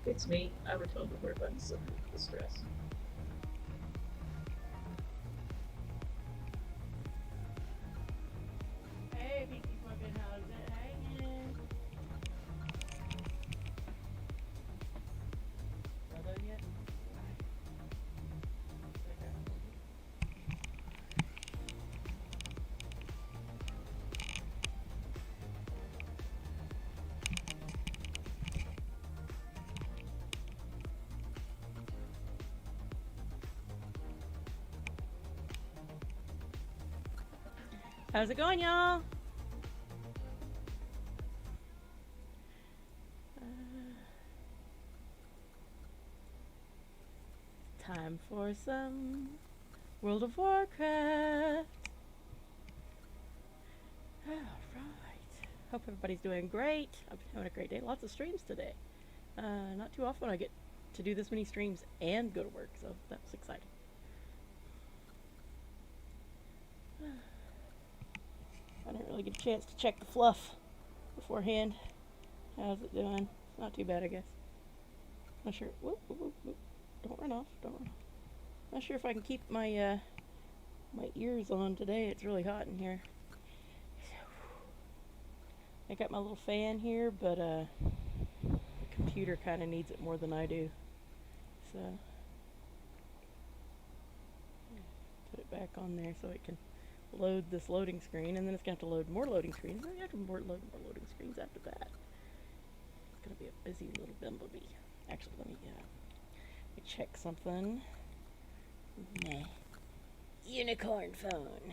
It's me. I would totally wear buttons under the stress. Hey, Pinky Pumpkin, how's it hanging? Not done yet? How's it going, y'all? Time for some World of Warcraft. Alright. Hope everybody's doing great. I've been having a great day. Lots of streams today. Not too often I get to do this many streams and go to work, so that was exciting. I didn't really get a chance to check the fluff beforehand. How's it doing? Not too bad, I guess. Not sure. Whoop, whoop, whoop, whoop. Don't run off. Don't run off. Not sure if I can keep my my ears on today. It's really hot in here. I got my little fan here, but the computer kind of needs it more than I do. So put it back on there so it can load this loading screen, and then it's gonna have to load more loading screens. Maybe I can load more loading screens after that. It's gonna be a busy little bumblebee. Actually, let me check something. My unicorn phone.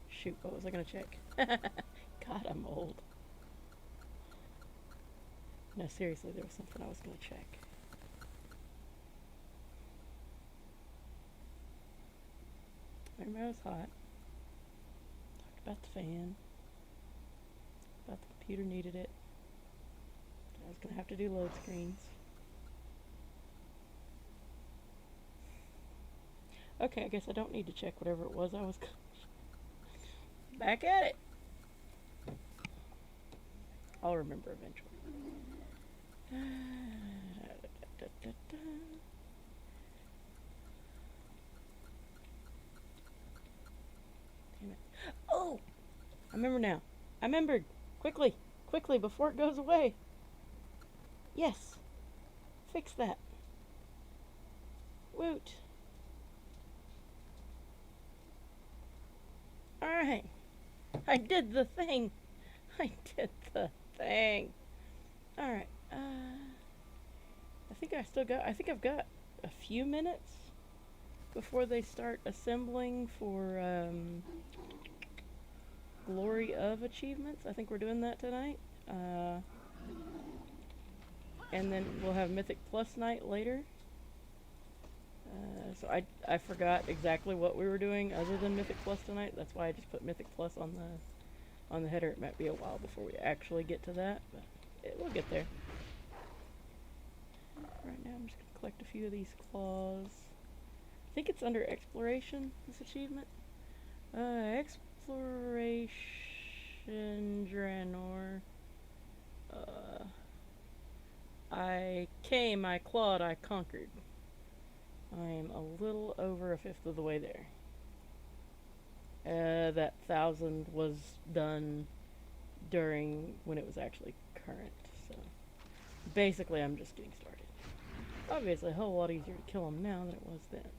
Shoot, what was I gonna check? God, I'm old. No, seriously, there was something I was gonna check. Remember, I was hot. Talked about the fan. About the computer needed it. I was gonna have to do load screens. Okay, I guess I don't need to check whatever it was I was back at it. I'll remember eventually. Damn it. Oh! I remember now. I remembered. Quickly, quickly, before it goes away. Yes. Fix that. Woot. Alright. I did the thing. I did the thing. Alright. I think I've got a few minutes before they start assembling for Glory of achievements. I think we're doing that tonight. And then we'll have Mythic Plus night later. So I forgot exactly what we were doing other than Mythic Plus tonight. That's why I just put Mythic Plus on the header. It might be a while before we actually get to that, but we'll get there. Right now I'm just going to collect a few of these claws. I think it's under Exploration, this achievement. Exploration Draenor. I came, I clawed, I conquered. I'm a little over a fifth of the way there. That 1,000 was done during when it was actually current, so basically I'm just getting started. Obviously a whole lot easier to kill them now than it was then.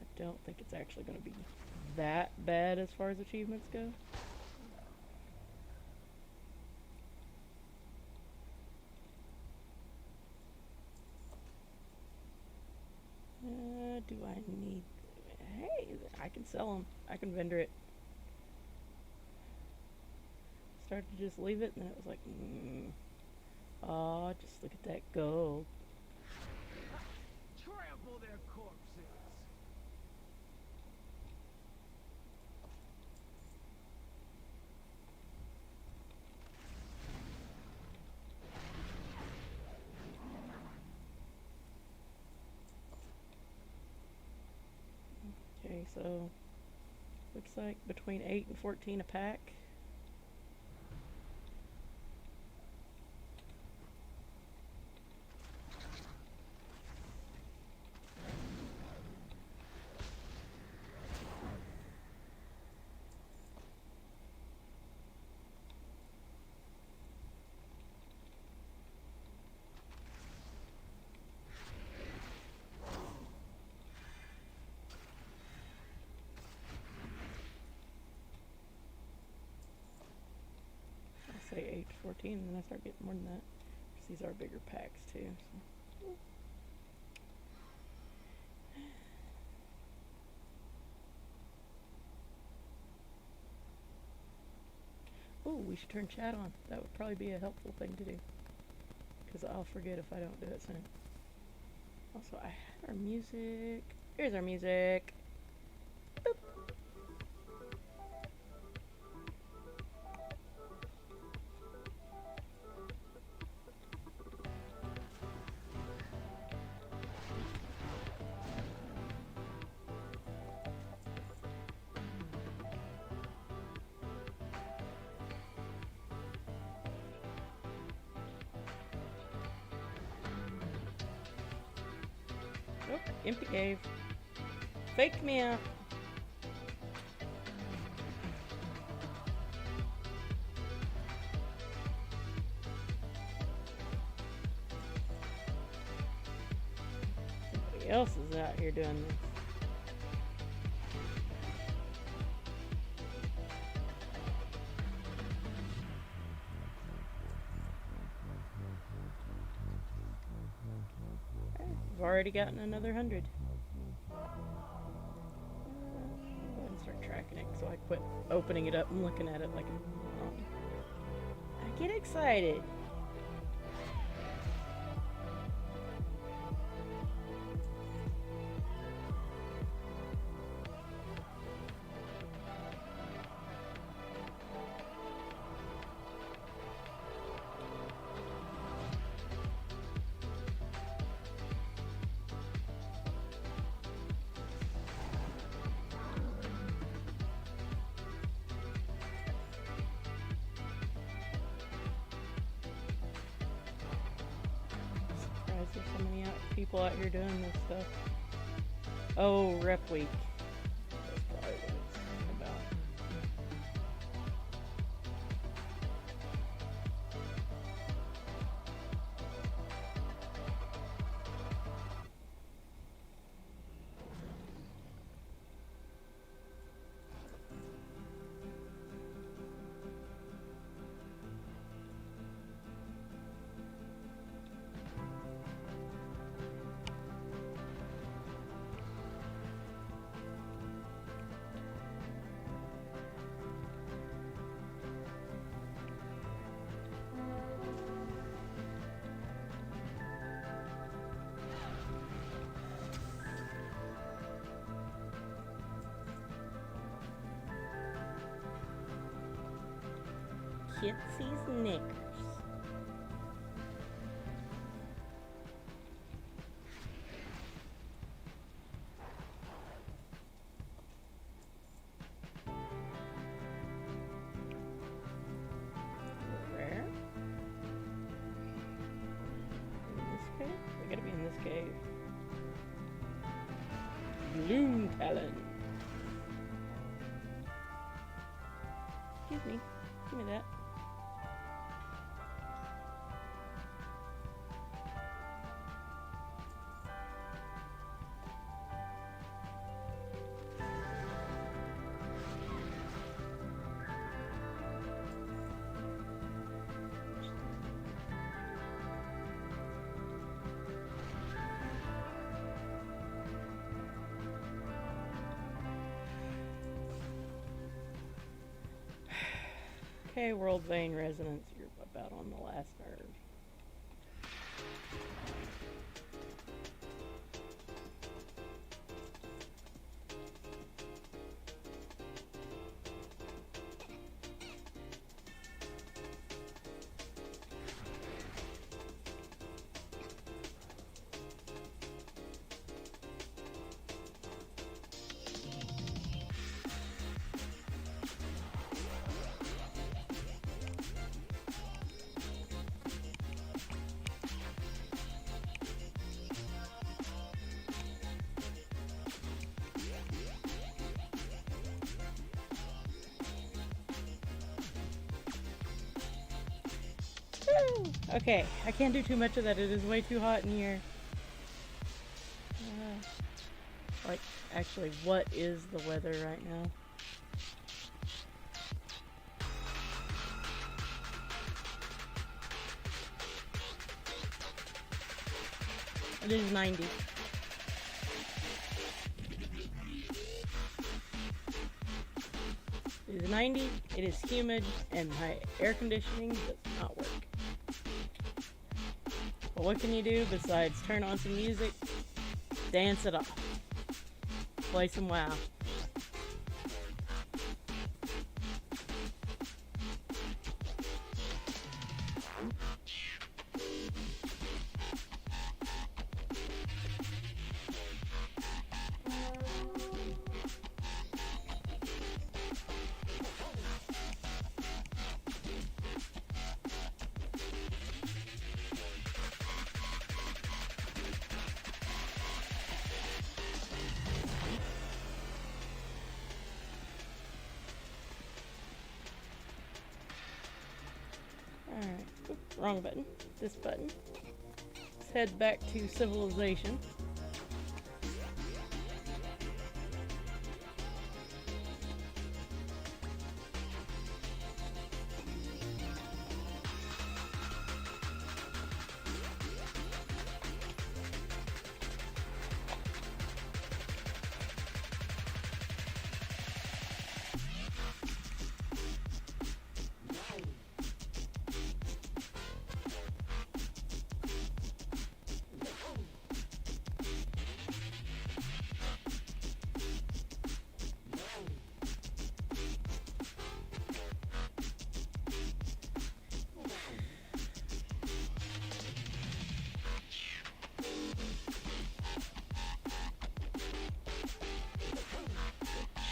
I don't think it's actually going to be that bad as far as achievements go. Do I need... Hey, I can sell them. I can vendor it. Started to just leave it, and then it was like, oh, just look at that gold. Trample their corpses. Okay, so looks like between 8 and 14 a pack. 14, and then I start getting more than that. These are bigger packs too. So. Oh, we should turn chat on. That would probably be a helpful thing to do. Because I'll forget if I don't do it soon. Also, I have our music. Here's our music. Boop. Oh, empty cave. Faked me out. Somebody else is out here doing this. I've already gotten another 100. Go ahead and start tracking it so I quit opening it up and looking at it like I get excited. There's so many people out here doing this stuff. Oh, rep week. That's probably what it's about. Kitsy's Knickers. Where? In this cave? We gotta be in this cave. Bloom Talon. Excuse me. Give me that. Okay, World Vein Resonance, you're about on the last nerve. Okay, I can't do too much of that. It is way too hot in here. Like, actually, what is the weather right now? It is 90. It is 90, it is humid, and my air conditioning does not work. But what can you do besides turn on some music, dance it off, play some WoW? Alright, oops, wrong button. This button. Let's head back to civilization.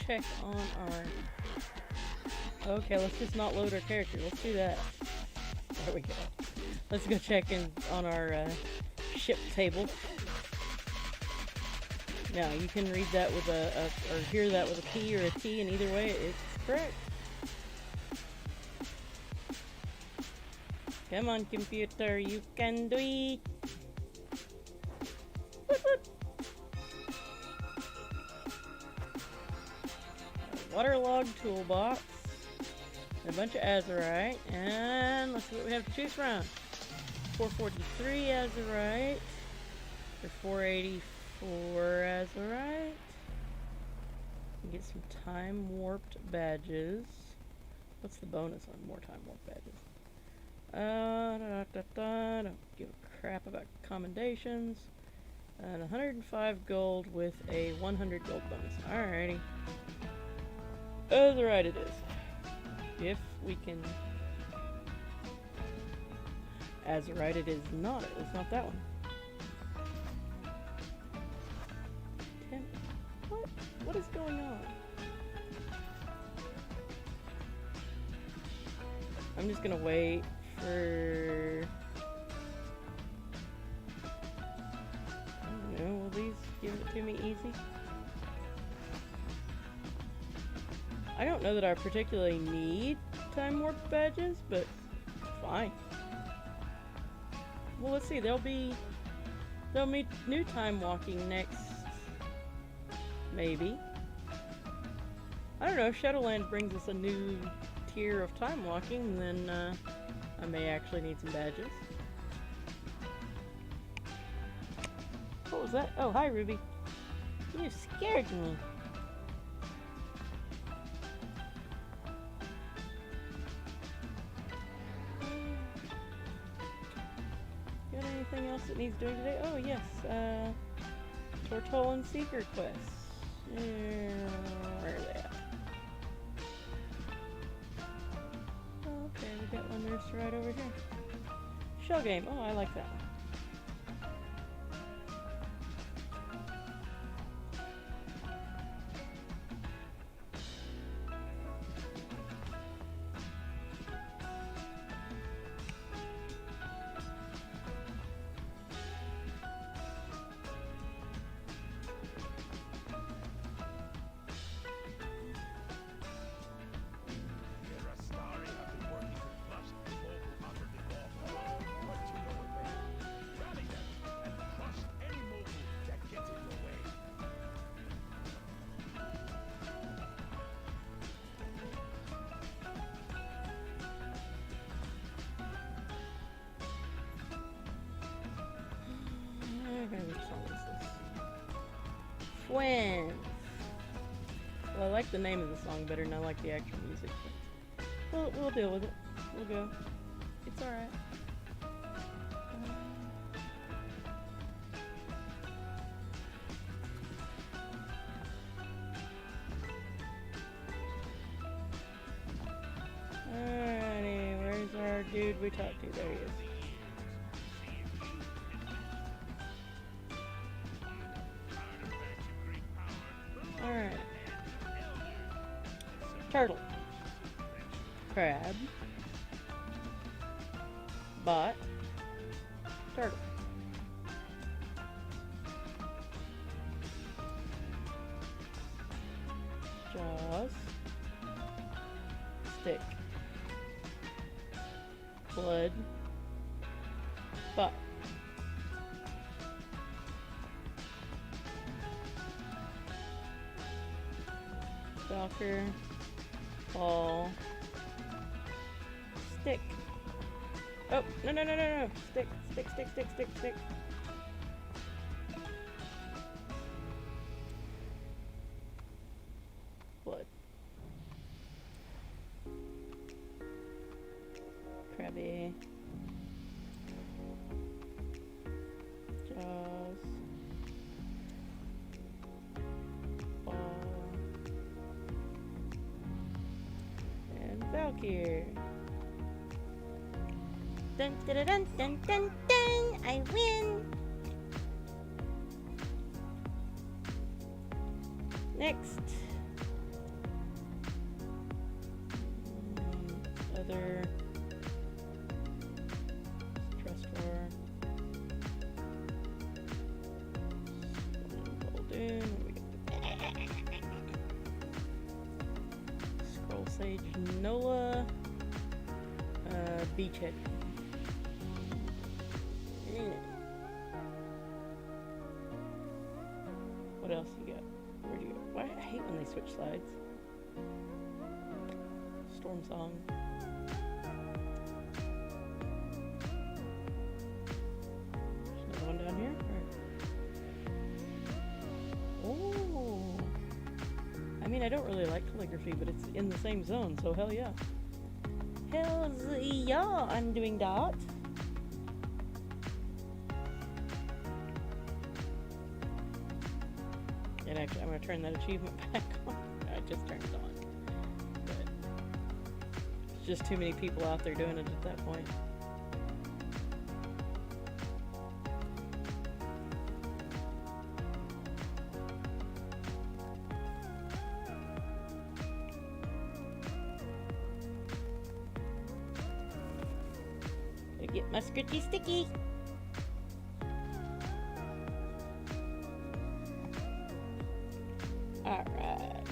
Check on our... Okay, let's just not load our character. Let's do that. There we go. Let's go check in on our ship table. Now, you can read that with or hear that with a P or a T, and either way, it's correct. Come on, computer, you can do it. What? Waterlogged toolbox, a bunch of azurite, and let's see what we have to choose from. 443 azurite, or 484 azurite. We get some time warped badges. What's the bonus on more time warped badges? Don't give a crap about commendations. And 105 gold with a 100 gold bonus. Alrighty. Azurite it is. If we can... Azurite it is not. It's not that one. Tim, what is going on? I'm just gonna wait for... I don't know, will these give it to me easy? I don't know that I particularly need time warp badges, but fine. Well, let's see. There'll be new time walking next. Maybe. I don't know. If Shadowland brings us a new tier of time walking, then I may actually need some badges. What was that? Oh, hi, Ruby. You scared me. Anything else that needs doing today? Oh yes, Tortolan Seeker quests. Where are they at? Oh, okay, we got one nursed right over here. Shell game. Oh, I like that one. Twins. Well, I like the name of the song better than I like the actual music. But we'll deal with it. We'll go. It's alright. Alrighty, where's our dude we talked to? There he is. Alright. Turtle. Crab. Bot. Turtle. Jaws. Stick. Blood. Bot. Stalker. Ball. Stick. Oh, no. Stick. Blood. Crabby. Jaws. Ball. And Valkyrie. Dun dun dun dun dun dun! I win! Next. Other. Trust war. Golden. What we got? Scroll Sage Nola. Beachhead. What else you got? Where do you go? Why I hate when they switch sides. Storm Song. There's another one down here. Oh. I mean, I don't really like calligraphy, but it's in the same zone, so hell yeah. Hells yeah, I'm doing that. And actually, I'm going to turn that achievement back on. I just turned it on. But there's just too many people out there doing it at that point. I get my scritchy sticky. Alright.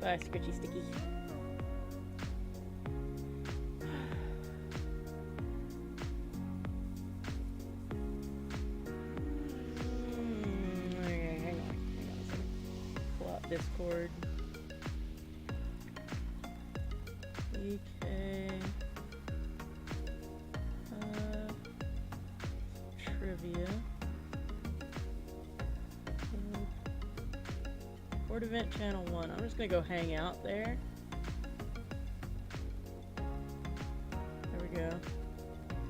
Bye, Scritchy Sticky. Okay, hang on a second. Pull out Discord. EK. Trivia. Board event channel 1. I'm just gonna go hang out there. There we go.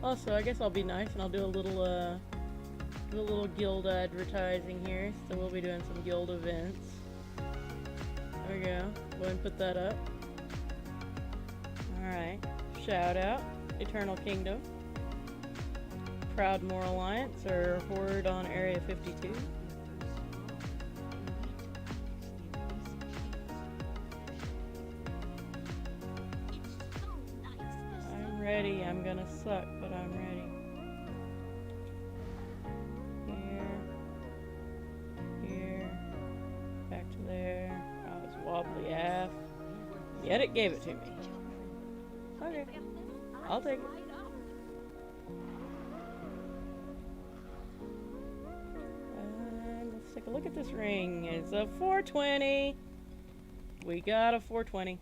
Also, I guess I'll be nice and I'll do a little guild advertising here. So we'll be doing some guild events. There we go. Go ahead and put that up. Alright. Shout out. Eternal Kingdom. Proudmoore Alliance or Horde on Area 52. I'm ready. I'm gonna suck, but I'm ready. Here, back to there. Oh, it's wobbly AF. Yet it gave it to me. Okay, I'll take it. Let's take a look at this ring. It's a 420. We got a 420.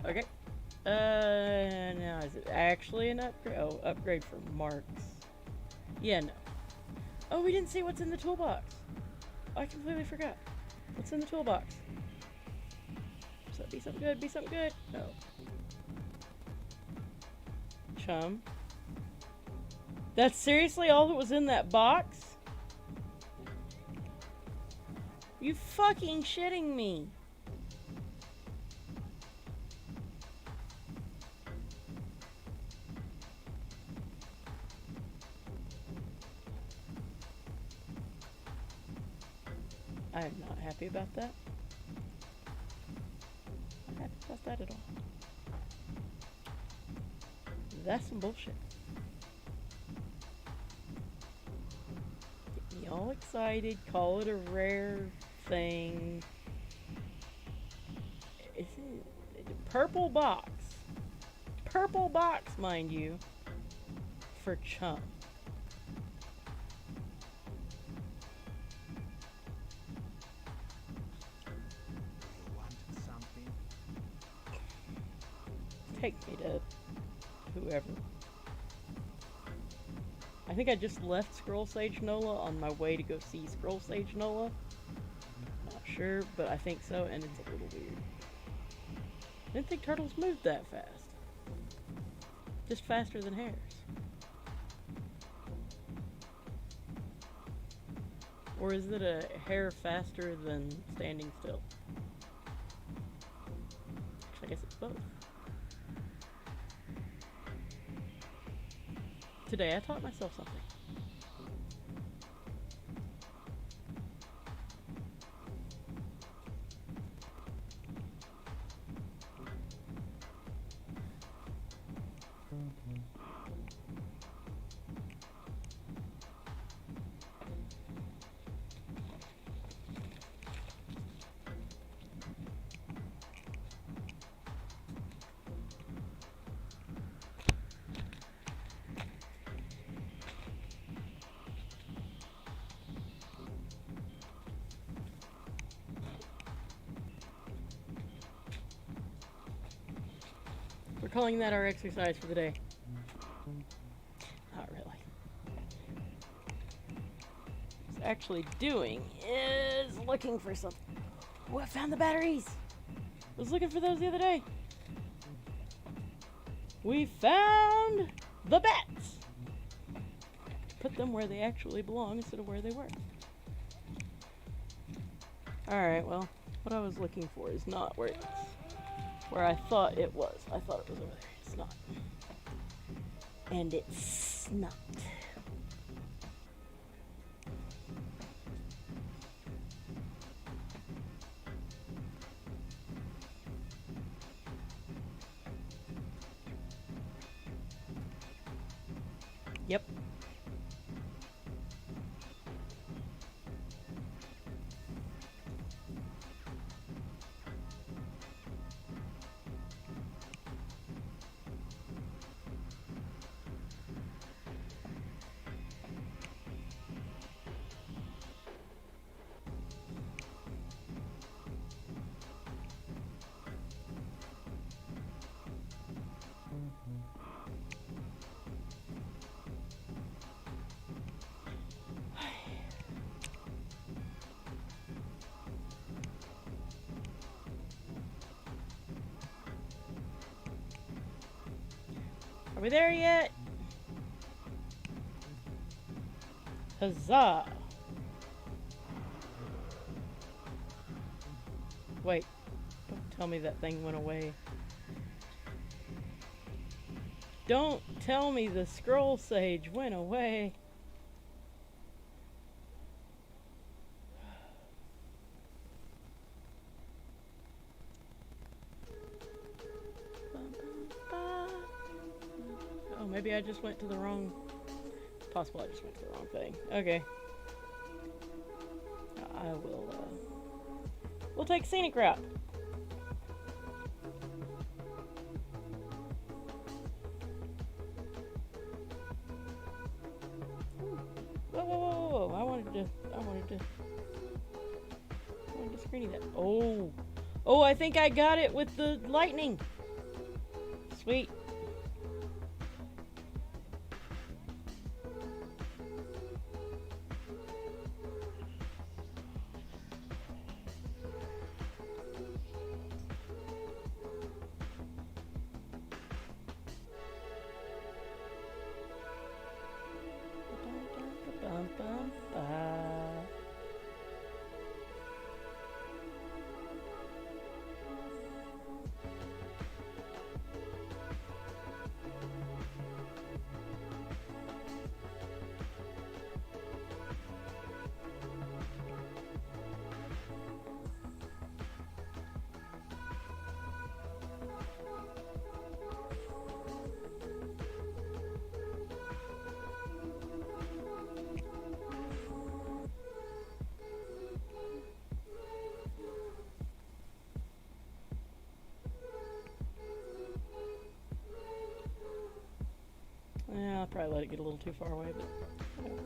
Okay. Now is it actually an upgrade? Oh, upgrade for marks. Yeah, no. Oh, we didn't see what's in the toolbox. I completely forgot. What's in the toolbox? So be something good, be something good. No. Chum. That's seriously all that was in that box? You fucking shitting me. I am not happy about that. Not happy about that at all. That's some bullshit. Get me all excited, call it a rare thing. It's a purple box. Purple box, mind you. For Chum. Take me to whoever. I think I just left Scroll Sage Nola on my way to go see Scroll Sage Nola. Not sure, but I think so, and it's a little weird. I didn't think turtles moved that fast. Just faster than hares. Or is it a hare faster than standing still? Actually, I guess it's both. Today I taught myself something. We're calling that our exercise for the day. Not really. What it's actually doing is looking for something. Oh, I found the batteries! I was looking for those the other day. We found the bats! Put them where they actually belong instead of where they were. Alright, well, what I was looking for is not where I thought it was. I thought it was over there. It's not. And it's not. Yep. Are we there yet? Huzzah! Wait, don't tell me that thing went away. Don't tell me the scroll sage went away. Oh, maybe I just went to the wrong... It's possible I just went to the wrong thing. Okay. I will, we'll take scenic route. Whoa, whoa, whoa, whoa. I wanted to screeny that. Oh. Oh, I think I got it with the lightning. Sweet. Yeah, I'll probably let it get a little too far away, but whatever.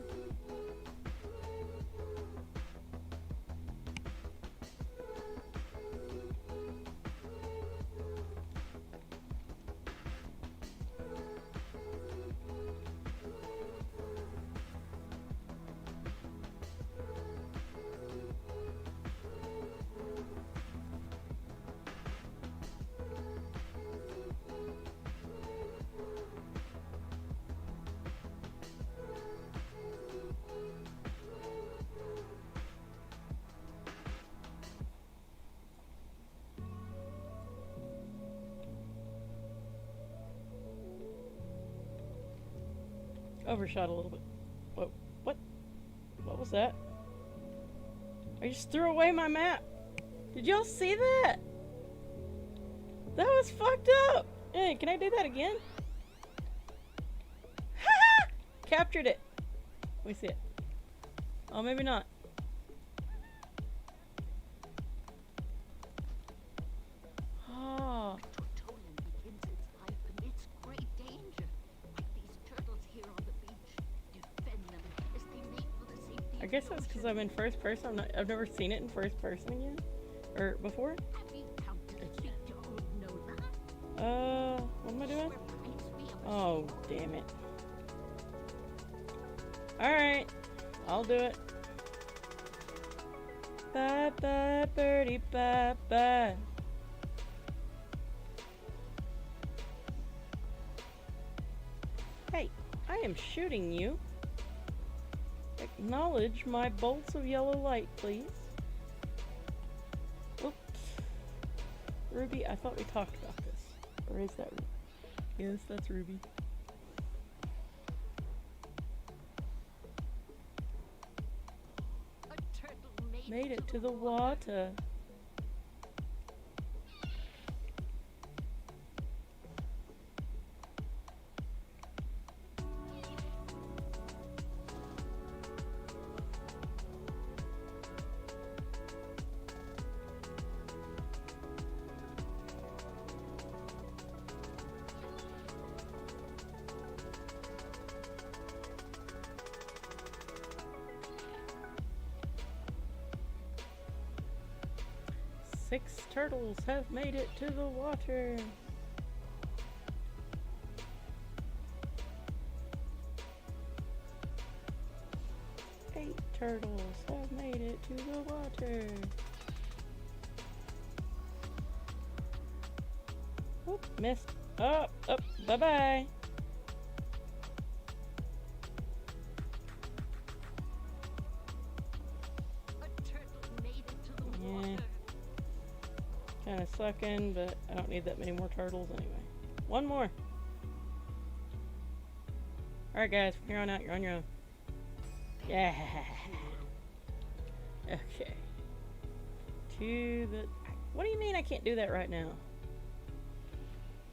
Overshot a little bit. Whoa, what? What was that? I just threw away my map. Did y'all see that? That was fucked up. Hey, can I do that again? Captured it. Let me see it. Oh, maybe not. Oh. I guess that's because I'm in first person. I've never seen it in first person again. Or before. What am I doing? Oh, damn it. Alright. I'll do it. Bye bye, birdie, bye bye. Hey, I am shooting you. Acknowledge my bolts of yellow light, please. Oops. Ruby, I thought we talked about this. Or is that Ruby? Yes, that's Ruby. Made it to the water. Six turtles have made it to the water. Eight turtles have made it to the water. Oop, missed. Oh, bye-bye. Kind of sucking, but I don't need that many more turtles anyway. One more. Alright guys, from here on out, you're on your own. Yeah. Okay. To the... What do you mean I can't do that right now?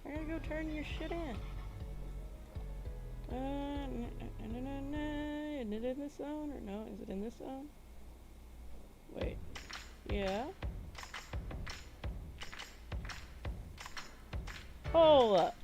I gotta go turn your shit in. Isn't it in this zone? Or no, is it in this zone? Wait. Yeah. Hold up.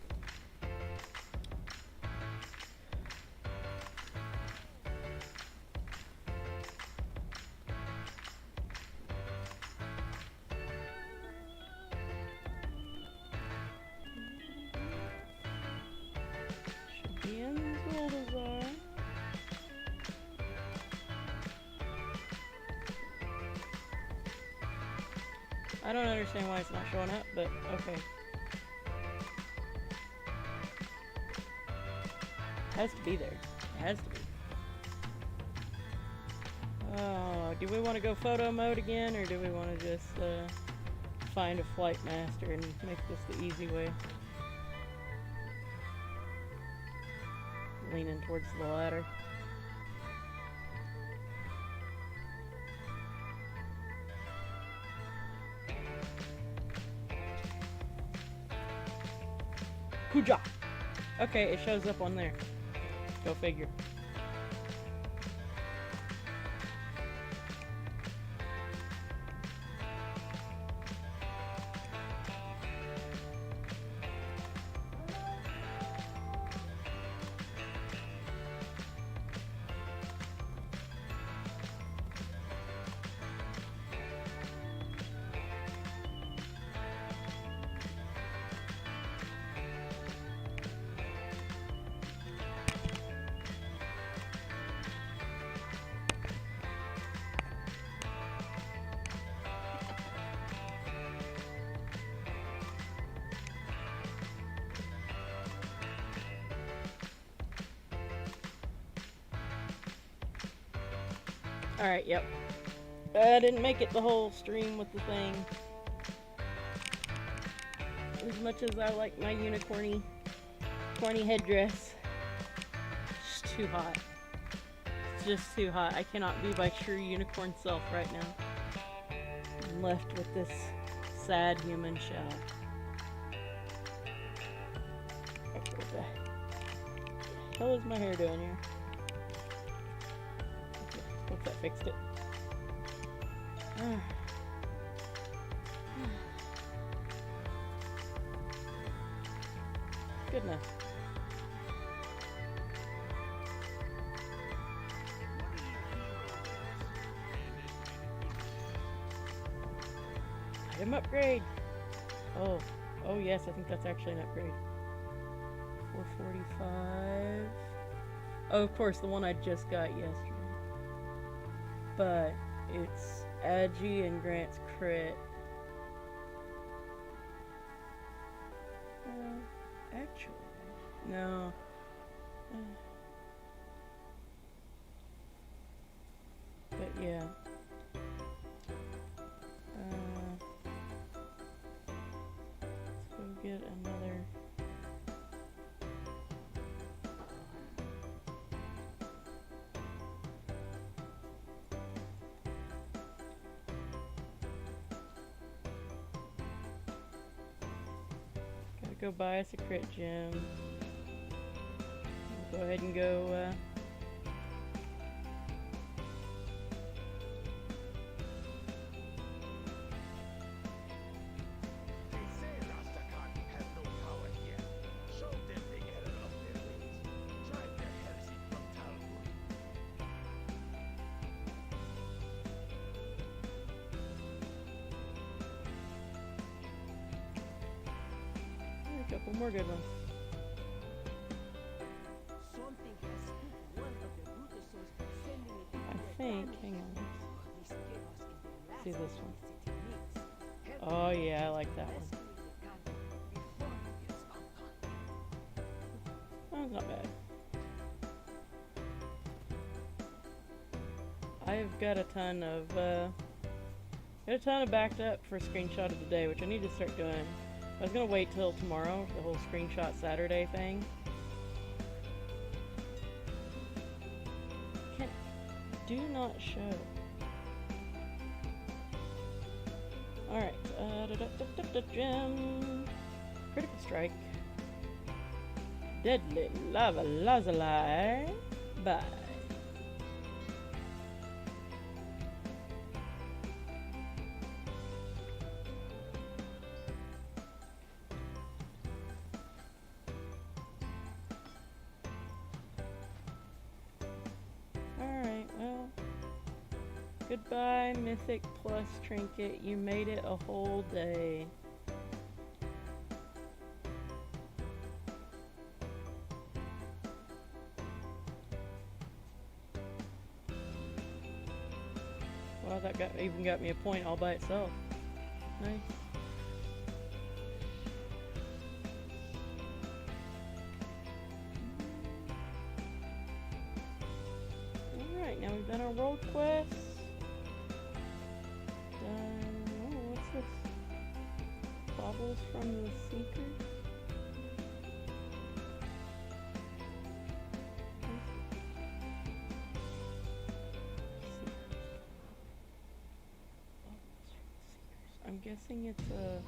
I don't understand why it's not showing up, but okay. Has to be there. It has to be. Oh, do we want to go photo mode again, or do we want to just find a flight master and make this the easy way? Leaning towards the ladder. Kuja! Okay, it shows up on there. Go figure. Alright, yep. I didn't make it the whole stream with the thing. As much as I like my unicorny headdress. It's just too hot. It's just too hot. I cannot be my true unicorn self right now. I'm left with this sad human shell. What the hell is my hair doing here? Hope that fixed it. Good enough. Item upgrade! Oh yes, I think that's actually an upgrade. 445. Oh, of course, the one I just got yesterday. But it's Agi and grants crit. Actually, no. But yeah. Let's go get another. Go buy us a crit gem. Go ahead and go a couple more good ones. I think, hang on. See this one. Oh yeah, I like that one. Oh, it's not bad. I've got a ton of backed up for screenshot of the day, which I need to start doing. I was gonna wait till tomorrow, the whole screenshot Saturday thing. Do not show. Alright, gem. Critical strike. Deadly lava lazuli. Bye. Goodbye, Mythic Plus Trinket. You made it a whole day. Wow, that even got me a point all by itself. Nice. Alright, now we've done our world quest. Oh, what's this? Baubles from the Seeker? I'm guessing it's a...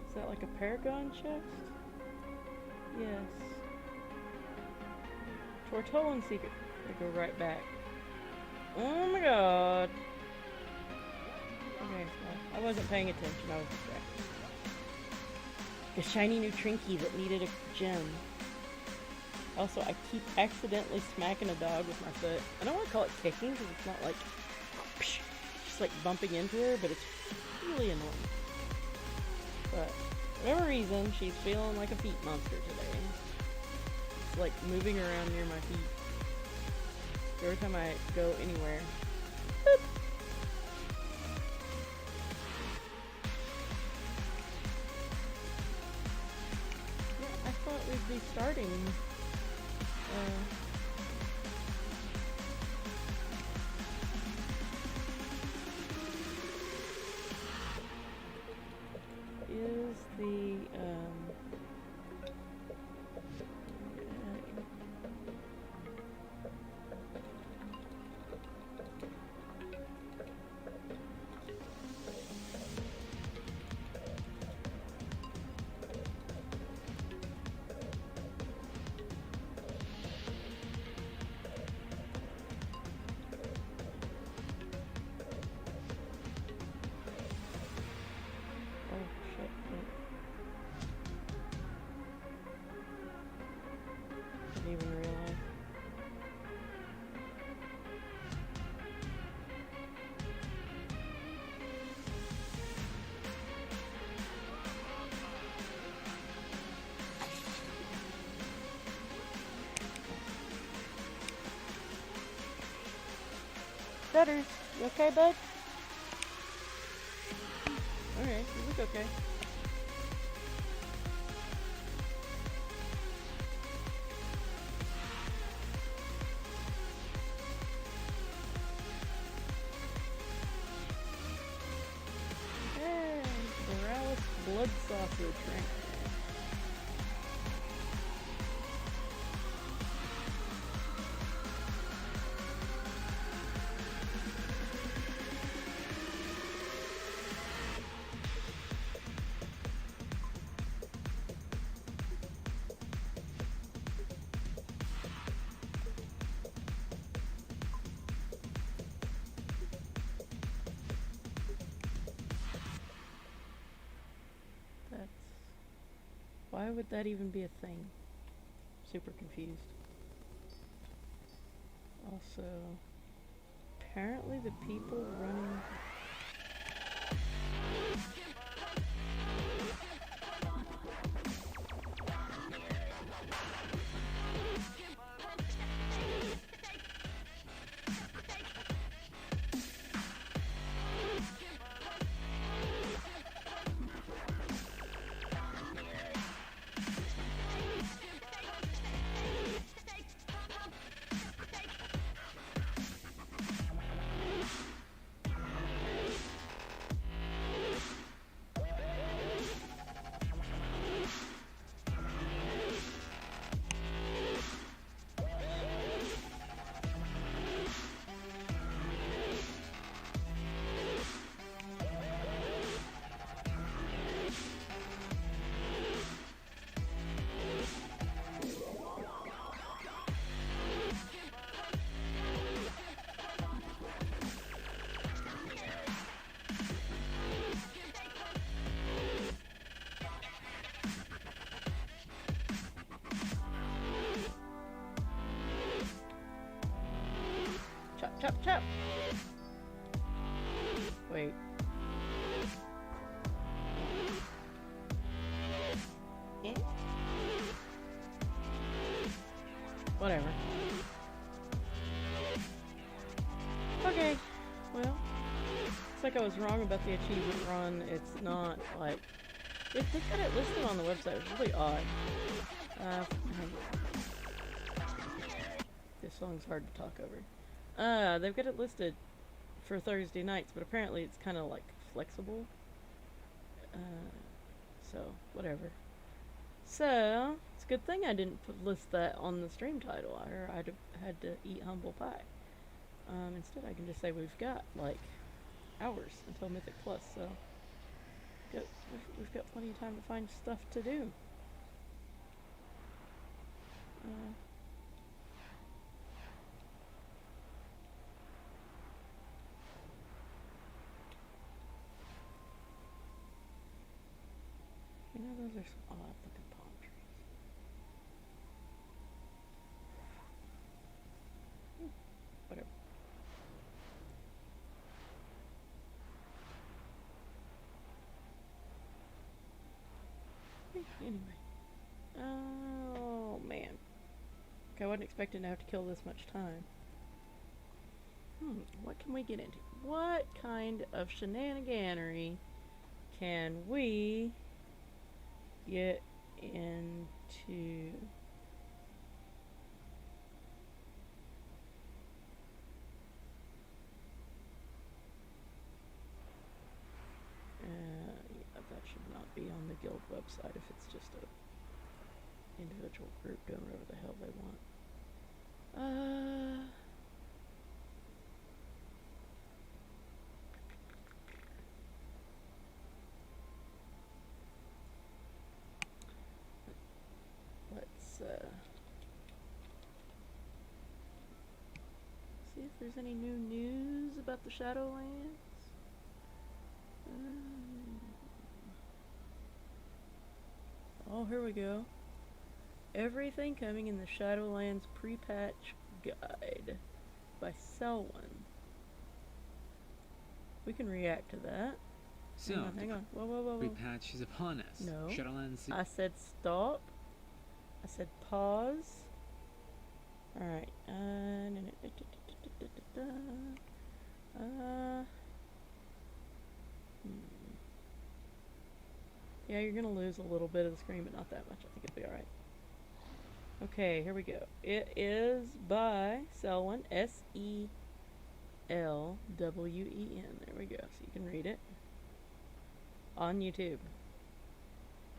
Is that like a Paragon chest? Yes. Tortolan Secret. I go right back. Oh my god. Okay, well, I wasn't paying attention. I was distracted. A shiny new Trinky that needed a gem. Also, I keep accidentally smacking a dog with my foot. I don't want to call it kicking because it's not like... just like bumping into her, but it's really annoying. But for whatever reason, she's feeling like a feet monster today. It's like moving around near my feet. Every time I go anywhere. Boop. Yeah, I thought we'd be starting. Is the even realize. Gutters, you okay, bud? Alright, you look okay. Blood sausage right there. Why would that even be a thing? Super confused. Also, apparently the people running... Chop, chop, chop! Wait. Yeah? Whatever. Okay. Well, looks like think I was wrong about the achievement run. It's not like they got it listed on the website. It's really odd. This song's hard to talk over. They've got it listed for Thursday nights, but apparently it's kind of like flexible. So whatever. So it's a good thing I didn't list that on the stream title, or I'd have had to eat humble pie. Instead, I can just say we've got like hours until Mythic Plus, so we've got plenty of time to find stuff to do. You know, those are some odd looking palm trees. Whatever. Anyway. Oh, man. Okay, I wasn't expecting to have to kill this much time. What can we get into? What kind of shenaniganery can we get into? Yeah, that should not be on the guild website if it's just a individual group doing whatever the hell they want. Let's see if there's any new news about the Shadowlands. Oh, here we go. Everything coming in the Shadowlands pre-patch guide by Selwyn. We can react to that. So, hang on. Whoa. pre-patch is upon us. No. Shadowlands. I said stop. I said pause. Alright. Yeah, you're gonna lose a little bit of the screen, but not that much. I think it'll be alright. Okay, here we go. It is by Selwyn, Selwwen. There we go, so you can read it on YouTube.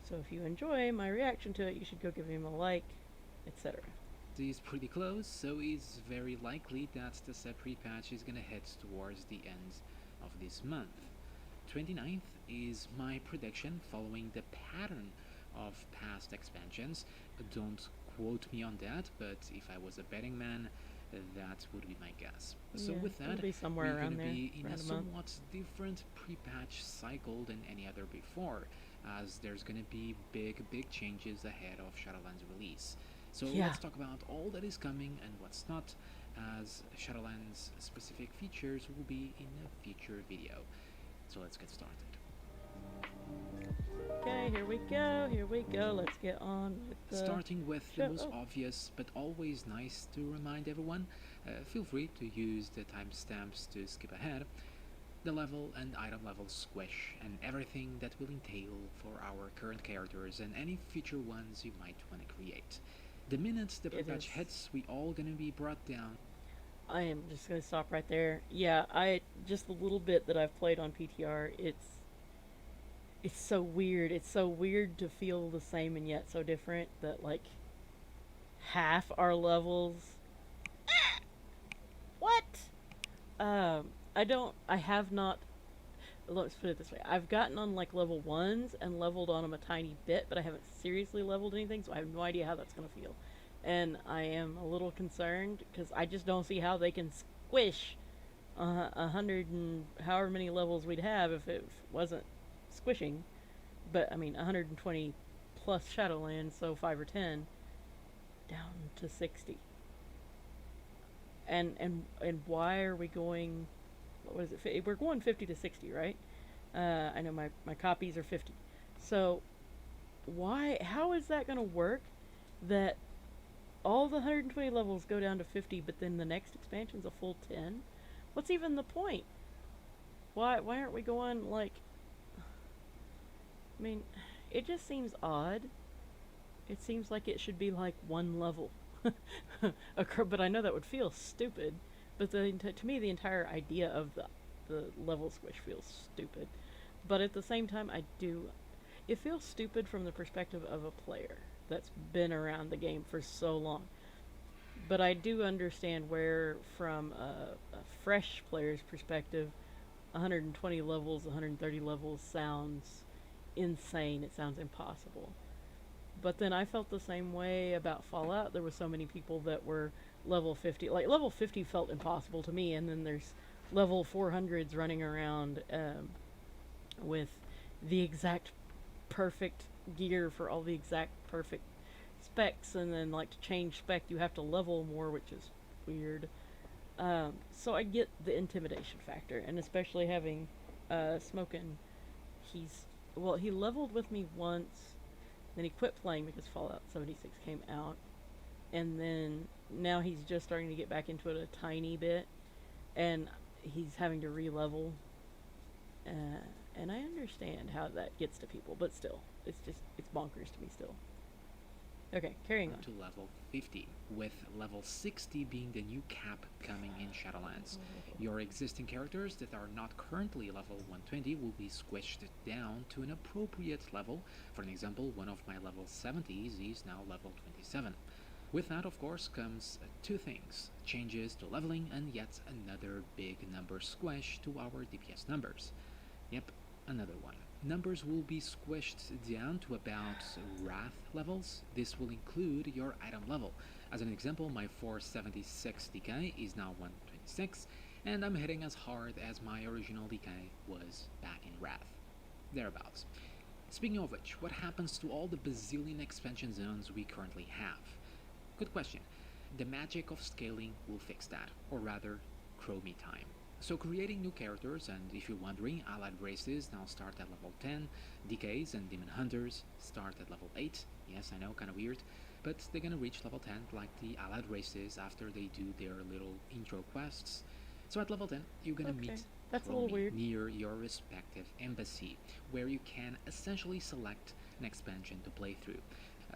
So if you enjoy my reaction to it, you should go give him a like, etc. Is pretty close, so it's very likely that the set pre-patch is gonna head towards the end of this month. 29th is my prediction following the pattern of past expansions. Don't quote me on that, but if I was a betting man, that would be my guess. So Yeah, with that, it'll be somewhere we're around gonna there, be in around a a month. somewhat different pre-patch cycle than any other before, as there's gonna be big changes ahead of Shadowlands release. So Yeah. let's talk about all that is coming and what's not, as Shadowlands specific features will be in a future video. So let's get started. Okay, here we go, let's get on with the... Starting with the most obvious, but always nice to remind everyone, feel free to use the timestamps to skip ahead, the level and item level squish, and everything that will entail for our current characters and any future ones you might want to create. The minute the pre-patch hits, we all gonna be brought down. I am just gonna stop right there. Yeah, just the little bit that I've played on PTR, it's so weird. It's so weird to feel the same and yet so different that like half our levels. What? I have not. Let's put it this way. I've gotten on like level 1s and leveled on them a tiny bit, but I haven't seriously leveled anything, so I have no idea how that's gonna feel. And I am a little concerned because I just don't see how they can squish 100 and however many levels we'd have if it wasn't squishing. But I mean 120 plus Shadowlands, so 5 or 10 down to 60. And why are we going? What is it? We're going 50 to 60, right? I know my copies are 50. So how is that going to work that all the 120 levels go down to 50, but then the next expansion's a full 10? What's even the point? why aren't we going like? I mean, it just seems odd. It seems like it should be like one level. But I know that would feel stupid. But to me, the entire idea of the level squish feels stupid. But at the same time, I do. It feels stupid from the perspective of a player that's been around the game for so long. But I do understand where, from a fresh player's perspective, 120 levels, 130 levels sounds insane. It sounds impossible. But then I felt the same way about Fallout. There were so many people that were level 50. Like, level 50 felt impossible to me, and then there's level 400s running around with the exact perfect gear for all the exact perfect specs, and then, like, to change spec, you have to level more, which is weird. So I get the intimidation factor, and especially having Smokin', he leveled with me once. Then he quit playing because Fallout 76 came out. And then now he's just starting to get back into it a tiny bit. And he's having to re-level. And I understand how that gets to people. But still, it's bonkers to me still. Okay, carrying on. To level 50, with level 60 being the new cap coming in Shadowlands. Your existing characters that are not currently level 120 will be squished down to an appropriate level. For an example, one of my level 70s is now level 27. With that, of course, comes two things: changes to leveling and yet another big number squish to our DPS numbers. Yep, another one. Numbers will be squished down to about Wrath levels. This will include your item level. As an example, my 476 DK is now 126, and I'm hitting as hard as my original DK was back in Wrath. Thereabouts. Speaking of which, what happens to all the bazillion expansion zones we currently have? Good question. The magic of scaling will fix that, or rather, Chromie time. So creating new characters, and if you're wondering, allied races now start at level 10, DKs and Demon Hunters start at level 8, yes I know, kinda weird, but they're gonna reach level 10 like the allied races after they do their little intro quests. So at level 10, you're gonna meet That's a little weird. near your respective embassy, where you can essentially select an expansion to play through.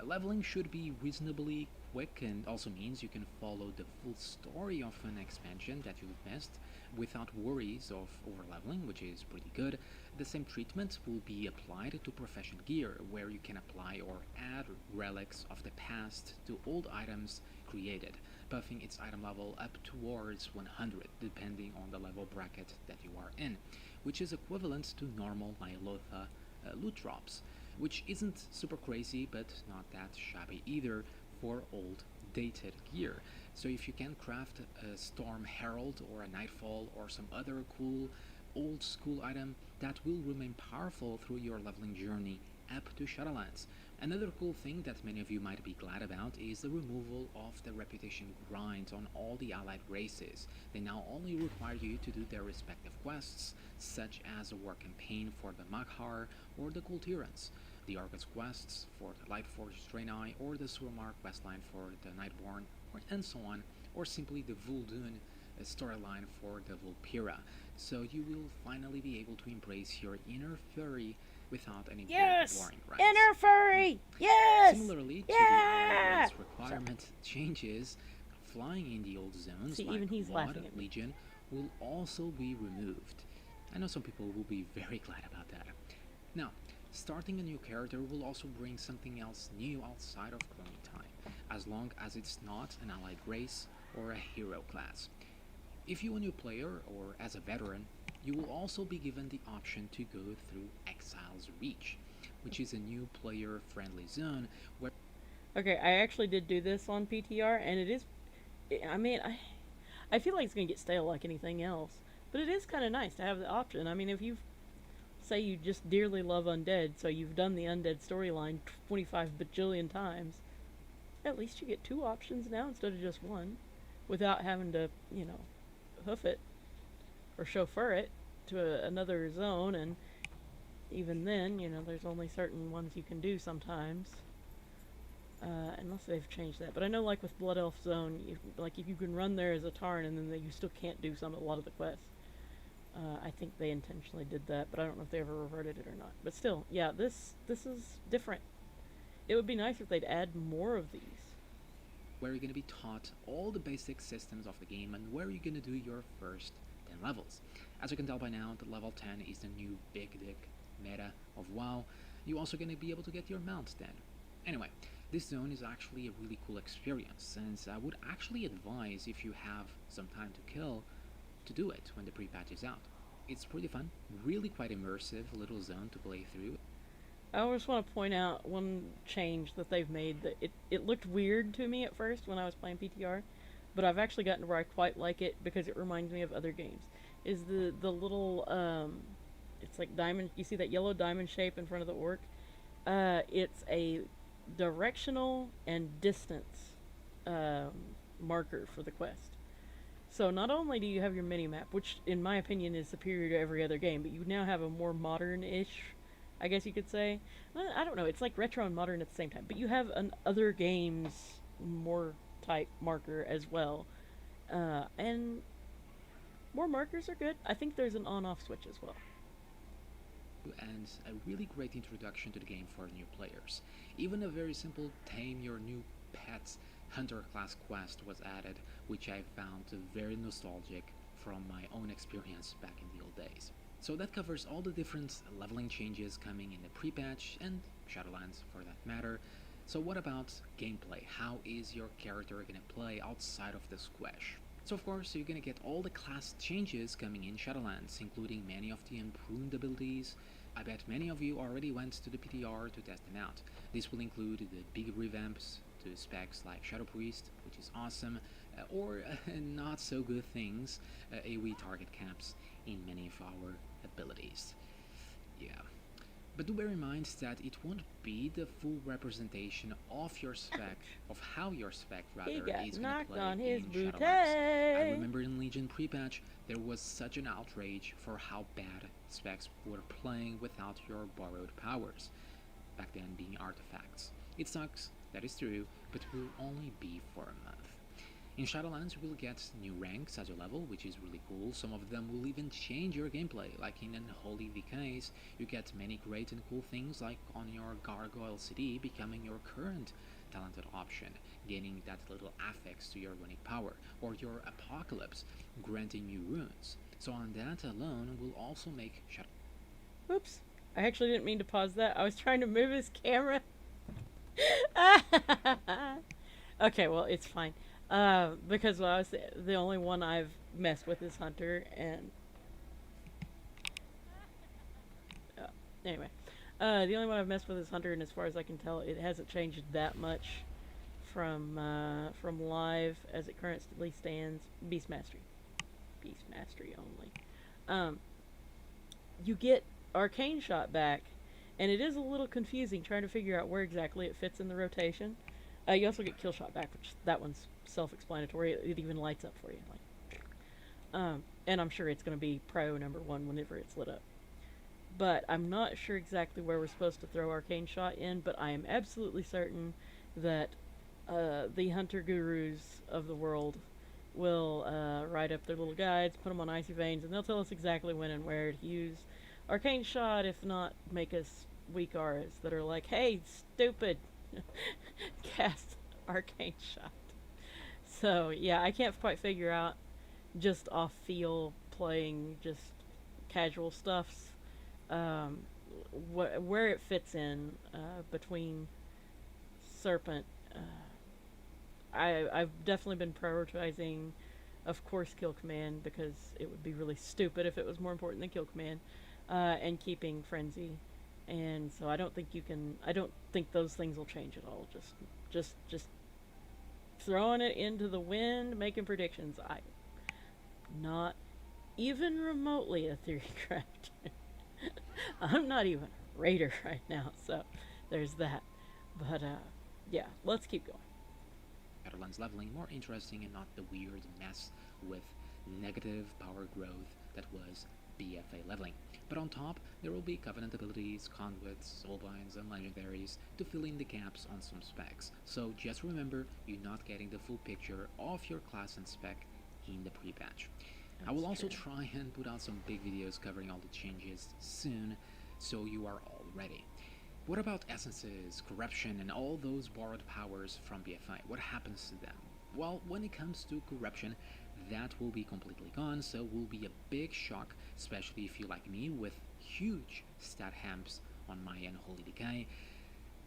Leveling should be reasonably quick, and also means you can follow the full story of an expansion that you've missed without worries of overleveling, which is pretty good. The same treatment will be applied to profession gear, where you can apply or add relics of the past to old items created, buffing its item level up towards 100 depending on the level bracket that you are in, which is equivalent to normal Nyalotha loot drops, which isn't super crazy but not that shabby either for old dated gear. So if you can craft a Storm Herald or a Nightfall or some other cool old school item, that will remain powerful through your leveling journey up to Shadowlands. Another cool thing that many of you might be glad about is the removal of the reputation grind on all the allied races. They now only require you to do their respective quests, such as a war campaign for the Maghar or the Kultirans, the Argus quests for the Lightforged Draenei, or the Suramar questline for the Nightborn, and so on, or simply the Vuldun storyline for the Vulpira. So you will finally be able to embrace your inner furry without any boring rights. Inner furry! Yes! Similarly to the allied race requirement changes, flying in the old zones like even he's Wad, laughing at me. Legion will also be removed. I know some people will be very glad about that. Now, starting a new character will also bring something else new outside of Chromie time, as long as it's not an allied race or a hero class. If you're a new player or as a veteran, you will also be given the option to go through Exile's Reach, which is a new player-friendly zone where... Okay, I actually did do this on PTR, and it is... I mean, I feel like it's going to get stale like anything else, but it is kind of nice to have the option. I mean, if you say you just dearly love undead, so you've done the undead storyline 25 bajillion times, at least you get two options now instead of just one, without having to, you know, hoof it or chauffeur it to another zone. And even then, you know, there's only certain ones you can do sometimes, unless they've changed that. But I know, like with Blood Elf Zone, like if you can run there as a Tarn, and then you still can't do a lot of the quests. I think they intentionally did that, but I don't know if they ever reverted it or not. But still, yeah, this is different. It would be nice if they'd add more of these. Where you're going to be taught all the basic systems of the game and where you're going to do your first 10 levels. As you can tell by now, the level 10 is the new big dick meta of WoW. You're also going to be able to get your mounts then. Anyway, this zone is actually a really cool experience, and I would actually advise, if you have some time to kill, to do it when the pre-patch is out. It's pretty fun, really quite immersive little zone to play through. I always want to point out one change that they've made that it looked weird to me at first when I was playing PTR, but I've actually gotten to where I quite like it because it reminds me of other games. Is the little it's like diamond. You see that yellow diamond shape in front of the orc? It's a directional and distance marker for the quest. So not only do you have your mini map, which in my opinion is superior to every other game, but you now have a more modern-ish, I guess you could say. I don't know. It's like retro and modern at the same time, but you have an other games more type marker as well, and more markers are good. I think there's an on-off switch as well. And a really great introduction to the game for new players. Even a very simple tame your new pets hunter class quest was added, which I found very nostalgic from my own experience back in the old days. So that covers all the different leveling changes coming in the pre-patch and Shadowlands for that matter. So what about gameplay? How is your character going to play outside of the squash? So of course you're going to get all the class changes coming in Shadowlands, including many of the improved abilities. I bet many of you already went to the PTR to test them out. This will include the big revamps to specs like Shadow Priest, which is awesome, or not so good things, AoE target caps in many of our abilities. Yeah. But do bear in mind that it won't be the full representation of your spec, of how your spec rather He is got going to knocked play on his in bootay. Shadowlands. I remember in Legion pre-patch there was such an outrage for how bad specs were playing without your borrowed powers, back then being artifacts. It sucks, that is true, but will only be for a month. In Shadowlands you will get new ranks as you level, which is really cool. Some of them will even change your gameplay, like in Unholy Decays you get many great and cool things, like on your Gargoyle CD becoming your current talented option, gaining that little affix to your runic power, or your Apocalypse granting you runes. So on that alone will also make Shadow... Oops. I actually didn't mean to pause that. I was trying to move his camera. Okay, well, it's fine. Because I was the only one I've messed with is Hunter, and anyway, the only one I've messed with is Hunter, and as far as I can tell, it hasn't changed that much from live as it currently stands. Beast Mastery only. You get Arcane Shot back, and it is a little confusing trying to figure out where exactly it fits in the rotation. You also get Kill Shot back, which that one's self-explanatory. It even lights up for you. And I'm sure it's going to be pro number 1 whenever it's lit up. But I'm not sure exactly where we're supposed to throw Arcane Shot in, but I am absolutely certain that the hunter gurus of the world will write up their little guides, put them on Icy Veins, and they'll tell us exactly when and where to use Arcane Shot, if not make us weak auras that are like, hey, stupid, cast Arcane Shot. So, yeah, I can't quite figure out, just off feel, playing just casual stuffs, where it fits in between Serpent. I've definitely been prioritizing, of course, Kill Command, because it would be really stupid if it was more important than Kill Command, and keeping Frenzy. And so I don't think those things will change at all. Just throwing it into the wind, making predictions. I'm not even remotely a theory crafter. I'm not even a raider right now, so there's that. But yeah, let's keep going. Shadowlands leveling more interesting and not the weird mess with negative power growth that was BFA leveling. But on top, there will be Covenant abilities, Conduits, Soulbinds, and Legendaries to fill in the gaps on some specs. So just remember, you're not getting the full picture of your class and spec in the pre-patch. I will That's also true. try and put out some big videos covering all the changes soon, so you are all ready. What about essences, corruption, and all those borrowed powers from BFI? What happens to them? Well, when it comes to corruption, that will be completely gone, so will be a big shock, especially if you like me, with huge stat hamps on my unholy decay.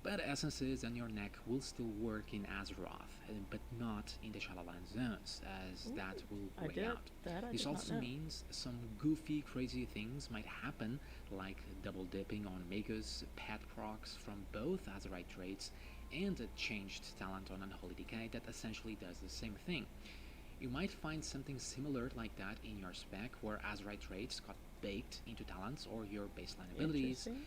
But essences and your neck will still work in Azeroth, but not in the Shadowland zones, as Ooh, that will I grey did out. that. I This did not also know. means some goofy, crazy things might happen, like double dipping on Magus pet procs from both Azerite traits, and a changed talent on Unholy Decay that essentially does the same thing. You might find something similar like that in your spec, where Azerite traits got baked into talents or your baseline abilities, Interesting.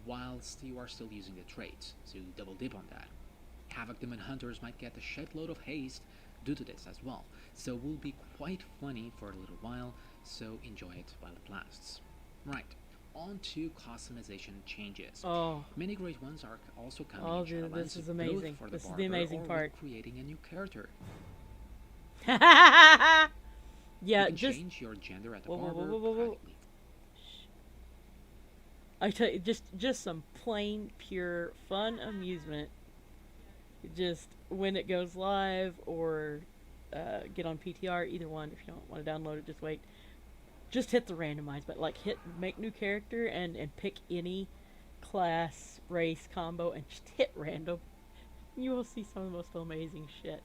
whilst you are still using the traits, so you double dip on that. Havoc Demon Hunters might get a shitload of haste due to this as well, so will be quite funny for a little while, so enjoy it while it lasts. Right, on to customization changes. Oh, Many great ones are also coming oh, in Shadowlands, this is both amazing. for the This is barber the amazing or part. with creating a new character. Yeah, You can just change your gender at the whoa, whoa, whoa, barber whoa, whoa, whoa. privately. I tell you, just some plain pure fun amusement. Just when it goes live or get on PTR, either one. If you don't want to download it, just wait. Just hit the randomize button, like hit make new character and pick any class race combo and just hit random. You will see some of the most amazing shit.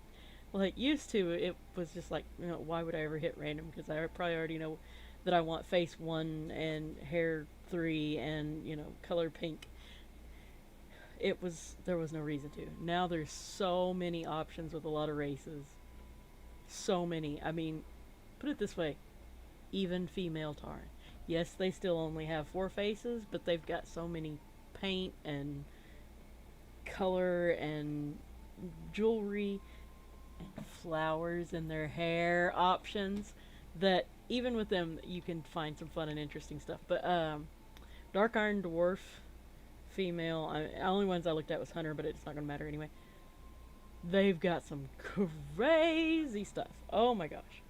Like used to, it was just like, why would I ever hit random? Because I probably already know that I want face 1 and hair 3 and color pink. There was no reason to. Now there's so many options with a lot of races. So many. I mean, put it this way, even female Tauren. Yes, they still only have 4 faces, but they've got so many paint and color and jewelry and flowers in their hair options that even with them you can find some fun and interesting stuff. But Dark Iron Dwarf female, only ones I looked at was Hunter, but it's not gonna matter anyway. They've got some crazy stuff. Oh my gosh.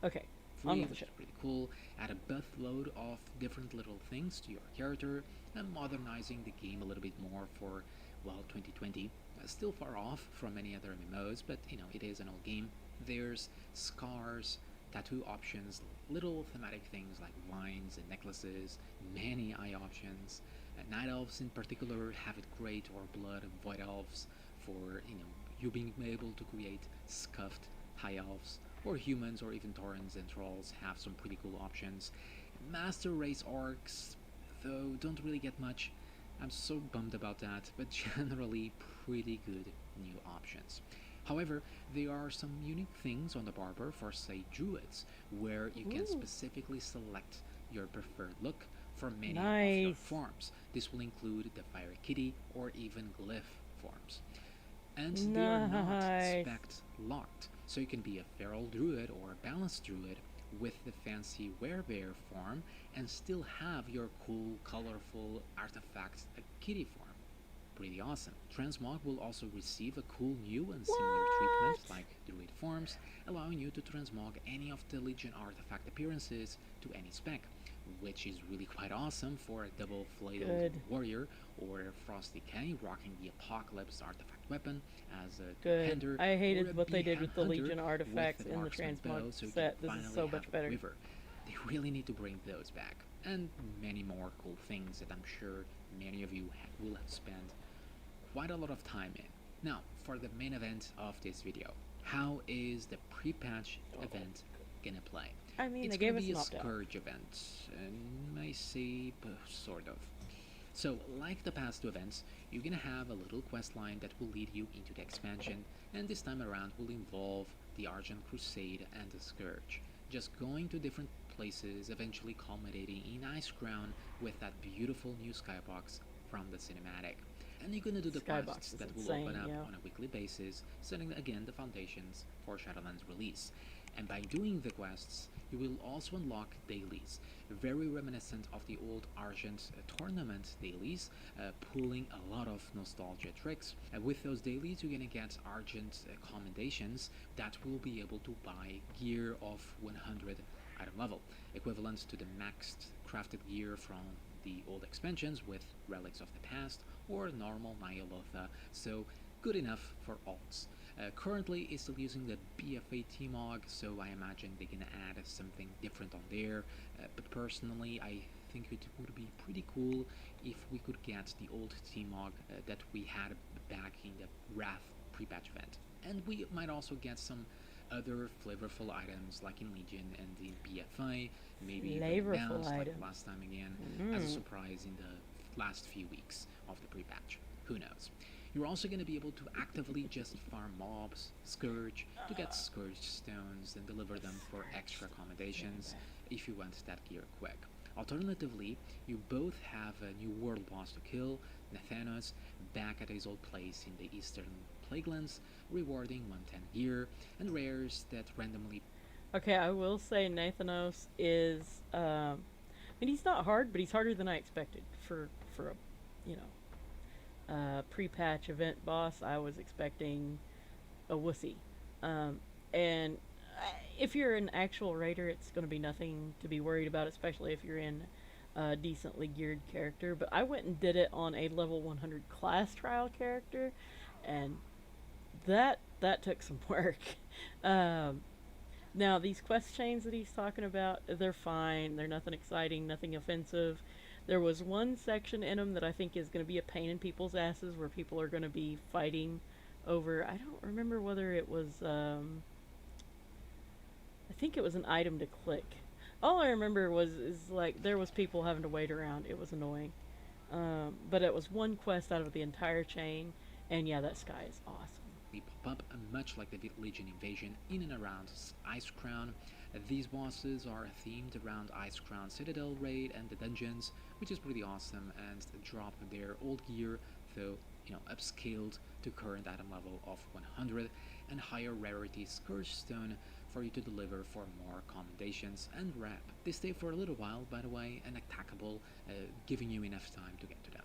Okay, on Free, with the which show. is pretty cool. Add a buttload of different little things to your character, and modernizing the game a little bit more for, well, 2020. Still far off from many other MMOs, but it is an old game. There's scars, tattoo options, little thematic things like vines and necklaces, many eye options. Night elves in particular have it great, or blood and void elves for you being able to create scuffed high elves, or humans, or even taurens and trolls have some pretty cool options. Master race orcs, though, don't really get much. I'm so bummed about that, but generally pretty good new options. However, there are some unique things on the barber for, say, druids, where you can Ooh. specifically select your preferred look for many of your Nice. forms. This will include the fire kitty or even glyph forms. And they are not Nice. spec locked, so you can be a feral druid or a balanced druid with the fancy werebear form and still have your cool, colorful artifact kitty form. Pretty awesome. Transmog will also receive a cool new and similar treatment What? like druid forms, allowing you to transmog any of the Legion artifact appearances to any spec, which is really quite awesome for a double flailed Good. warrior or a Frosty K rocking the Apocalypse artifact weapon as a Good. defender, I or a hated what they did Behan with the hunter Legion artifacts with a in the marksman bow, transmog so you set. can This is finally so have much a better. quiver. They really need to bring those back, and many more cool things that I'm sure many of you will have spent quite a lot of time in. Now, for the main event of this video, how is the pre-patch event gonna play? I mean, It's they gave gonna us be an a opt-out. Scourge event, and I say sort of. So, like the past two events, you're gonna have a little quest line that will lead you into the expansion, and this time around will involve the Argent Crusade and the Scourge. Just going to different places, eventually culminating in Icecrown with that beautiful new skybox from the cinematic. And you're gonna do the Skybox quests is that will insane, open up yeah. on a weekly basis, setting again the foundations for Shadowlands release. And by doing the quests, you will also unlock dailies, very reminiscent of the old Argent tournament dailies, pulling a lot of nostalgia tricks. With those dailies, you're gonna get Argent commendations that will be able to buy gear of 100 item level, equivalent to the maxed crafted gear from the old expansions with relics of the past or normal Nyalotha, so good enough for alts. Currently, it's still using the BFA T-Mog, so I imagine they're gonna add something different on there. But personally, I think it would be pretty cool if we could get the old T-Mog that we had back in the Wrath pre-patch event. And we might also get some other flavorful items like in Legion and in BFI, maybe even Flavorful announced like items. last time again as a surprise in the last few weeks of the pre-patch. Who knows? You're also going to be able to actively just farm mobs, Scourge, to get Scourge stones and deliver them for extra accommodations if you want that gear quick. Alternatively, you both have a new world boss to kill, Nathanos, back at his old place in the Eastern Plaguelands, rewarding 110 gear and rares that randomly. Okay, I will say Nathanos is. I mean, he's not hard, but he's harder than I expected for a, you know, pre-patch event boss. I was expecting a wussy, and if you're an actual raider, it's going to be nothing to be worried about, especially if you're in a decently geared character. But I went and did it on a level 100 class trial character, and that took some work. Now these quest chains that he's talking about, they're fine. They're nothing exciting, nothing offensive. There was one section in them that I think is going to be a pain in people's asses, where people are going to be fighting over. I don't remember whether it was. I think it was an item to click. All I remember is like there was people having to wait around. It was annoying. But it was one quest out of the entire chain, and yeah, that sky is awesome. Pop up much like the Legion invasion in and around Ice Crown. These bosses are themed around Ice Crown Citadel raid and the dungeons, which is pretty awesome, and drop their old gear, though upscaled to current item level of 100 and higher rarity Scourge Stone for you to deliver for more commendations and rep. They stay for a little while, by the way, and attackable, giving you enough time to get to them.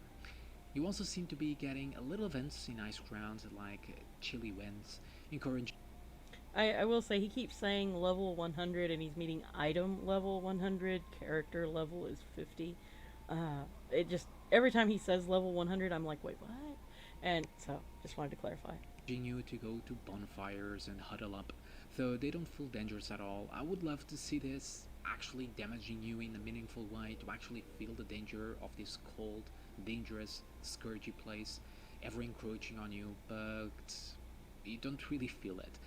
You also seem to be getting a little events in Ice Grounds like Chilly Winds, encourage. I will say he keeps saying level 100 and he's meeting item level 100, character level is 50. It just, every time he says level 100, I'm like, wait, what? And so, just wanted to clarify. You to go to bonfires and huddle up, though they don't feel dangerous at all. I would love to see this actually damaging you in a meaningful way, to actually feel the danger of this cold, dangerous, scourgy place ever encroaching on you, but you don't really feel it.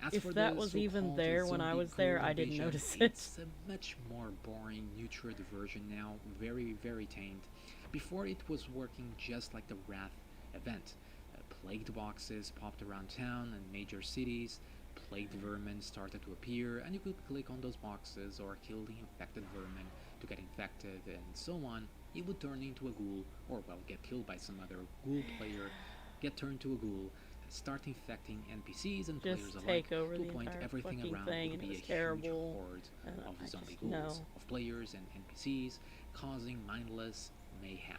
As If for that the was even so-called there when I zombie was there, cold I didn't invasion, notice it. It's a much more boring, neutral version now, very, very tamed. Before it was working just like the Wrath event. Plagued boxes popped around town and major cities, plagued vermin started to appear, and you could click on those boxes or kill the infected vermin to get infected, and so on. It would turn into a ghoul, or well, get killed by some other ghoul player, get turned to a ghoul, start infecting NPCs and Just players alike, take over to the a point entire everything fucking around thing, would and it be was a terrible. huge horde And of I zombie just ghouls, know. of players and NPCs, causing mindless mayhem,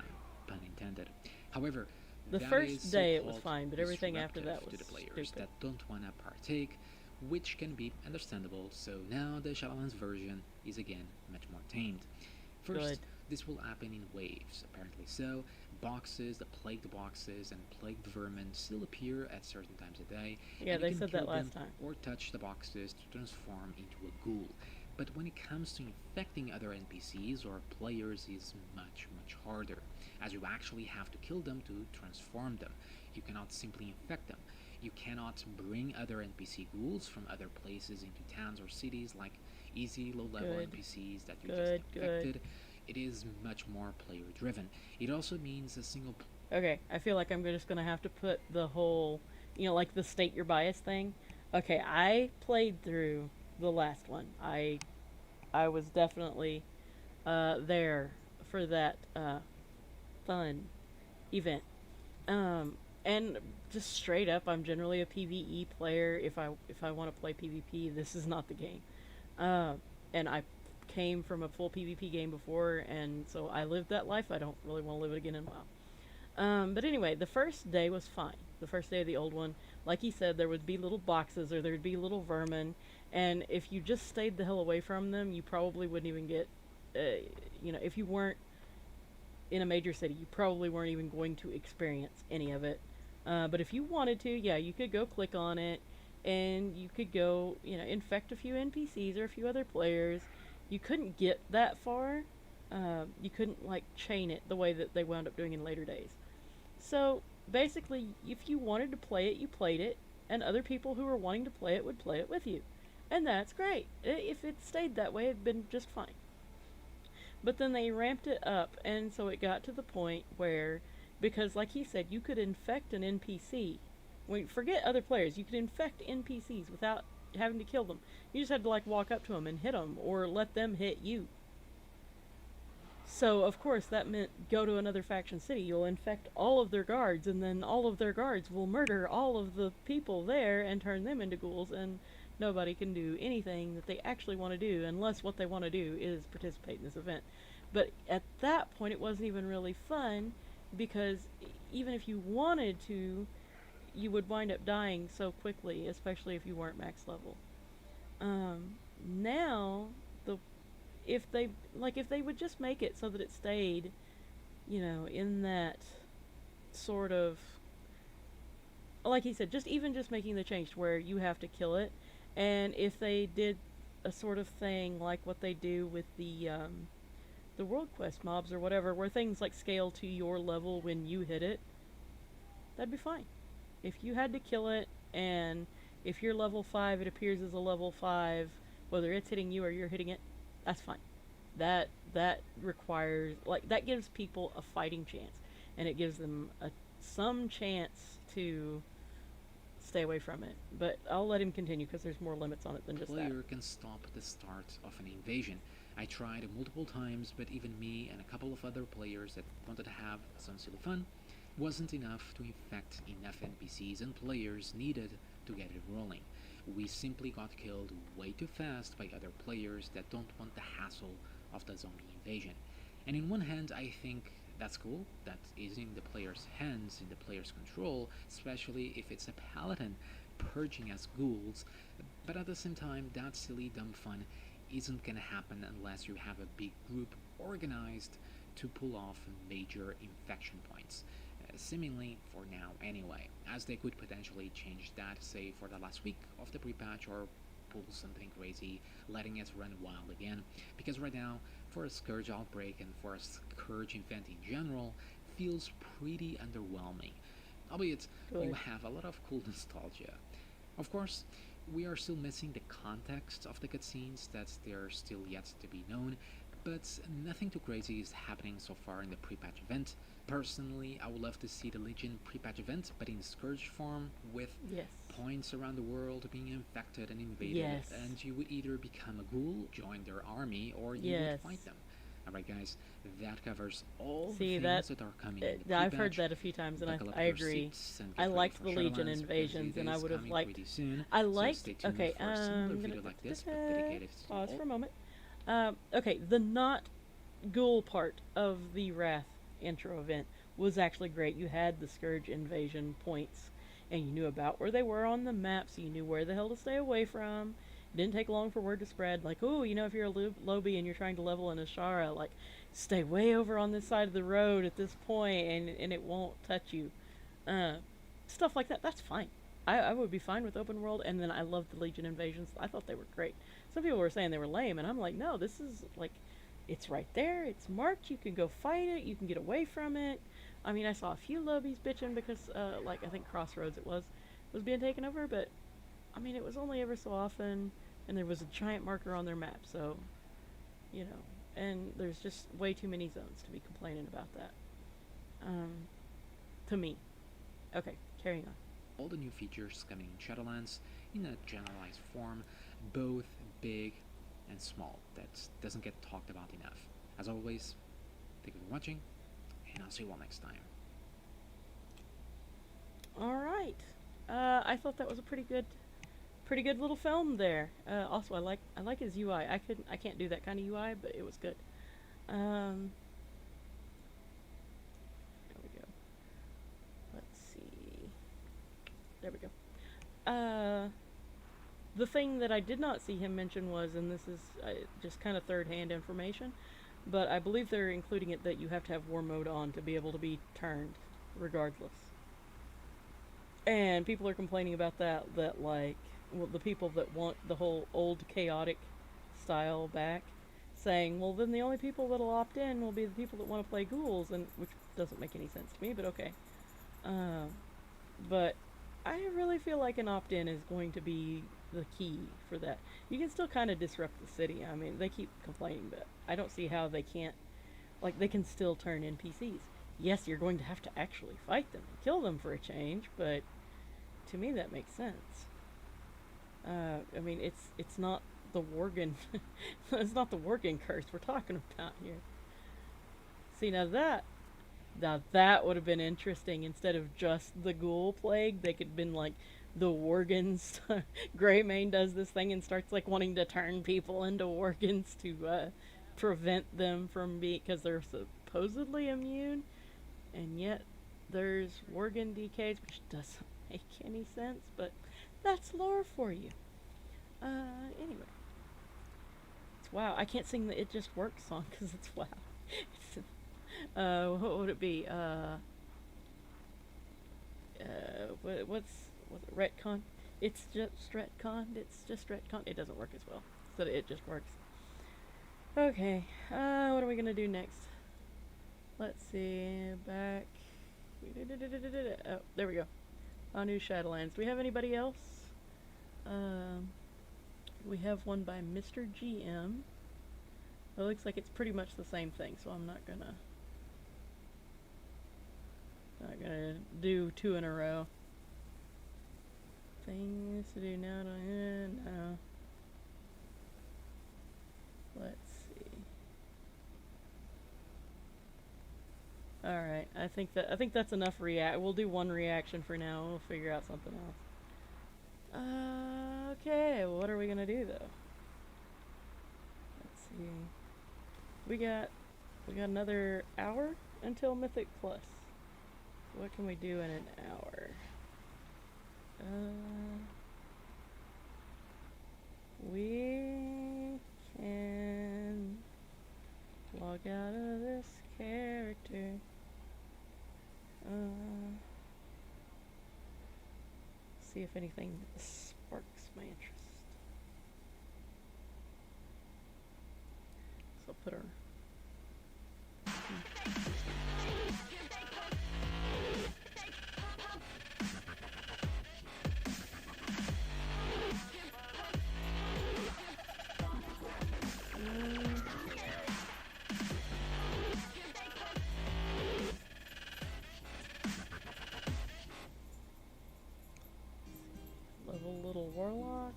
pun intended. However, The that first is day it was so-called fine, but everything after that disruptive was to the players stupid. that don't want to partake, which can be understandable. So now the Shadowlands version is again much more tamed. First, Good. this will happen in waves, apparently so. Boxes, the plagued boxes and plagued vermin still appear at certain times a day. Yeah, and they you can said that kill last them time. or touch the boxes to transform into a ghoul. But when it comes to infecting other NPCs or players is much, much harder, as you actually have to kill them to transform them. You cannot simply infect them. You cannot bring other NPC ghouls from other places into towns or cities like easy low-level Good. NPCs that you Good, just infected. It is much more player-driven. It also means a single Okay, I feel like I'm just gonna have to put the whole, like the state your bias thing. Okay, I played through the last one. I was definitely there for that fun event. And just straight up, I'm generally a PvE player. If I want to play PvP, this is not the game. And I came from a full PvP game before, and so I lived that life. I don't really want to live it again in WoW. But anyway, the first day was fine. The first day of the old one, like he said, there would be little boxes or there'd be little vermin, and if you just stayed the hell away from them, you probably wouldn't even get, if you weren't in a major city, you probably weren't even going to experience any of it. But if you wanted to, yeah, you could go click on it, and you could go, infect a few NPCs or a few other players. You couldn't get that far. You couldn't like chain it the way that they wound up doing in later days. So basically, if you wanted to play it, you played it, and other people who were wanting to play it would play it with you. And that's great. If it stayed that way, it'd been just fine. But then they ramped it up, and so it got to the point where, because like he said, you could infect an NPC. Forget other players. You could infect NPCs without having to kill them. You just had to like walk up to them and hit them, or let them hit you. So, of course, that meant go to another faction city. You'll infect all of their guards, and then all of their guards will murder all of the people there and turn them into ghouls, and nobody can do anything that they actually want to do unless what they want to do is participate in this event. But at that point, it wasn't even really fun because even if you wanted to, you would wind up dying so quickly, especially if you weren't max level. Now, if they would just make it so that it stayed, in that sort of, like he said, just making the change to where you have to kill it, and if they did a sort of thing like what they do with the world quest mobs or whatever, where things like scale to your level when you hit it, that'd be fine. If you had to kill it, and if you're level 5, it appears as a level 5, whether it's hitting you or you're hitting it, that's fine. That requires, that gives people a fighting chance, and it gives them some chance to stay away from it. But I'll let him continue because there's more limits on it than just that. Player can stop the start of an invasion. I tried multiple times, but even me and a couple of other players that wanted to have some silly fun wasn't enough to infect enough NPCs and players needed to get it rolling. We simply got killed way too fast by other players that don't want the hassle of the zombie invasion. And in one hand, I think that's cool, that is in the player's hands, in the player's control, especially if it's a paladin purging as ghouls, but at the same time, that silly dumb fun isn't gonna happen unless you have a big group organized to pull off major infection points. Seemingly for now anyway, as they could potentially change that, say, for the last week of the pre-patch, or pull something crazy, letting us run wild again, because right now, for a Scourge outbreak and for a Scourge event in general, feels pretty underwhelming, albeit you have a lot of cool nostalgia. Of course, we are still missing the context of the cutscenes, that they're still yet to be known, but nothing too crazy is happening so far in the pre-patch event. Personally, I would love to see the Legion pre-patch event, but in Scourge form, with points around the world being infected and invaded, and you would either become a ghoul, join their army, or you would fight them. Alright guys, that covers all the things that are coming in the pre-patch. I've heard that a few times, and I agree. I liked the Legion invasions, and I would have liked... I liked... Okay, I'm gonna pause for a moment. Okay, the not ghoul part of the Wrath intro event was actually great. You had the Scourge invasion points, and you knew about where they were on the map, so you knew where the hell to stay away from. It didn't take long for word to spread, like, oh, if you're a Lobby and you're trying to level in Ashara, like, stay way over on this side of the road at this point, and it won't touch you. Stuff like that, that's fine. I would be fine with open world, and then I loved the Legion invasions. I thought they were great. Some people were saying they were lame, and I'm like, no, this is, like, it's right there, it's marked, you can go fight it, you can get away from it. I mean, I saw a few lobbies bitching because, like, I think Crossroads was being taken over, but, I mean, it was only ever so often, and there was a giant marker on their map, so, and there's just way too many zones to be complaining about that. To me. Okay, carrying on. All the new features coming in Shadowlands in a generalized form, both big and small, that doesn't get talked about enough. As always, thank you for watching, and I'll see you all next time. Alright. I thought that was a pretty good little film there. Also, I like his UI. I can't do that kind of UI, but it was good. There we go. There we go. The thing that I did not see him mention was, and this is just kind of third-hand information, but I believe they're including it that you have to have war mode on to be able to be turned, regardless. And people are complaining about that, like, well, the people that want the whole old chaotic style back, saying, well, then the only people that'll opt in will be the people that want to play ghouls, and which doesn't make any sense to me, but okay. But I really feel like an opt-in is going to be the key for that. You can still kind of disrupt the city. I mean, they keep complaining, but I don't see how they can't. Like, they can still turn NPCs. Yes, you're going to have to actually fight them and kill them for a change, but to me that makes sense. I mean, it's not the Worgen, it's not the Worgen curse we're talking about here. See, now that would have been interesting. Instead of just the ghoul plague, they could have been like, the Worgens. Greymane does this thing and starts like wanting to turn people into Worgens to prevent them from being, because they're supposedly immune, and yet there's Worgen DKs, which doesn't make any sense, but that's lore for you. Anyway. It's WoW. I can't sing the It Just Works song because it's WoW. What would it be? What's it? Retcon? It's just retcon. It's just retcon. It doesn't work as well. So it just works. Okay. What are we gonna do next? Let's see. Back. Oh, there we go. New Shadowlands. Do we have anybody else? We have one by Mr. GM. It looks like it's pretty much the same thing, so I'm not gonna do two in a row. Things to do now. No. Let's see. All right, I think that's enough react. We'll do one reaction for now. We'll figure out something else. Okay, what are we gonna do though? Let's see. We got another hour until Mythic Plus. What can we do in an hour? We can log out of this character. See if anything sparks my interest. So I'll put her. Level little warlock.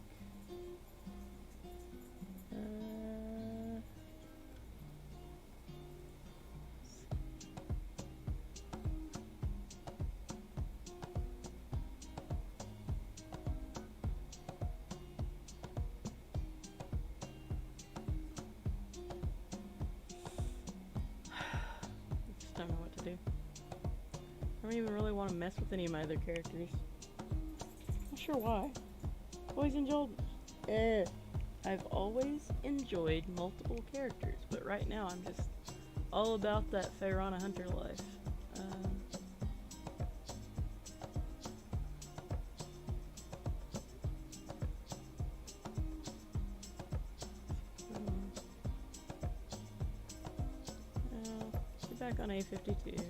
Just don't know what to do. I don't even really want to mess with any of my other characters. Not sure why. I've always enjoyed multiple characters, but right now I'm just all about that Faerana Hunter life. Get back on A52.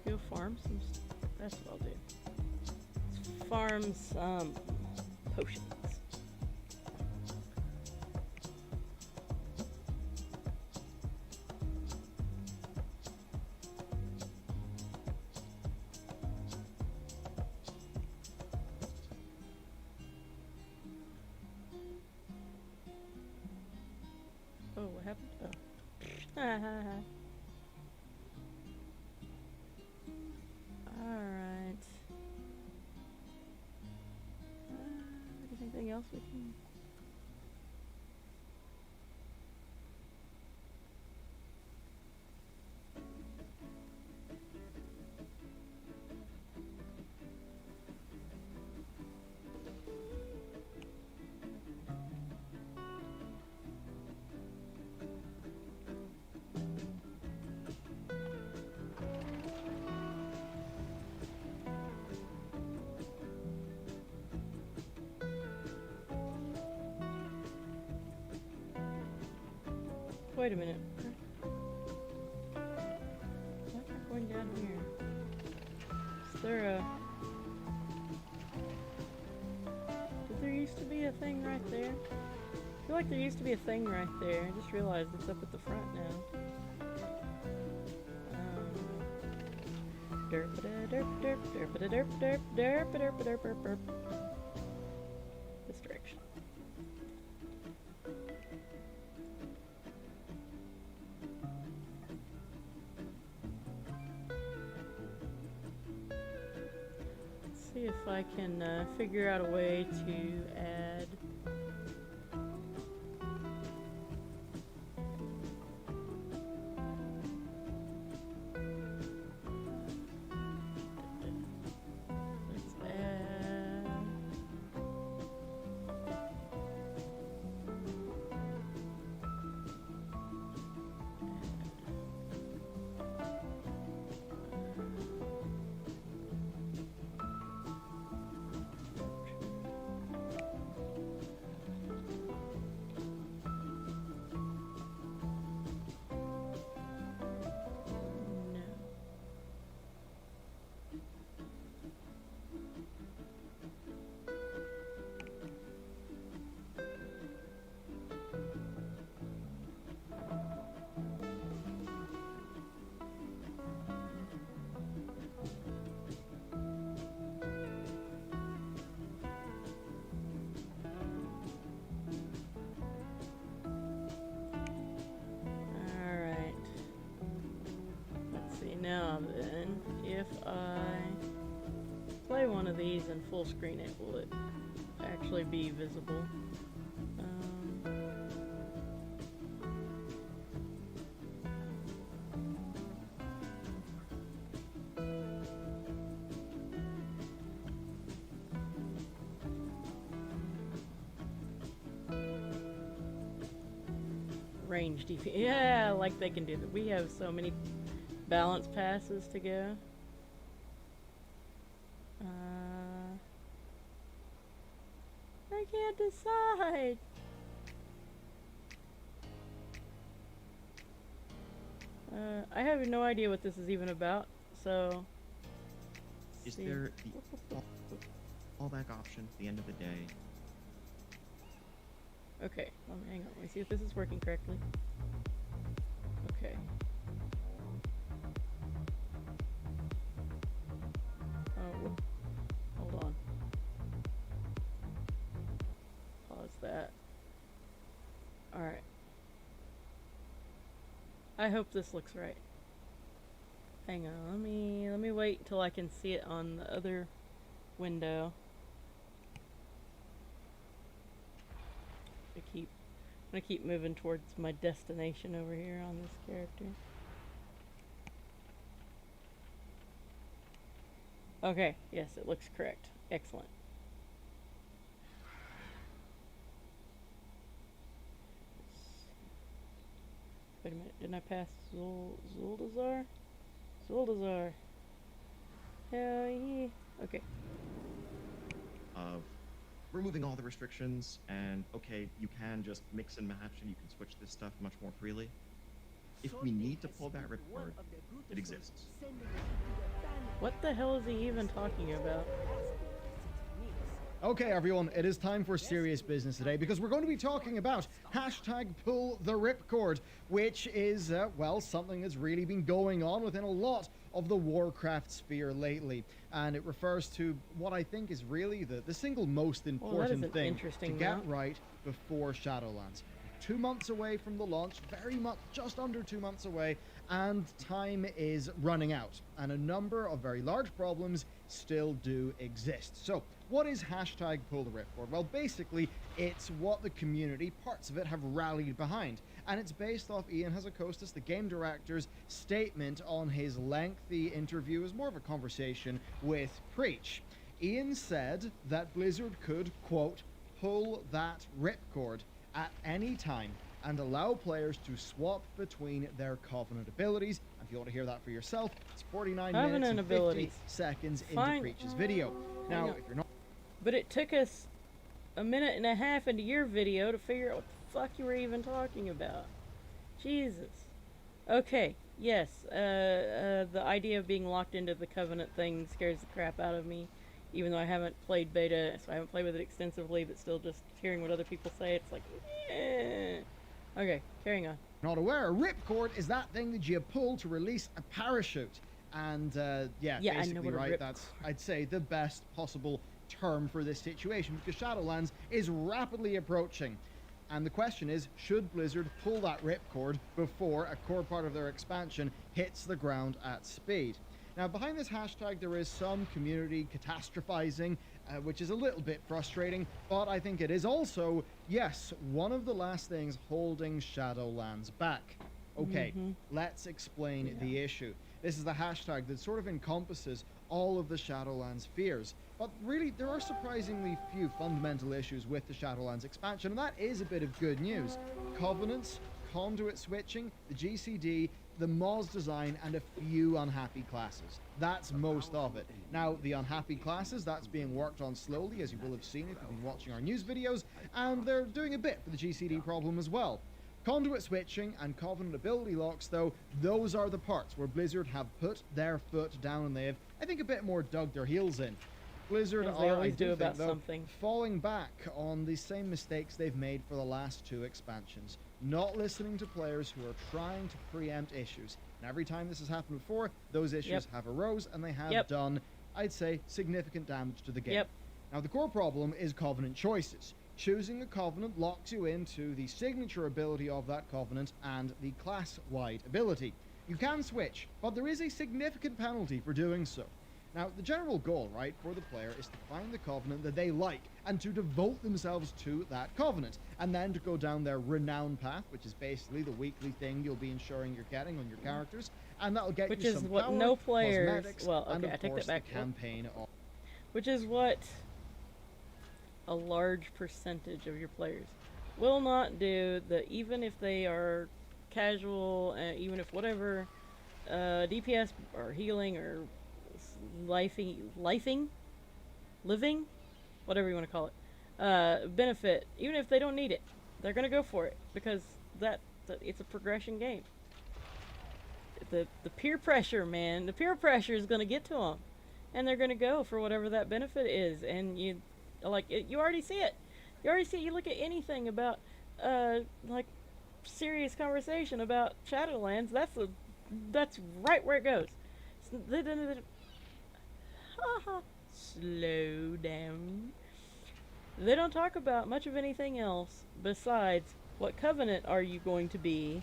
Go farm some. That's what I'll do. Let's farm some potions. Oh, what happened? Oh. Alright. else we can? Wait a minute. Why am I going down here? Is there a... Did there used to be a thing right there? I feel like there used to be a thing right there. I just realized it's up at the front now. Derp-a-da-derp, derp, derp-a-da-derp, derp, derp-a-derp-a-derp, derp, derp. This direction. See if I can figure out a way to add let's add no. Alright. Let's see, now then, if I play one of these and full screen it, will it actually be visible? Range DP. Yeah, like they can do that. We have so many balance passes to go. I can't decide. I have no idea what this is even about, so... Is see. there the fallback option at the end of the day? Okay, hang on. Let me see if this is working correctly. Okay. Oh, whoop. Hold on. Pause that. Alright. I hope this looks right. Hang on, let me wait until I can see it on the other window. I'm gonna keep moving towards my destination over here on this character. Okay, yes, it looks correct. Excellent. Wait a minute, didn't I pass Zuldazar? Zuldazar. Hell yeah. Okay. Of removing all the restrictions, and okay, you can just mix and match and you can switch this stuff much more freely. If we need to pull that ripcord, it exists. What the hell is he even talking about? Okay, everyone, it is time for serious business today because we're going to be talking about hashtag pull the ripcord, which is, well, something that's really been going on within a lot of the Warcraft sphere lately. And it refers to what I think is really the single most important thing to get right before Shadowlands. 2 months away from the launch, very much just under 2 months away, and time is running out, and a number of very large problems still do exist. So, what is hashtag Pull the Ripcord? Well, basically, it's what the community, parts of it, have rallied behind, and it's based off Ian Hazzikostas, the game director's statement on his lengthy interview as more of a conversation with Preach. Ian said that Blizzard could, quote, pull that ripcord at any time and allow players to swap between their Covenant abilities. And if you want to hear that for yourself, it's 49 Covenant minutes and 50 abilities. seconds Fine. into Preach's video. Now, if you're not... But it took us a minute and a half into your video to figure out what the fuck you were even talking about. Jesus. Okay, yes, the idea of being locked into the Covenant thing scares the crap out of me. Even though I haven't played beta, so I haven't played with it extensively, but still just hearing what other people say, it's like, eh. Okay, carrying on. Not aware, a ripcord is that thing that you pull to release a parachute. And, yeah, I know basically, what a right, ripcord. that's, I'd say, the best possible term for this situation, because Shadowlands is rapidly approaching. And the question is, should Blizzard pull that ripcord before a core part of their expansion hits the ground at speed? Now, behind this hashtag, there is some community catastrophizing, which is a little bit frustrating, but I think it is also, yes, one of the last things holding Shadowlands back. Okay, let's explain the issue. This is the hashtag that sort of encompasses all of the Shadowlands fears. But really, there are surprisingly few fundamental issues with the Shadowlands expansion, and that is a bit of good news. Covenants, conduit switching, the GCD, the Moz design, and a few unhappy classes. That's most of it. Now, the unhappy classes, that's being worked on slowly, as you will have seen if you've been watching our news videos, and they're doing a bit for the GCD problem as well. Conduit switching and Covenant ability locks, though, those are the parts where Blizzard have put their foot down and they have, I think, a bit more dug their heels in. Blizzard As they are, I always do do think, about though, something. falling back on the same mistakes they've made for the last two expansions. Not listening to players who are trying to preempt issues. And every time this has happened before, those issues have arose and they have done, I'd say, significant damage to the game. Now, the core problem is Covenant choices. Choosing a Covenant locks you into the signature ability of that Covenant and the class-wide ability. You can switch, but there is a significant penalty for doing so. Now, the general goal, right, for the player is to find the Covenant that they like and to devote themselves to that Covenant, and then to go down their renown path, which is basically the weekly thing you'll be ensuring you're getting on your characters, and that'll get Which you is some what power, no players... cosmetics, Well, and okay, of I take course, that back. the campaign of... Which is what a large percentage of your players will not do, that even if they are casual, even if whatever DPS or healing or living, whatever you want to call it, benefit, even if they don't need it, they're gonna go for it because it's a progression game. The peer pressure, man, the peer pressure is gonna get to them, and they're gonna go for whatever that benefit is, and you already see it. You already see it. You look at anything about like serious conversation about Shadowlands. That's right where it goes. Slow down. They don't talk about much of anything else besides what Covenant are you going to be?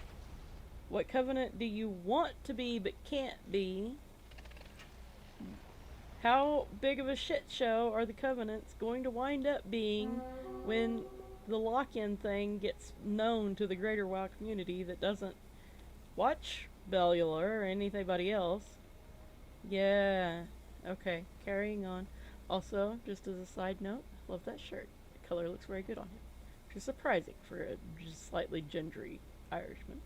What Covenant do you want to be but can't be? How big of a shit show are the Covenants going to wind up being when the lock-in thing gets known to the greater WoW community that doesn't watch Bellular or anybody else? Yeah. Okay, carrying on. Also, just as a side note, I love that shirt. The color looks very good on him. Which is surprising for a just slightly gingery Irishman.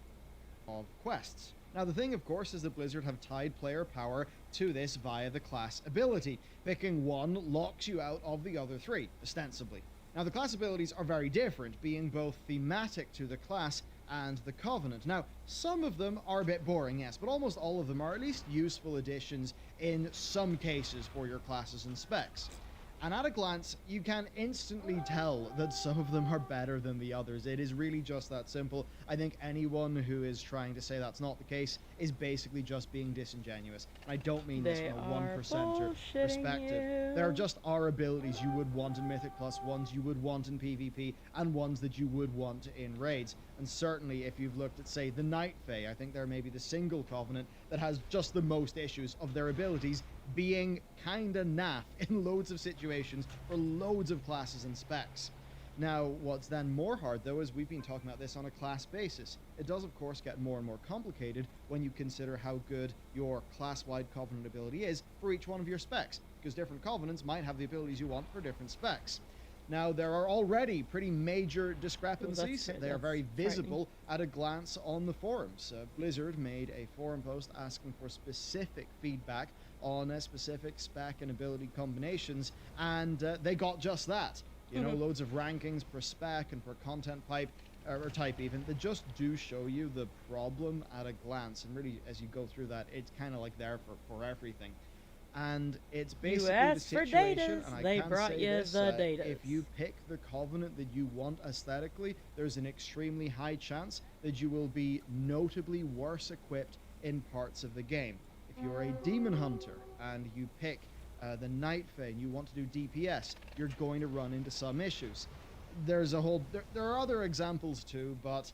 Of quests. Now, the thing, of course, is that Blizzard have tied player power to this via the class ability. Picking one locks you out of the other three, ostensibly. Now, the class abilities are very different, being both thematic to the class and the Covenant. Now, some of them are a bit boring, yes, but almost all of them are at least useful additions in some cases for your classes and specs. And at a glance, you can instantly tell that some of them are better than the others. It is really just that simple. I think anyone who is trying to say that's not the case is basically just being disingenuous. And I don't mean this They from a are 1%er bullshitting perspective. you. There just are abilities you would want in Mythic Plus, ones you would want in PvP, and ones that you would want in raids. And certainly if you've looked at, say, the Night Fae, I think they're maybe the single Covenant that has just the most issues of their abilities being kinda naff in loads of situations for loads of classes and specs. Now, what's then more hard, though, is we've been talking about this on a class basis. It does, of course, get more and more complicated when you consider how good your class-wide Covenant ability is for each one of your specs, because different Covenants might have the abilities you want for different specs. Now, there are already pretty major discrepancies. They are very visible at a glance on the forums. Blizzard made a forum post asking for specific feedback on a specific spec and ability combinations, and they got just that. You know, loads of rankings per spec and per content pipe, or type even, that just do show you the problem at a glance. And really, as you go through that, it's kind of like there for everything. And it's basically the situation, and I they can brought say you this, the data. if you pick the Covenant that you want aesthetically, there's an extremely high chance that you will be notably worse equipped in parts of the game. If you're a Demon Hunter and you pick the Night Fae and you want to do DPS, you're going to run into some issues. There are other examples too, but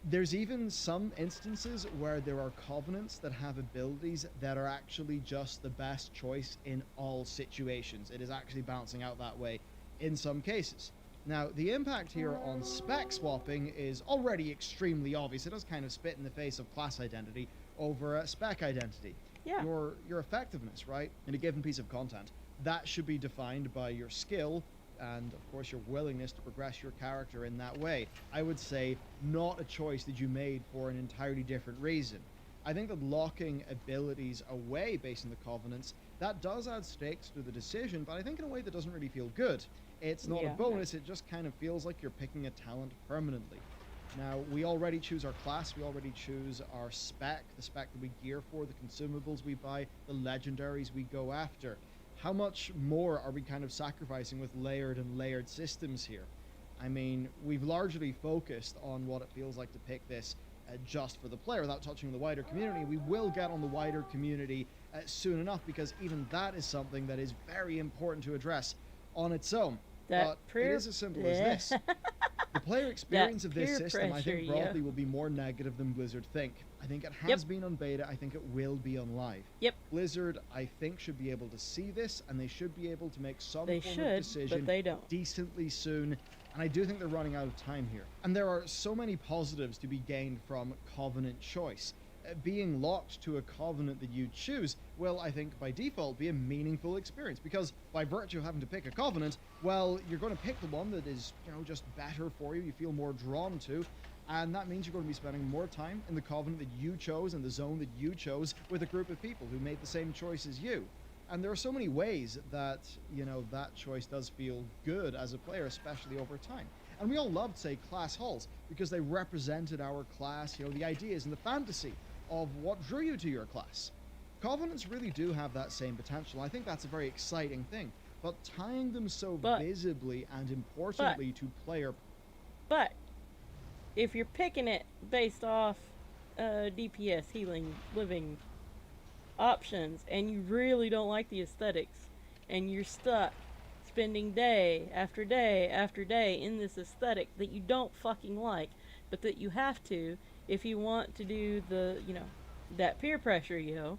there's even some instances where there are Covenants that have abilities that are actually just the best choice in all situations. It is actually balancing out that way in some cases. Now, the impact here on spec swapping is already extremely obvious. It does kind of spit in the face of class identity over spec identity. Yeah. Your effectiveness, right, in a given piece of content, that should be defined by your skill and, of course, your willingness to progress your character in that way. I would say not a choice that you made for an entirely different reason. I think that locking abilities away based on the Covenants, that does add stakes to the decision, but I think in a way that doesn't really feel good. It's not a bonus, it just kind of feels like you're picking a talent permanently. Now, we already choose our class, we already choose our spec, the spec that we gear for, the consumables we buy, the legendaries we go after. How much more are we kind of sacrificing with layered and layered systems here? I mean, we've largely focused on what it feels like to pick this just for the player without touching the wider community. We will get on the wider community soon enough, because even that is something that is very important to address on its own. But it is as simple as this. The player experience of this system, I think, broadly will be more negative than Blizzard think. I think it has been on beta. I think it will be on live. Blizzard, I think, should be able to see this, and they should be able to make some form of decision but they don't. decently soon. And I do think they're running out of time here. And there are so many positives to be gained from Covenant choice. Being locked to a Covenant that you choose will, I think, by default, be a meaningful experience, because by virtue of having to pick a Covenant, well, you're going to pick the one that is, you know, just better for you, you feel more drawn to, and that means you're going to be spending more time in the Covenant that you chose, in the zone that you chose, with a group of people who made the same choice as you. And there are so many ways that, you know, that choice does feel good as a player, especially over time. And we all loved, say, class halls, because they represented our class, you know, the ideas and the fantasy of what drew you to your class. Covenants really do have that same potential. I think that's a very exciting thing. But tying them so visibly and importantly to player... But if you're picking it based off DPS, healing, living options, and you really don't like the aesthetics, and you're stuck spending day after day after day in this aesthetic that you don't fucking like, but that you have to if you want to do the, you know, that peer pressure, you know,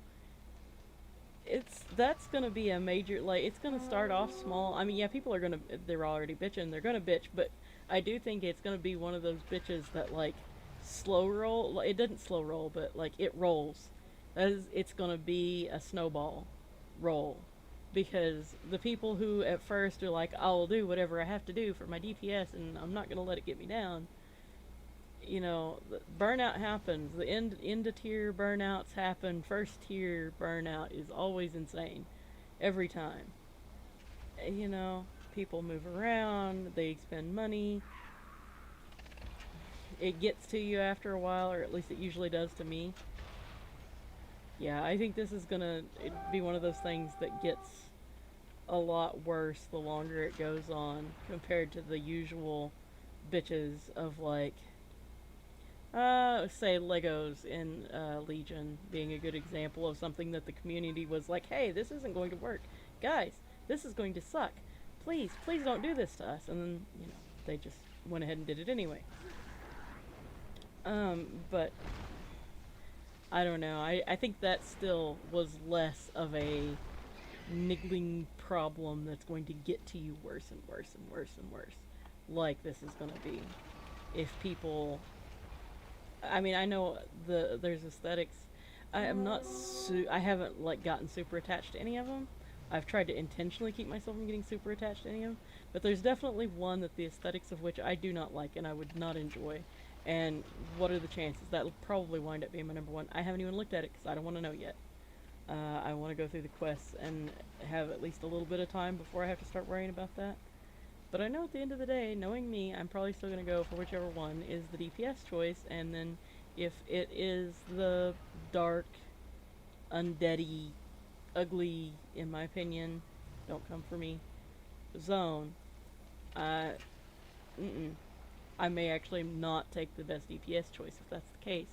that's gonna be a major, like, it's gonna start off small. I mean, yeah, people are gonna, they're already bitching, they're gonna bitch, but I do think it's gonna be one of those bitches that, like, slow roll, it doesn't slow roll, but, like, it rolls. It's gonna be a snowball roll, because the people who at first are like, I'll do whatever I have to do for my DPS and I'm not gonna let it get me down, you know, the burnout happens. The end of tier burnouts happen. First tier burnout is always insane, every time. You know, people move around, they spend money. It gets to you after a while, or at least it usually does to me. Yeah, I think this is gonna be one of those things that gets a lot worse the longer it goes on compared to the usual bitches of like say Legos in Legion being a good example of something that the community was like, hey, this isn't going to work. Guys, this is going to suck. Please, please don't do this to us. And then, they just went ahead and did it anyway. But I don't know. I think that still was less of a niggling problem that's going to get to you worse and worse and worse and worse. Like this is going to be. If people... I mean, I know there's aesthetics. I haven't like gotten super attached to any of them. I've tried to intentionally keep myself from getting super attached to any of them, but there's definitely one that the aesthetics of which I do not like and I would not enjoy. And what are the chances? That'll probably wind up being my number one. I haven't even looked at it because I don't want to know yet. I want to go through the quests and have at least a little bit of time before I have to start worrying about that. But I know at the end of the day, knowing me, I'm probably still going to go for whichever one is the DPS choice, and then if it is the dark, undeady, ugly, in my opinion, don't come for me, zone, I may actually not take the best DPS choice if that's the case,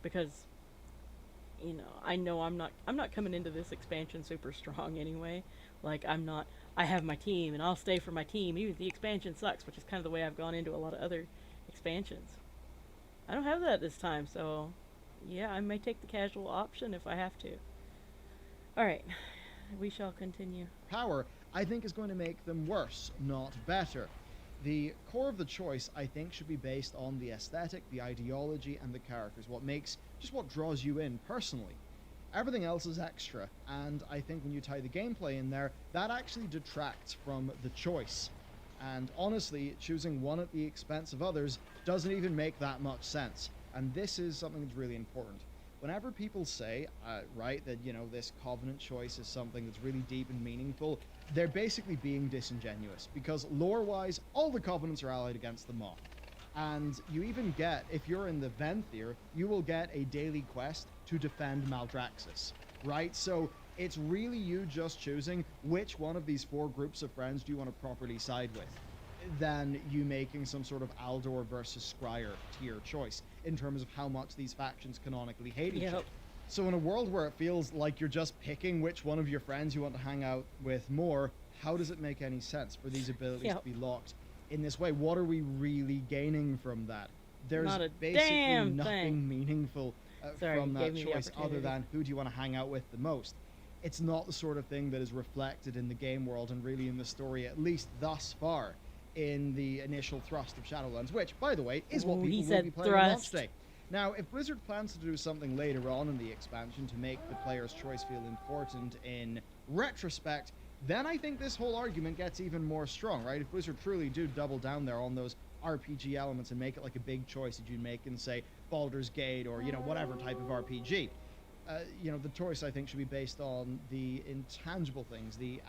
because, I know I'm not coming into this expansion super strong anyway. Like, I have my team, and I'll stay for my team, even if the expansion sucks, which is kind of the way I've gone into a lot of other expansions. I don't have that this time, so, yeah, I may take the casual option if I have to. Alright, we shall continue. Power, I think, is going to make them worse, not better. The core of the choice, I think, should be based on the aesthetic, the ideology, and the characters. What draws you in personally. Everything else is extra, and I think when you tie the gameplay in there, that actually detracts from the choice. And honestly, choosing one at the expense of others doesn't even make that much sense. And this is something that's really important. Whenever people say, that, this Covenant choice is something that's really deep and meaningful, they're basically being disingenuous, because lore-wise, all the Covenants are allied against the Maw. And you even get, if you're in the Venthyr, you will get a daily quest to defend Maldraxxus, right? So it's really you just choosing which one of these 4 groups of friends do you want to properly side with, than you making some sort of Aldor versus Scryer tier choice in terms of how much these factions canonically hate each other. So in a world where it feels like you're just picking which one of your friends you want to hang out with more, how does it make any sense for these abilities to be locked in this way? What are we really gaining from that? There's basically nothing meaningful from that choice other than who do you want to hang out with the most. It's not the sort of thing that is reflected in the game world and really in the story, at least thus far, in the initial thrust of Shadowlands, which, by the way, is what people will be playing on launch day. Now, if Blizzard plans to do something later on in the expansion to make the player's choice feel important in retrospect, then I think this whole argument gets even more strong, right? If Blizzard truly do double down there on those RPG elements and make it like a big choice that you'd make in, say, Baldur's Gate or, whatever type of RPG, the choice, I think, should be based on the intangible things, the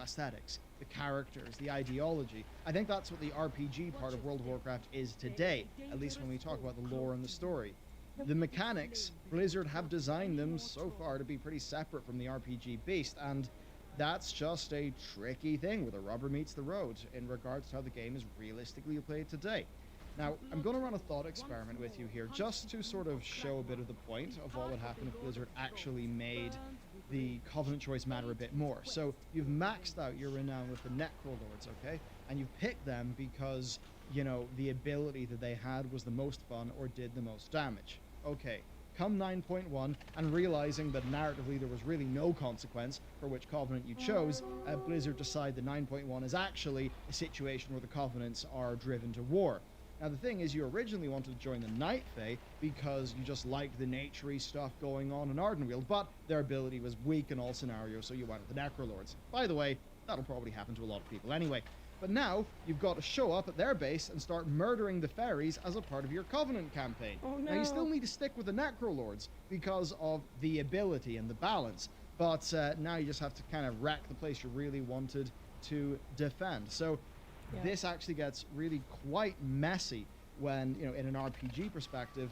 aesthetics, the characters, the ideology. I think that's what the RPG part of World of Warcraft is today, at least when we talk about the lore and the story. The mechanics, Blizzard have designed them so far to be pretty separate from the RPG beast, and that's just a tricky thing where the rubber meets the road in regards to how the game is realistically played today. Now, I'm going to run a thought experiment with you here, just to sort of show a bit of the point of what would happen if Blizzard actually made the Covenant choice matter a bit more. So, you've maxed out your renown with the Necrolords, okay? And you've picked them because, the ability that they had was the most fun or did the most damage. Okay, come 9.1, and realizing that narratively there was really no consequence for which Covenant you chose, Blizzard decide that 9.1 is actually a situation where the Covenants are driven to war. Now, the thing is, you originally wanted to join the Night Fae because you just liked the nature-y stuff going on in Ardenweald, but their ability was weak in all scenarios, so you went with the Necrolords. By the way, that'll probably happen to a lot of people anyway. But now, you've got to show up at their base and start murdering the fairies as a part of your Covenant campaign. Oh, no. Now, you still need to stick with the Necrolords because of the ability and the balance, but now you just have to kind of wreck the place you really wanted to defend. So, this actually gets really quite messy when, in an RPG perspective,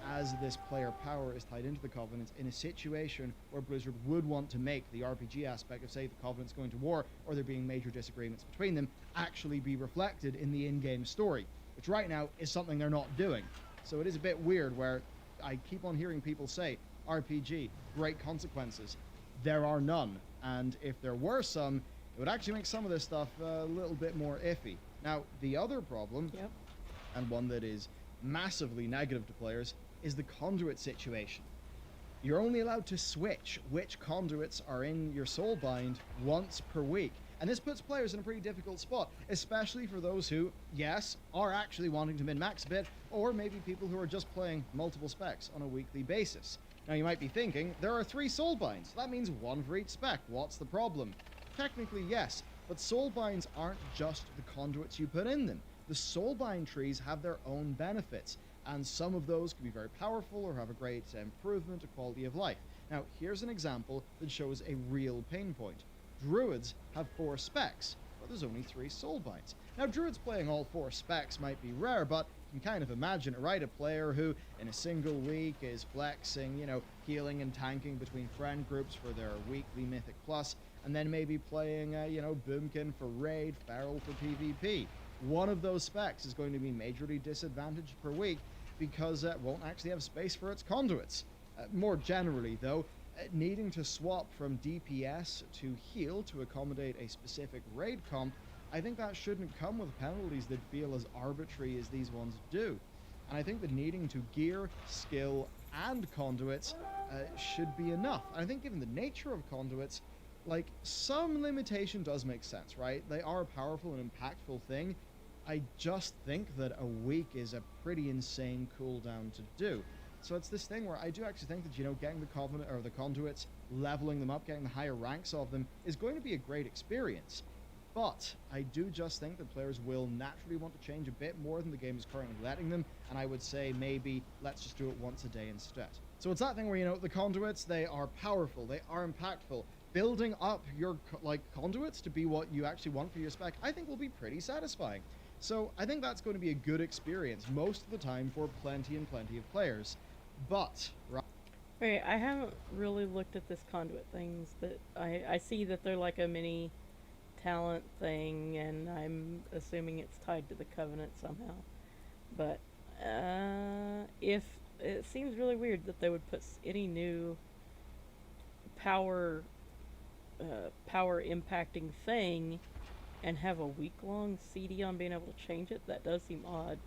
as this player power is tied into the Covenant in a situation where Blizzard would want to make the RPG aspect of, say, the Covenant's going to war or there being major disagreements between them actually be reflected in the in-game story, which right now is something they're not doing. So it is a bit weird where I keep on hearing people say, RPG, great consequences. There are none. And if there were some, it would actually make some of this stuff a little bit more iffy. Now, the other problem, and one that is massively negative to players, is the conduit situation. You're only allowed to switch which conduits are in your soulbind once per week. And this puts players in a pretty difficult spot, especially for those who, yes, are actually wanting to min-max a bit, or maybe people who are just playing multiple specs on a weekly basis. Now you might be thinking, there are 3 soulbinds, that means 1 for each spec, what's the problem? Technically yes, but soulbinds aren't just the conduits you put in them. The soulbind trees have their own benefits, and some of those can be very powerful or have a great improvement to quality of life. Now here's an example that shows a real pain point. Druids have 4 specs, but there's only 3 soulbinds. Now Druids playing all 4 specs might be rare, but you can kind of imagine it, right? A player who in a single week is flexing, you know, healing and tanking between friend groups for their weekly Mythic Plus, and then maybe playing, you know, Boomkin for Raid, Feral for PvP. One of those specs is going to be majorly disadvantaged per week because it won't actually have space for its conduits. More generally, though, needing to swap from DPS to heal to accommodate a specific raid comp, I think that shouldn't come with penalties that feel as arbitrary as these ones do. And I think that needing to gear, skill, and conduits should be enough. And I think given the nature of conduits, like, some limitation does make sense, right? They are a powerful and impactful thing. I just think that a week is a pretty insane cooldown to do. So it's this thing where I do actually think that, you know, getting the Covenant or the conduits, leveling them up, getting the higher ranks of them is going to be a great experience. But I do just think that players will naturally want to change a bit more than the game is currently letting them, and I would say maybe let's just do it once a day instead. So it's that thing where, you know, the conduits, they are powerful, they are impactful. Building up your conduits to be what you actually want for your spec, I think will be pretty satisfying. So I think that's going to be a good experience most of the time for plenty and plenty of players. But Wait, I haven't really looked at this conduit things. That I see that they're like a mini talent thing, and I'm assuming it's tied to the Covenant somehow. But if it seems really weird that they would put any new power impacting thing and have a week-long CD on being able to change it. That does seem odd.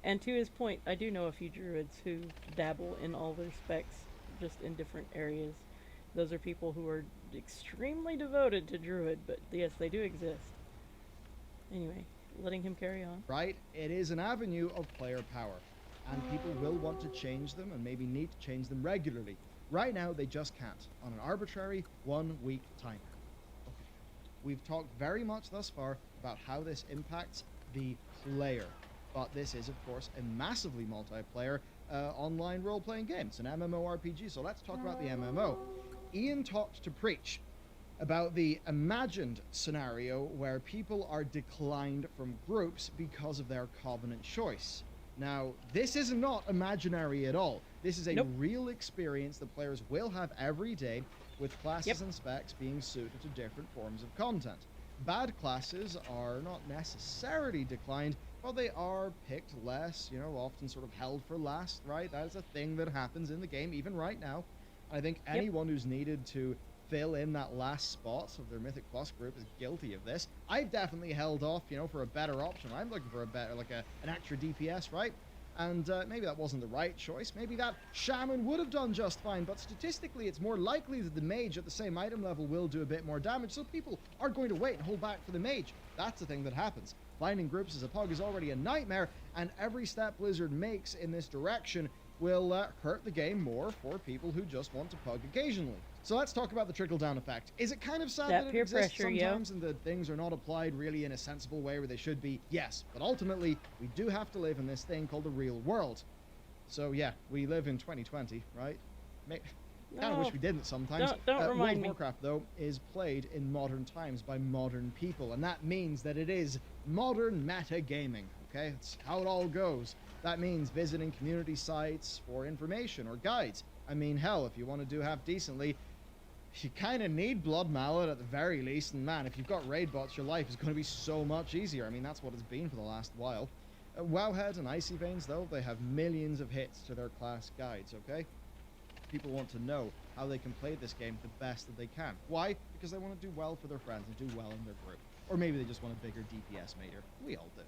And to his point, I do know a few druids who dabble in all their specs just in different areas. Those are people who are extremely devoted to druid, but yes, they do exist. Anyway, letting him carry on. right, it is an avenue of player power, and people will want to change them and maybe need to change them regularly. Right now, they just can't on an arbitrary 1-week timer. Okay. We've talked very much thus far about how this impacts the player, but this is, of course, a massively multiplayer online role-playing game. It's an MMORPG, so let's talk about the MMO. Ian talked to Preach about the imagined scenario where people are declined from groups because of their Covenant choice. Now, this is not imaginary at all. This is a real experience that players will have every day, with classes and specs being suited to different forms of content. Bad classes are not necessarily declined, but they are picked less, you know, often sort of held for last, right? That is a thing that happens in the game, even right now. I think anyone who's needed to fill in that last spot of their Mythic Plus group is guilty of this. I've definitely held off, you know, for a better option. I'm looking for a better, like an extra DPS, right? And maybe that wasn't the right choice. Maybe that Shaman would have done just fine, but statistically it's more likely that the Mage at the same item level will do a bit more damage, so people are going to wait and hold back for the Mage. That's the thing that happens. Finding groups as a pug is already a nightmare, and every step Blizzard makes in this direction will hurt the game more for people who just want to pug occasionally. So let's talk about the trickle-down effect. Is it kind of sad that it peer exists pressure, sometimes and that things are not applied really in a sensible way where they should be? Yes, but ultimately, we do have to live in this thing called the real world. So yeah, we live in 2020, right? Kind of wish we didn't sometimes. Don't remind me. World of Warcraft, though, is played in modern times by modern people, and that means that it is modern meta gaming, okay? That's how it all goes. That means visiting community sites for information or guides. I mean, hell, if you want to do half decently, you kind of need Blood Mallet at the very least, and man, if you've got raid bots, your life is going to be so much easier. I mean, that's what it's been for the last while. Wowhead and Icy Veins, though, they have millions of hits to their class guides, okay? People want to know how they can play this game the best that they can. Why? Because they want to do well for their friends and do well in their group. Or maybe they just want a bigger DPS meter. We all do.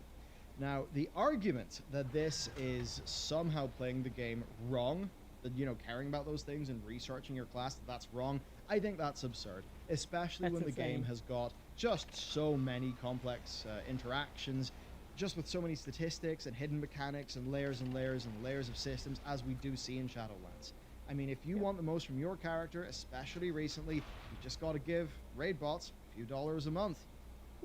Now, the argument that this is somehow playing the game wrong, that, you know, caring about those things and researching your class, that's wrong, I think that's absurd. Especially That's when the insane. game has got just so many complex interactions, just with so many statistics and hidden mechanics and layers and layers and layers of systems, as we do see in Shadowlands. I mean, if you want the most from your character, especially recently, you've just got to give raid bots a few dollars a month.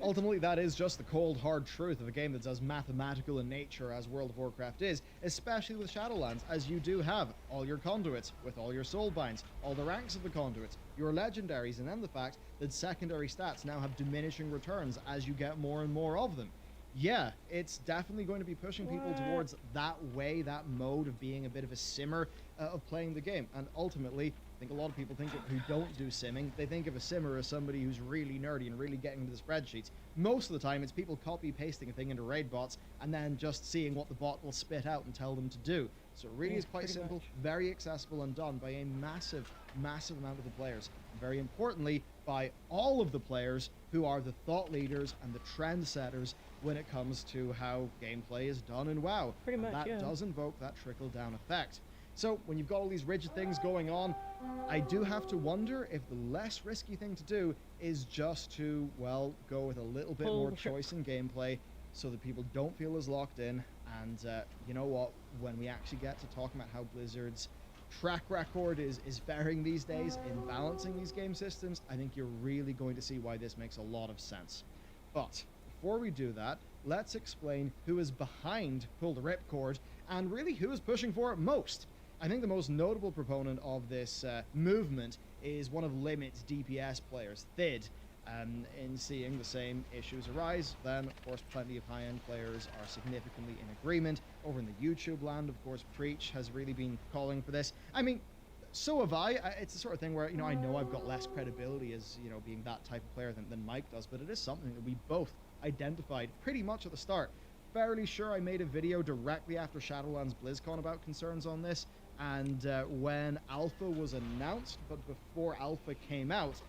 Ultimately, that is just the cold, hard truth of a game that's as mathematical in nature as World of Warcraft is, especially with Shadowlands, as you do have all your conduits, with all your soulbinds, all the ranks of the conduits, your legendaries, and then the fact that secondary stats now have diminishing returns as you get more and more of them. Yeah, it's definitely going to be pushing people towards that way, that mode of being a bit of a simmer of playing the game. And ultimately, I think a lot of people think who don't do simming, they think of a simmer as somebody who's really nerdy and really getting into the spreadsheets. Most of the time, it's people copy-pasting a thing into raid bots and then just seeing what the bot will spit out and tell them to do. So it really is quite pretty simple, much. very accessible, and done by a massive, massive amount of the players. And very importantly, by all of the players who are the thought leaders and the trendsetters when it comes to how gameplay is done in WoW. Pretty And much, that yeah. does invoke that trickle-down effect. So when you've got all these rigid things going on, I do have to wonder if the less risky thing to do is just to, well, go with a little bit Pull more the trip. choice in gameplay so that people don't feel as locked in. And you know what? When we actually get to talking about how Blizzard's track record is varying these days in balancing these game systems, I think you're really going to see why this makes a lot of sense. But before we do that, let's explain who is behind Pull the Ripcord and really who is pushing for it most. I think the most notable proponent of this movement is one of Limit's DPS players, Thid. In seeing the same issues arise, then of course plenty of high-end players are significantly in agreement. Over in the YouTube land, of course, Preach has really been calling for this. I mean, so have I. It's the sort of thing where, you know I've got less credibility as, you know, being that type of player than Mike does, but it is something that we both identified pretty much at the start. Fairly sure I made a video directly after Shadowlands BlizzCon about concerns on this, and when Alpha was announced, but before Alpha came out,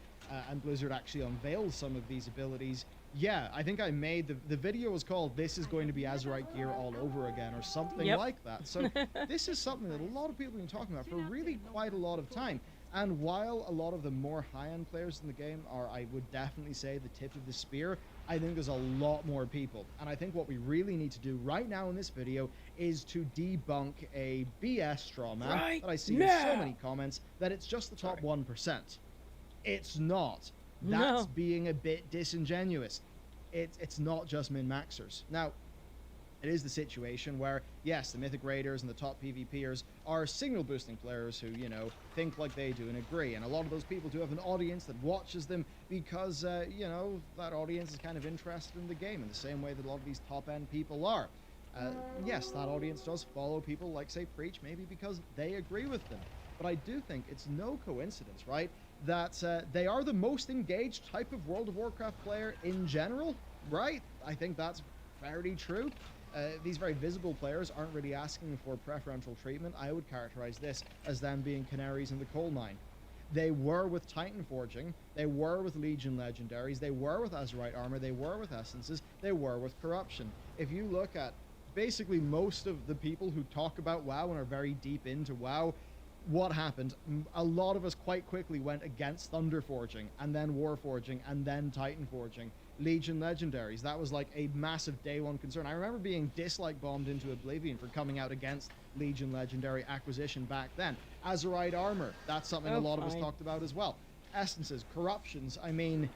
and Blizzard actually unveiled some of these abilities, yeah, I think I made the video was called "This is going to be Azerite gear all over again" or something Yep. like that. So this is something that a lot of people have been talking about for really quite a lot of time. And while a lot of the more high-end players in the game are, I would definitely say, the tip of the spear, I think there's a lot more people. And I think what we really need to do right now in this video is to debunk a BS straw man Right that I see in so now. many comments that it's just the top 1%. It's not. That's No. being a bit disingenuous. It's not just min-maxers. Now, it is the situation where, yes, the Mythic Raiders and the top PvPers are signal boosting players who, you know, think like they do and agree. And a lot of those people do have an audience that watches them because, you know, that audience is kind of interested in the game in the same way that a lot of these top-end people are. Yes, that audience does follow people like, say, Preach, maybe because they agree with them. But I do think it's no coincidence, right, that they are the most engaged type of World of Warcraft player in general, right? I think that's fairly true. These very visible players aren't really asking for preferential treatment. I would characterize this as them being canaries in the coal mine. They were with Titan Forging, they were with Legion Legendaries, they were with Azerite Armor, they were with Essences, they were with Corruption. If you look at basically most of the people who talk about WoW and are very deep into WoW, what happened? A lot of us quite quickly went against Thunder Forging, and then War Forging, and then Titan Forging. Legion Legendaries, that was like a massive day one concern. I remember being dislike bombed into oblivion for coming out against Legion Legendary acquisition back then. Azerite Armor, that's something a lot of us talked about as well. Essences, Corruptions, I mean,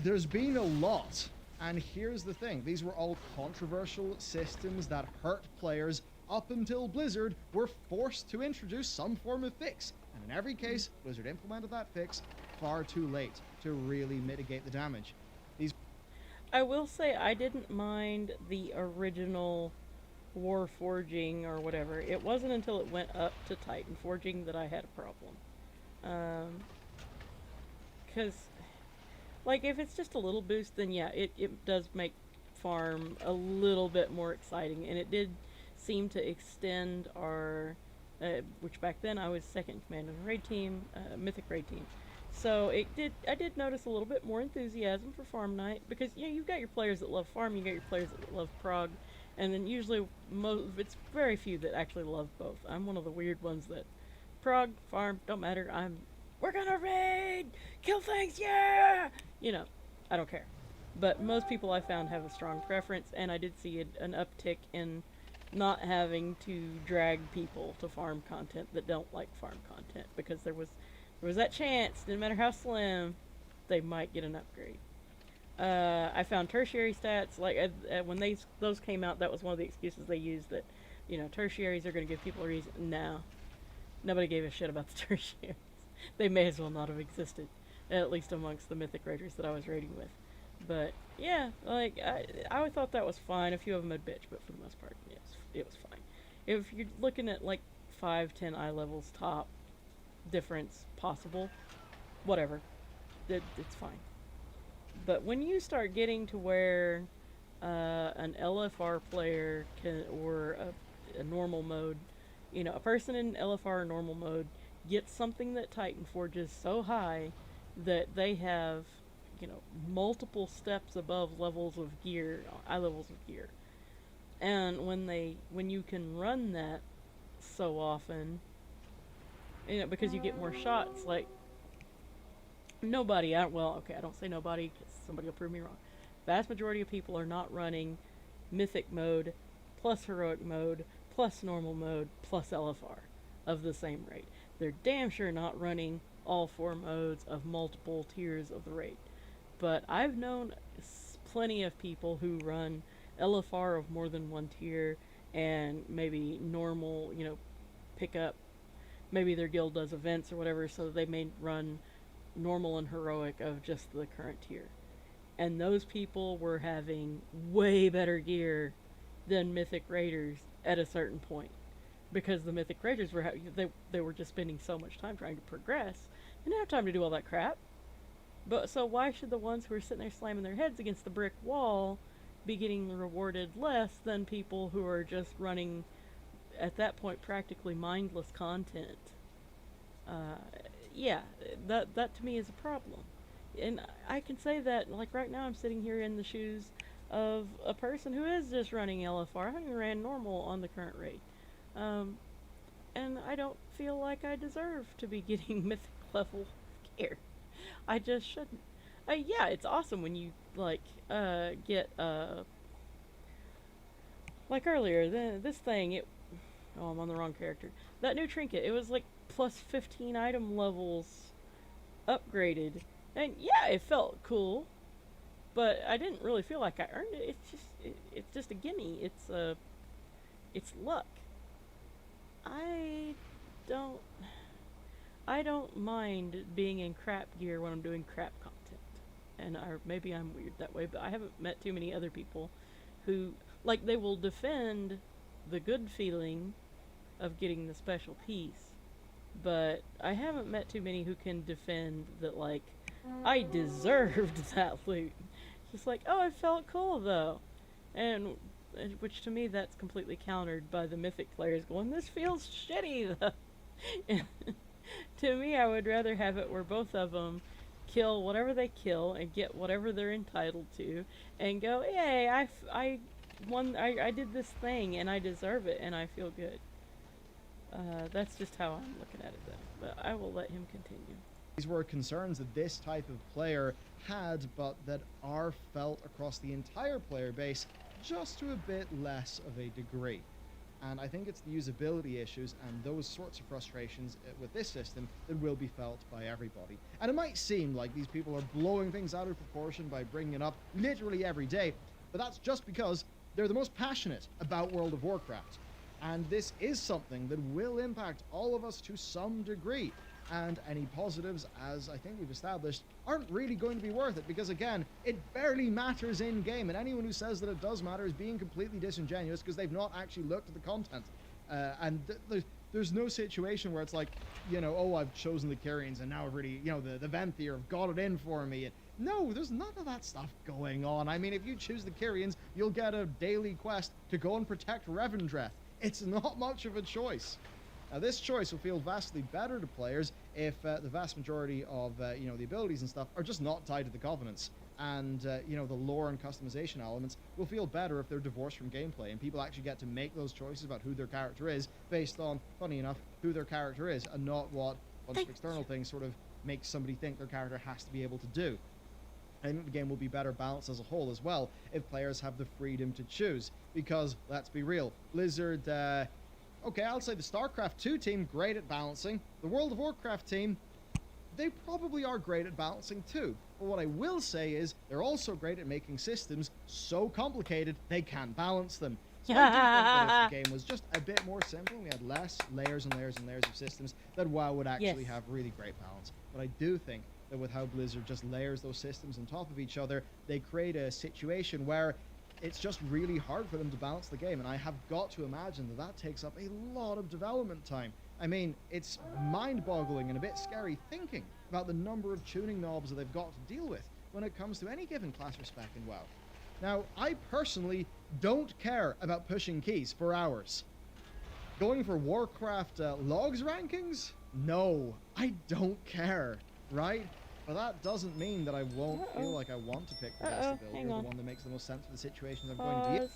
there's been a lot. And here's the thing, these were all controversial systems that hurt players up until Blizzard were forced to introduce some form of fix. And in every case, Blizzard implemented that fix far too late to really mitigate the damage. These I will say I didn't mind the original War Forging or whatever, it wasn't until it went up to Titan Forging that I had a problem. Because, like, if it's just a little boost, then yeah, it does make farm a little bit more exciting, and it did seem to extend our, which back then I was second command of a raid team, mythic raid team. So I did notice a little bit more enthusiasm for farm night, because yeah, you've got your players that love farm, you got your players that love prog, and then usually it's very few that actually love both. I'm one of the weird ones that prog, farm, don't matter. We're gonna raid, kill things, yeah. You know, I don't care. But most people I found have a strong preference, and I did see an uptick in not having to drag people to farm content that don't like farm content, because there was that chance, no matter how slim, they might get an upgrade. I found tertiary stats, like when those came out, that was one of the excuses they used, that, you know, tertiaries are going to give people a reason. No, nobody gave a shit about the tertiaries. They may as well not have existed, at least amongst the mythic raiders that I was raiding with. But yeah, like I thought that was fine. A few of them had bitch, but for the most part, yes, it was fine. If you're looking at like 5-10 eye levels top difference possible, whatever, it's fine. But when you start getting to where an LFR player can, or a normal mode, you know, a person in LFR or normal mode gets something that Titan forges so high that they have, you know, multiple steps above levels of gear, eye levels of gear. And when you can run that so often, you know, because you get more shots, like, nobody, well, okay, I don't say nobody, because somebody will prove me wrong. Vast majority of people are not running mythic mode, plus heroic mode, plus normal mode, plus LFR of the same raid. They're damn sure not running all 4 modes of multiple tiers of the raid. But I've known plenty of people who run LFR of more than one tier, and maybe normal, you know, pick up, maybe their guild does events or whatever, so they may run normal and heroic of just the current tier. And those people were having way better gear than mythic raiders at a certain point, because the mythic raiders were they were just spending so much time trying to progress, they didn't have time to do all that crap. But so why should the ones who are sitting there slamming their heads against the brick wall be getting rewarded less than people who are just running, at that point, practically mindless content? Yeah, that to me is a problem. And I can say that, like, right now I'm sitting here in the shoes of a person who is just running LFR. I haven't even ran normal on the current raid. And I don't feel like I deserve to be getting mythic level gear. I just shouldn't. Yeah, it's awesome when you, like, get, like earlier, this thing, oh, I'm on the wrong character. That new trinket, it was like plus 15 item levels upgraded. And yeah, it felt cool, but I didn't really feel like I earned it. It's just a gimme. It's luck. I don't mind being in crap gear when I'm doing crap content. And maybe I'm weird that way, but I haven't met too many other people who, like, they will defend the good feeling of getting the special piece, but I haven't met too many who can defend that, like, I deserved that loot. Just like, oh, it felt cool though. And which to me, that's completely countered by the mythic players going, this feels shitty though. To me, I would rather have it where both of them kill whatever they kill and get whatever they're entitled to, and go, hey, I did this thing and I deserve it and I feel good. That's just how I'm looking at it though. But I will let him continue. These were concerns that this type of player had, but that are felt across the entire player base just to a bit less of a degree. And I think it's the usability issues and those sorts of frustrations with this system that will be felt by everybody. And it might seem like these people are blowing things out of proportion by bringing it up literally every day, but that's just because they're the most passionate about World of Warcraft. And this is something that will impact all of us to some degree. and any positives, as I think we've established, aren't really going to be worth it, because again, it barely matters in game, and anyone who says that it does matter is being completely disingenuous because they've not actually looked at the content. There's no situation where it's like, you know, oh, I've chosen the Kyrians and now I've really, you know, the Venthyr have got it in for me. No, there's none of that stuff going on. I mean, if you choose the Kyrians, you'll get a daily quest to go and protect Revendreth. It's not much of a choice. Now, this choice will feel vastly better to players if the vast majority of, you know, the abilities and stuff are just not tied to the Covenants. And, you know, the lore and customization elements will feel better if they're divorced from gameplay, and people actually get to make those choices about who their character is based on, funny enough, who their character is, and not what a bunch of external things sort of makes somebody think their character has to be able to do. I think the game will be better balanced as a whole as well if players have the freedom to choose, because, let's be real, Blizzard, okay, I'll say the StarCraft 2 team, great at balancing. The World of Warcraft team, they probably are great at balancing too. But what I will say is they're also great at making systems so complicated they can't balance them. So I do think that if the game was just a bit more simple and we had less layers and layers and layers of systems, that WoW would actually have really great balance. But I do think that with how Blizzard just layers those systems on top of each other, they create a situation where it's just really hard for them to balance the game, and I have got to imagine that that takes up a lot of development time. I mean, it's mind-boggling and a bit scary thinking about the number of tuning knobs that they've got to deal with when it comes to any given class or spec in WoW. Now, I personally don't care about pushing keys for hours. Going for Warcraft logs rankings? No, I don't care, right? But that doesn't mean that I won't feel like I want to pick the best build or the one that makes the most sense for the situations I'm going to be in.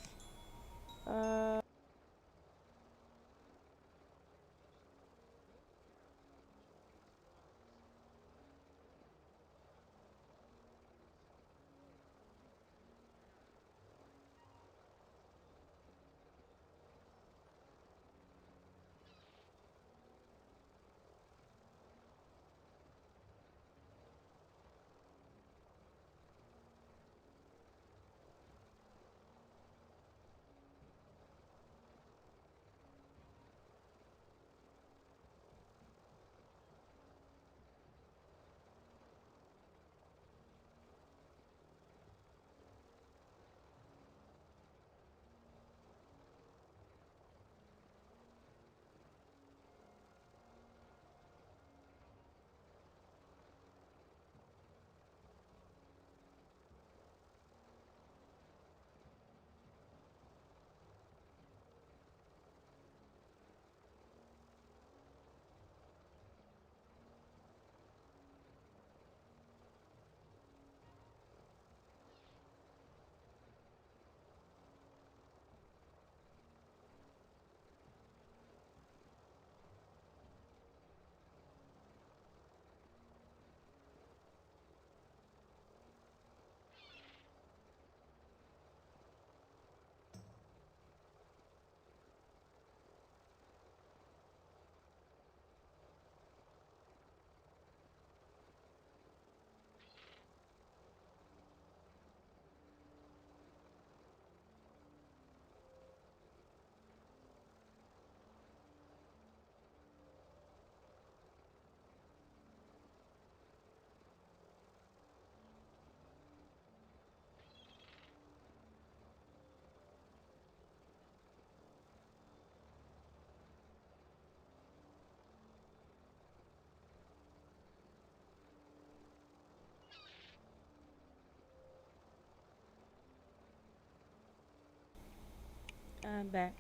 I'm back.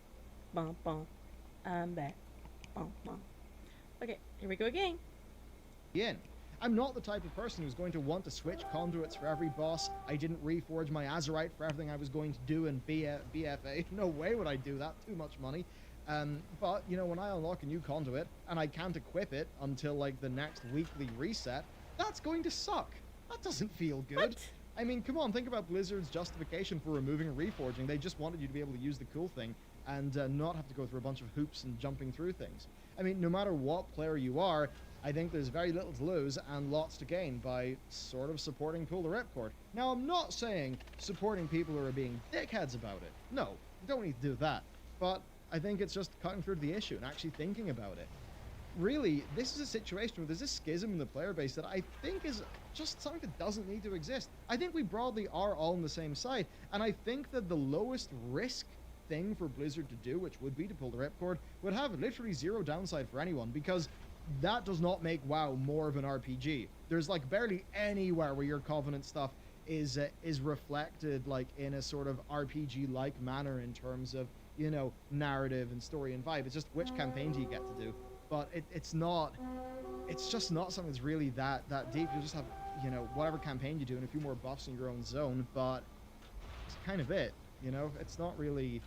Bum bum. I'm back. Bum bum. Okay, here we go again. In. I'm not the type of person who's going to want to switch conduits for every boss. I didn't reforge my Azerite for everything I was going to do in BFA. No way would I do that. Too much money. But, you know, when I unlock a new conduit and I can't equip it until, like, the next weekly reset, that's going to suck. That doesn't feel good. What? I mean, come on, think about Blizzard's justification for removing reforging. They just wanted you to be able to use the cool thing and not have to go through a bunch of hoops and jumping through things. I mean, no matter what player you are, I think there's very little to lose and lots to gain by sort of supporting Pull the Ripcord. Now, I'm not saying supporting people who are being dickheads about it. No, you don't need to do that. But I think it's just cutting through the issue and actually thinking about it. really, this is a situation where there's a schism in the player base that I think is just something that doesn't need to exist. I think we broadly are all on the same side, and I think that the lowest risk thing for Blizzard to do, which would be to pull the ripcord, would have literally zero downside for anyone, because that does not make WoW more of an RPG. There's like barely anywhere where your Covenant stuff is reflected like in a sort of RPG-like manner in terms of, you know, narrative and story and vibe. It's just which campaign do you get to do, but it's just not something that's really that deep. You just have, you know, whatever campaign you do and a few more buffs in your own zone, but it's kind of it, you know. It's not really,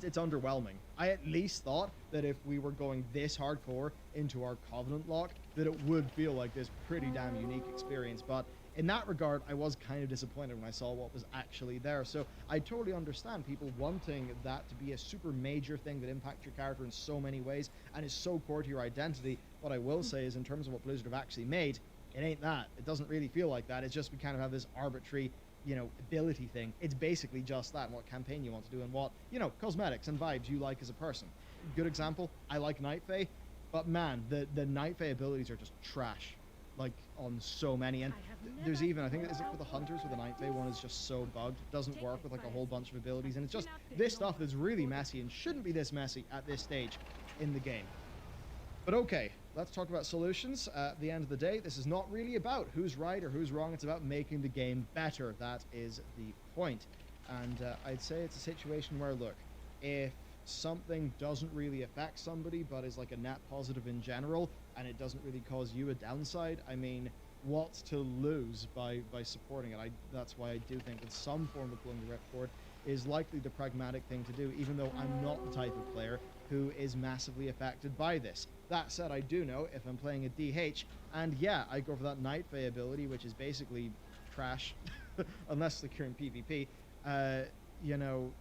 it's underwhelming. I at least thought that if we were going this hardcore into our Covenant lock, that it would feel like this pretty damn unique experience, but in that regard, I was kind of disappointed when I saw what was actually there. So I totally understand people wanting that to be a super major thing that impacts your character in so many ways and is so core to your identity. What I will say is, in terms of what Blizzard have actually made, it ain't that. It doesn't really feel like that. It's just we kind of have this arbitrary, you know, ability thing. It's basically just that, and what campaign you want to do and what, you know, cosmetics and vibes you like as a person. Good example, I like Night Fae, but man, the Night Fae abilities are just trash. Like on so many, and there's even, I think, is it for the hunters where the Night Fae one is just so bugged, it doesn't work with like a whole bunch of abilities, and it's just this stuff that's really messy and shouldn't be this messy at this stage in the game. But okay, let's talk about solutions. At the end of the day, this is not really about who's right or who's wrong. It's about making the game better. That is the point. And I'd say it's a situation where, look, if something doesn't really affect somebody but is like a net positive in general and it doesn't really cause you a downside, I mean, what's to lose by supporting it? That's why I do think that some form of pulling the ripcord is likely the pragmatic thing to do, even though I'm not the type of player who is massively affected by this. That said, I do know if I'm playing a DH, and yeah, I go for that Night Fae ability, which is basically trash, unless you're in PvP, you know,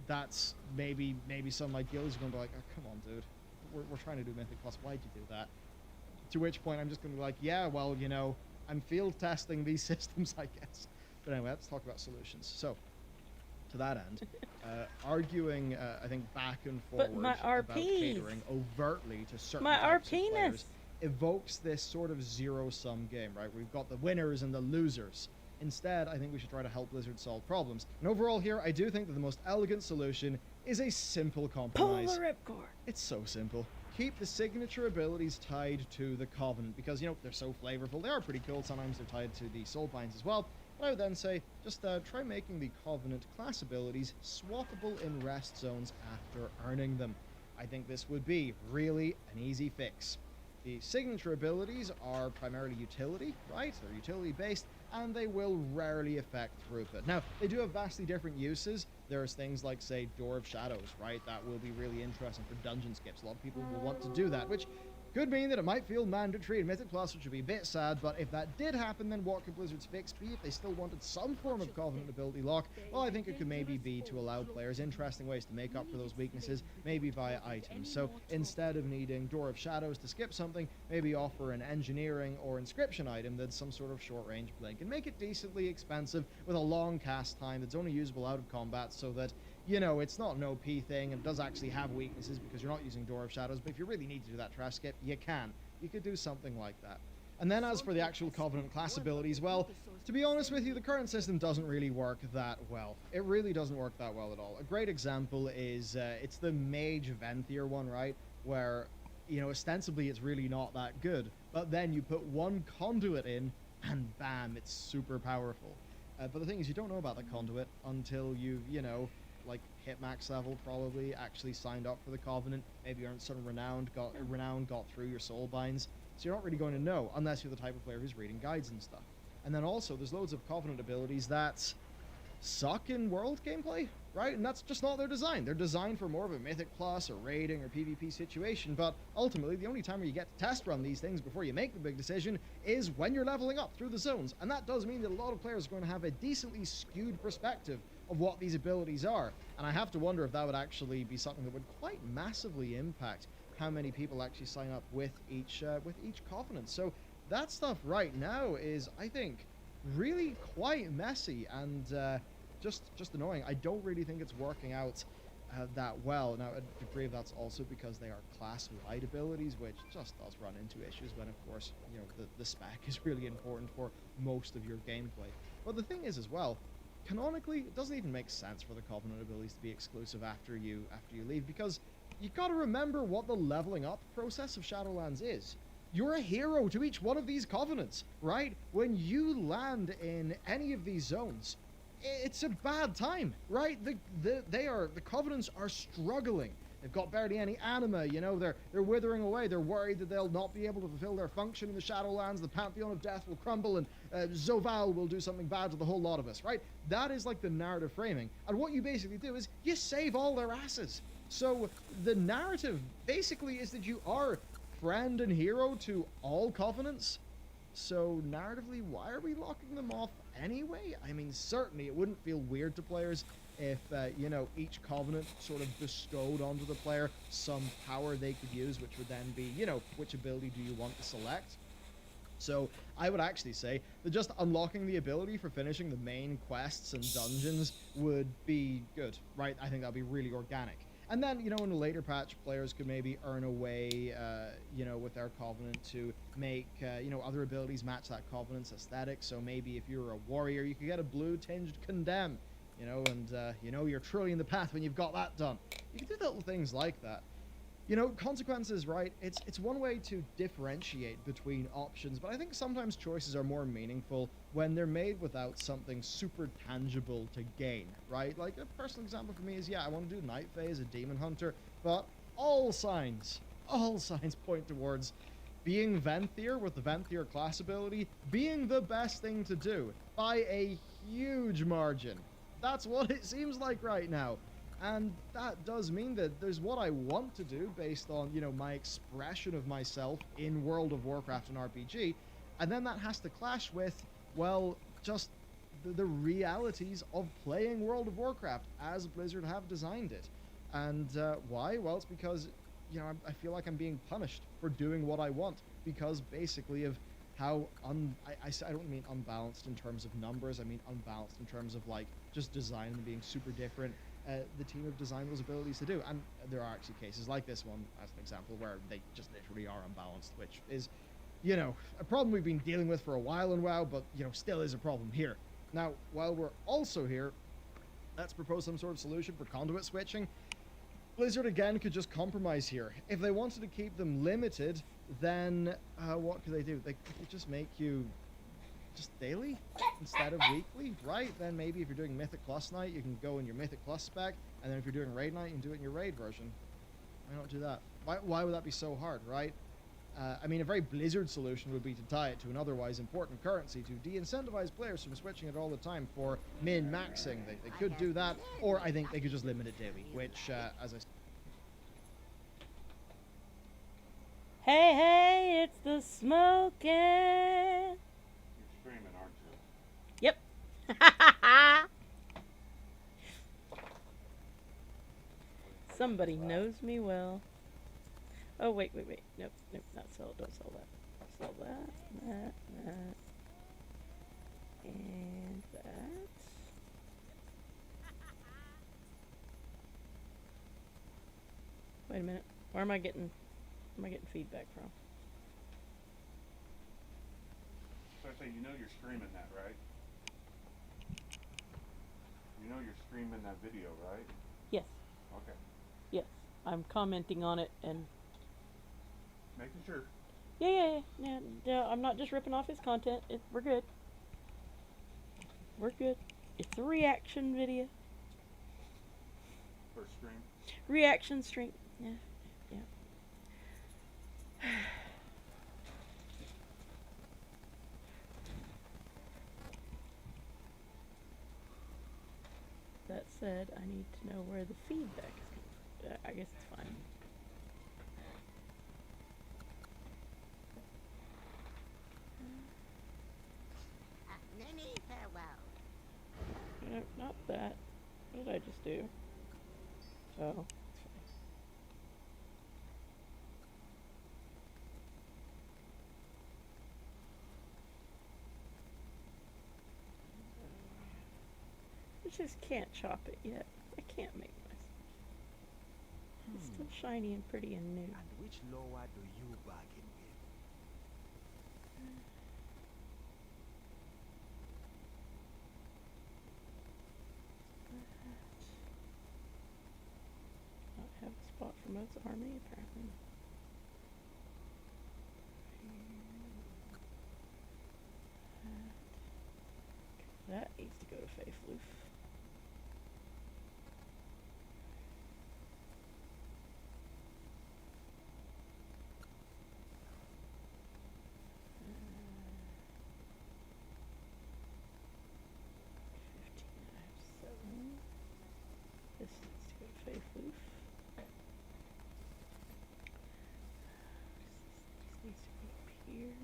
that's maybe some of my guilds are going to be like, oh, come on, dude, we're trying to do Mythic Plus, why'd you do that? To which point I'm just going to be like, yeah, well, you know, I'm field testing these systems, I guess. But anyway, let's talk about solutions. So, to that end, arguing, I think, back and forward my about RPs. catering overtly to certain My types of RP-ness. players evokes this sort of zero-sum game, right? We've got the winners and the losers. Instead, I think we should try to help Blizzard solve problems. And overall here, I do think that the most elegant solution is a simple Pull compromise. the ripcord. It's so simple. Keep the signature abilities tied to the Covenant, because, you know, they're so flavorful. They are pretty cool. Sometimes they're tied to the Soul Pines as well. But I would then say, just try making the Covenant class abilities swappable in rest zones after earning them. I think this would be really an easy fix. The signature abilities are primarily utility, right? They're utility-based, and they will rarely affect throughput. Now, they do have vastly different uses. There's things like, say, Door of Shadows, right? That will be really interesting for dungeon skips. A lot of people will want to do that, which could mean that it might feel mandatory in Mythic Plus, which would be a bit sad, but if that did happen, then what could Blizzard's fix be? If they still wanted some form of Covenant ability lock, well, I think it could maybe be to allow players interesting ways to make up for those weaknesses, maybe via items. So instead of needing Door of Shadows to skip something, maybe offer an engineering or inscription item that's some sort of short-range blink, and make it decently expensive with a long cast time that's only usable out of combat, so that, you know, it's not an OP thing, and it does actually have weaknesses because you're not using Door of Shadows, but if you really need to do that trash skip, you can. You could do something like that. And then as for the actual Covenant class abilities, well, to be honest with you, the current system doesn't really work that well. It really doesn't work that well at all. A great example is, it's the Mage Venthyr one, right? Where, you know, ostensibly it's really not that good, but then you put one conduit in, and bam, it's super powerful. But the thing is, you don't know about the conduit until you've, you know, like hit max level, probably actually signed up for the Covenant, maybe earned some renown, got through your soul binds. So you're not really going to know unless you're the type of player who's reading guides and stuff. And then also there's loads of Covenant abilities that suck in world gameplay, right? And that's just not their design. They're designed for more of a Mythic Plus or raiding or PvP situation, but ultimately the only time where you get to test run these things before you make the big decision is when you're leveling up through the zones. And that does mean that a lot of players are going to have a decently skewed perspective of what these abilities are. And I have to wonder if that would actually be something that would quite massively impact how many people actually sign up with each Covenant. So that stuff right now is, I think, really quite messy and just annoying. I don't really think it's working out that well. Now, a degree of that's also because they are class-wide abilities, which just does run into issues when, of course, you know, the spec is really important for most of your gameplay. But the thing is, as well, canonically, it doesn't even make sense for the Covenant abilities to be exclusive after you leave, because you got to remember what the leveling up process of Shadowlands is. You're a hero to each one of these Covenants, right? When you land in any of these zones, it's a bad time, right? The Covenants are struggling. They've got barely any anima, you know, they're withering away. They're worried that they'll not be able to fulfill their function in the Shadowlands. The Pantheon of Death will crumble, and Zoval will do something bad to the whole lot of us, right? That is like the narrative framing. And what you basically do is you save all their asses. So the narrative basically is that you are friend and hero to all Covenants. So narratively, why are we locking them off anyway? I mean, certainly it wouldn't feel weird to players if, you know, each Covenant sort of bestowed onto the player some power they could use, which would then be, you know, which ability do you want to select? So I would actually say that just unlocking the ability for finishing the main quests and dungeons would be good, right? I think that would be really organic. And then, you know, in a later patch, players could maybe earn a way, you know, with their Covenant to make, you know, other abilities match that Covenant's aesthetic. So maybe if you're a warrior, you could get a blue-tinged Condemn, you know, and, you know, you're truly in the path when you've got that done. You can do little things like that. You know, consequences, right? It's one way to differentiate between options, but I think sometimes choices are more meaningful when they're made without something super tangible to gain, right? Like a personal example for me is, yeah, I want to do Night Phase, a Demon Hunter, but all signs point towards being Venthyr with the Venthyr class ability being the best thing to do by a huge margin. That's what it seems like right now. And that does mean that there's what I want to do based on, you know, my expression of myself in World of Warcraft and RPG, and then that has to clash with, well, just the realities of playing World of Warcraft as Blizzard have designed it. And why? Well, it's because, you know, I feel like I'm being punished for doing what I want, because basically of how I don't mean unbalanced in terms of numbers, I mean unbalanced in terms of, like, just design and being super different. The team have designed those abilities to do, and there are actually cases like this one as an example where they just literally are unbalanced, which is, you know, a problem we've been dealing with for a while in WoW, but, you know, still is a problem here. Now, while we're also here, let's propose some sort of solution for conduit switching. Blizzard again could just compromise here. If they wanted to keep them limited, then what could they do? They could just make you just daily instead of weekly, right? Then maybe if you're doing Mythic Plus Night, you can go in your Mythic Plus spec, and then if you're doing Raid Night, you can do it in your Raid version. Why not do that? Why would that be so hard, right? I mean, a very Blizzard solution would be to tie it to an otherwise important currency to de-incentivize players from switching it all the time for min-maxing. They could do that, or I think they could just limit it daily, which, as I said... Hey, it's the smoking. Screaming, aren't you? Yep. Somebody knows me well. Oh, wait. Nope, not sell. Don't sell that. Sell that, and that. Wait a minute. Where am I getting feedback from? So I say, you know you're streaming that, right? You know you're streaming that video, right? Yes. Okay. Yes. I'm commenting on it and... Making sure. Yeah. I'm not just ripping off his content. We're good. We're good. It's a reaction video. For stream. Reaction stream. Yeah. That said, I need to know where the feedback is coming from. I guess it's fine. Many farewell. No, not that. What did I just do? Oh, it's fine. I just can't chop it yet. I can't make myself. It's still shiny and pretty and new. And which lower do you bargain with? Not have a spot for Mo's army, apparently. That needs to go to Faithloof. This needs to go to Faithloof. This needs to go up here.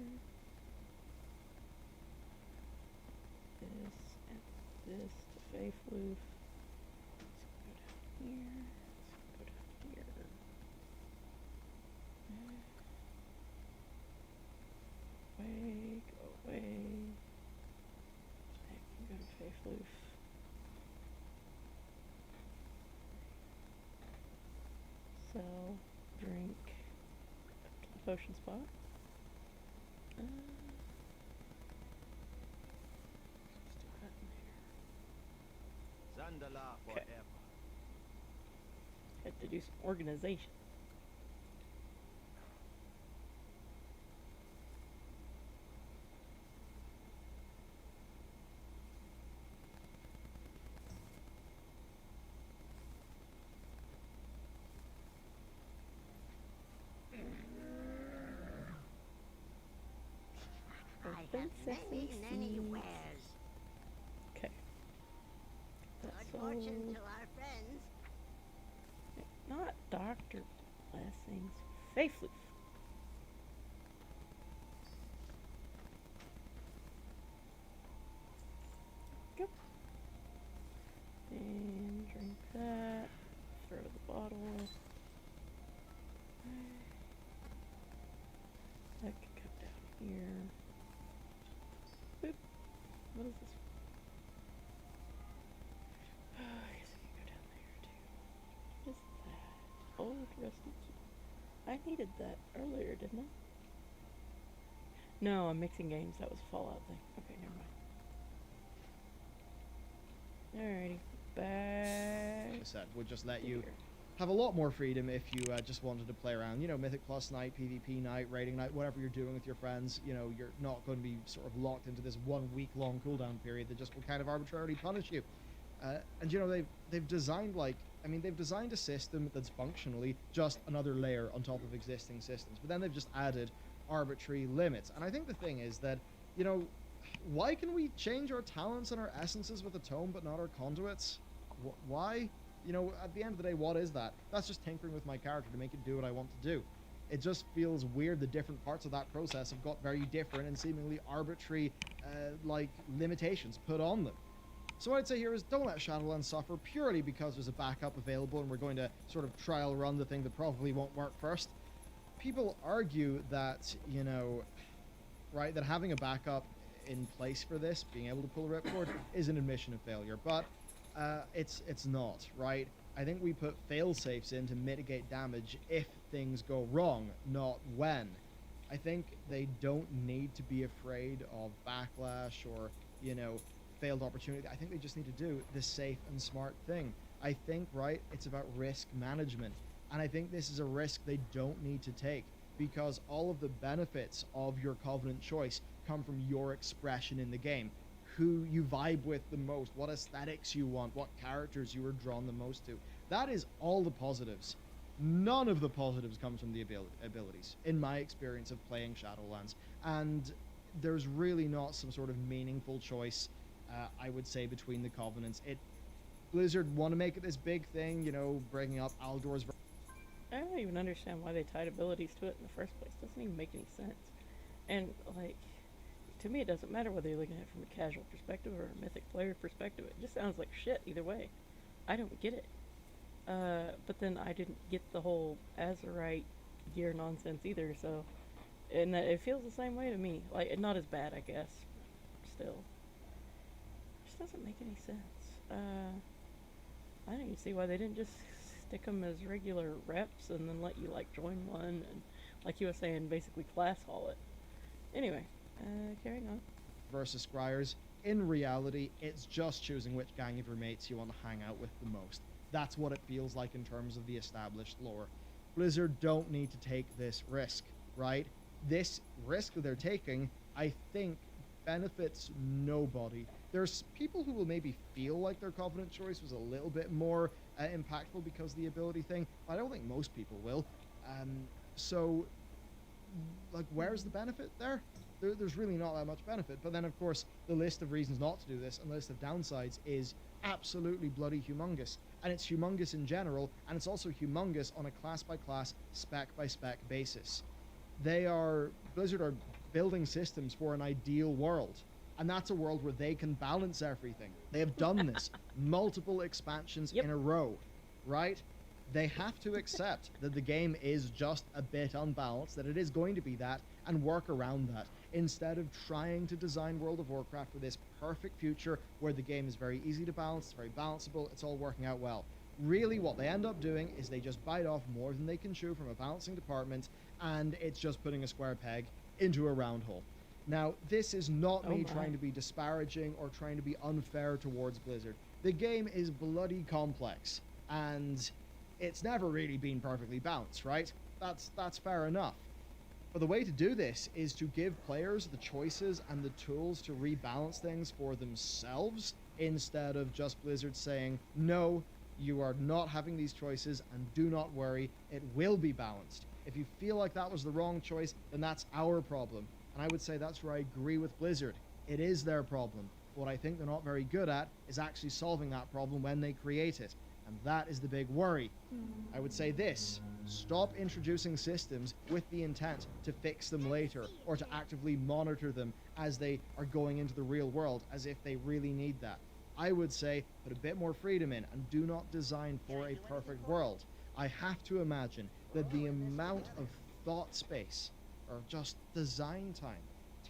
This and this to Faithloof. Let's go down here. Let's go down here. Away, go away. That can go to Faithloof. Sell, drink, up to the potion spot. Let's do that in there. Zandala Okay. forever. Had to do some organization. I Open have many, sesame many seeds. wares. Okay. Good That's fortune all. to our friends. Not Dr. Blessings. Faithloof. Go. And drink that. Throw the bottle. That could come down here. Boop. What is this? I guess I can go down there too. What is that? Old rusty key. I needed that earlier, didn't I? No, I'm mixing games. That was a Fallout thing. Okay, never mind. Alrighty. Back. Like I said, we'll just let to you here. have a lot more freedom if you just wanted to play around. You know, Mythic Plus night, PvP night, raiding night, whatever you're doing with your friends. You know, you're not going to be sort of locked into this 1 week long cooldown period that just will kind of arbitrarily punish you. And you know, they've designed they've designed a system that's functionally just another layer on top of existing systems. But then they've just added arbitrary limits. And I think the thing is that, you know, why can we change our talents and our essences with a tome but not our conduits? Why? You know, at the end of the day, what is that? That's just tinkering with my character to make it do what I want to do. It just feels weird that different parts of that process have got very different and seemingly arbitrary, limitations put on them. So what I'd say here is don't let Shadowlands suffer purely because there's a backup available and we're going to sort of trial run the thing that probably won't work first. People argue that, you know, right, that having a backup in place for this, being able to pull a ripcord, is an admission of failure, but it's not, right? I think we put fail-safes in to mitigate damage if things go wrong, not when. I think they don't need to be afraid of backlash or, you know, failed opportunity. I think they just need to do the safe and smart thing. I think, right, it's about risk management. And I think this is a risk they don't need to take because all of the benefits of your Covenant choice come from your expression in the game. Who you vibe with the most, what aesthetics you want, what characters you are drawn the most to. That is all the positives. None of the positives comes from the abilities, in my experience of playing Shadowlands. And there's really not some sort of meaningful choice, I would say, between the Covenants. Blizzard want to make it this big thing, you know, bringing up Aldor's... I don't even understand why they tied abilities to it in the first place. Doesn't even make any sense. And, like, to me it doesn't matter whether you're looking at it from a casual perspective or a mythic player perspective. It just sounds like shit either way. I don't get it. But then I didn't get the whole Azerite gear nonsense either, so... And that it feels the same way to me. Like, not as bad, I guess. Still. It just doesn't make any sense. I don't even see why they didn't just stick them as regular reps and then let you like join one and, like you were saying, basically class haul it. Anyway, carrying on. Versus Scryers, in reality, it's just choosing which gang of your mates you want to hang out with the most. That's what it feels like in terms of the established lore. Blizzard don't need to take this risk, right? This risk that they're taking, I think, benefits nobody. There's people who will maybe feel like their Covenant choice was a little bit more impactful because of the ability thing, but I don't think most people will. So, like, where's the benefit there? There's really not that much benefit. But then, of course, the list of reasons not to do this and the list of downsides is absolutely bloody humongous. And it's humongous in general, and it's also humongous on a class-by-class, spec-by-spec basis. Blizzard are building systems for an ideal world. And that's a world where they can balance everything. They have done this multiple expansions in a row, right? They have to accept that the game is just a bit unbalanced, that it is going to be that, and work around that, instead of trying to design World of Warcraft for this perfect future where the game is very easy to balance, it's very balanceable, it's all working out well. Really, what they end up doing is they just bite off more than they can chew from a balancing department, and it's just putting a square peg into a round hole. Now, this is not me trying to be disparaging or trying to be unfair towards Blizzard. The game is bloody complex, and it's never really been perfectly balanced, right? That's fair enough. But the way to do this is to give players the choices and the tools to rebalance things for themselves, instead of just Blizzard saying, no, you are not having these choices, and do not worry, it will be balanced. If you feel like that was the wrong choice, then that's our problem. And I would say that's where I agree with Blizzard. It is their problem. What I think they're not very good at is actually solving that problem when they create it. And that is the big worry. I would say this: stop introducing systems with the intent to fix them later or to actively monitor them as they are going into the real world, as if they really need that. I would say put a bit more freedom in and do not design for a perfect world. I have to imagine that the amount of thought space or just design time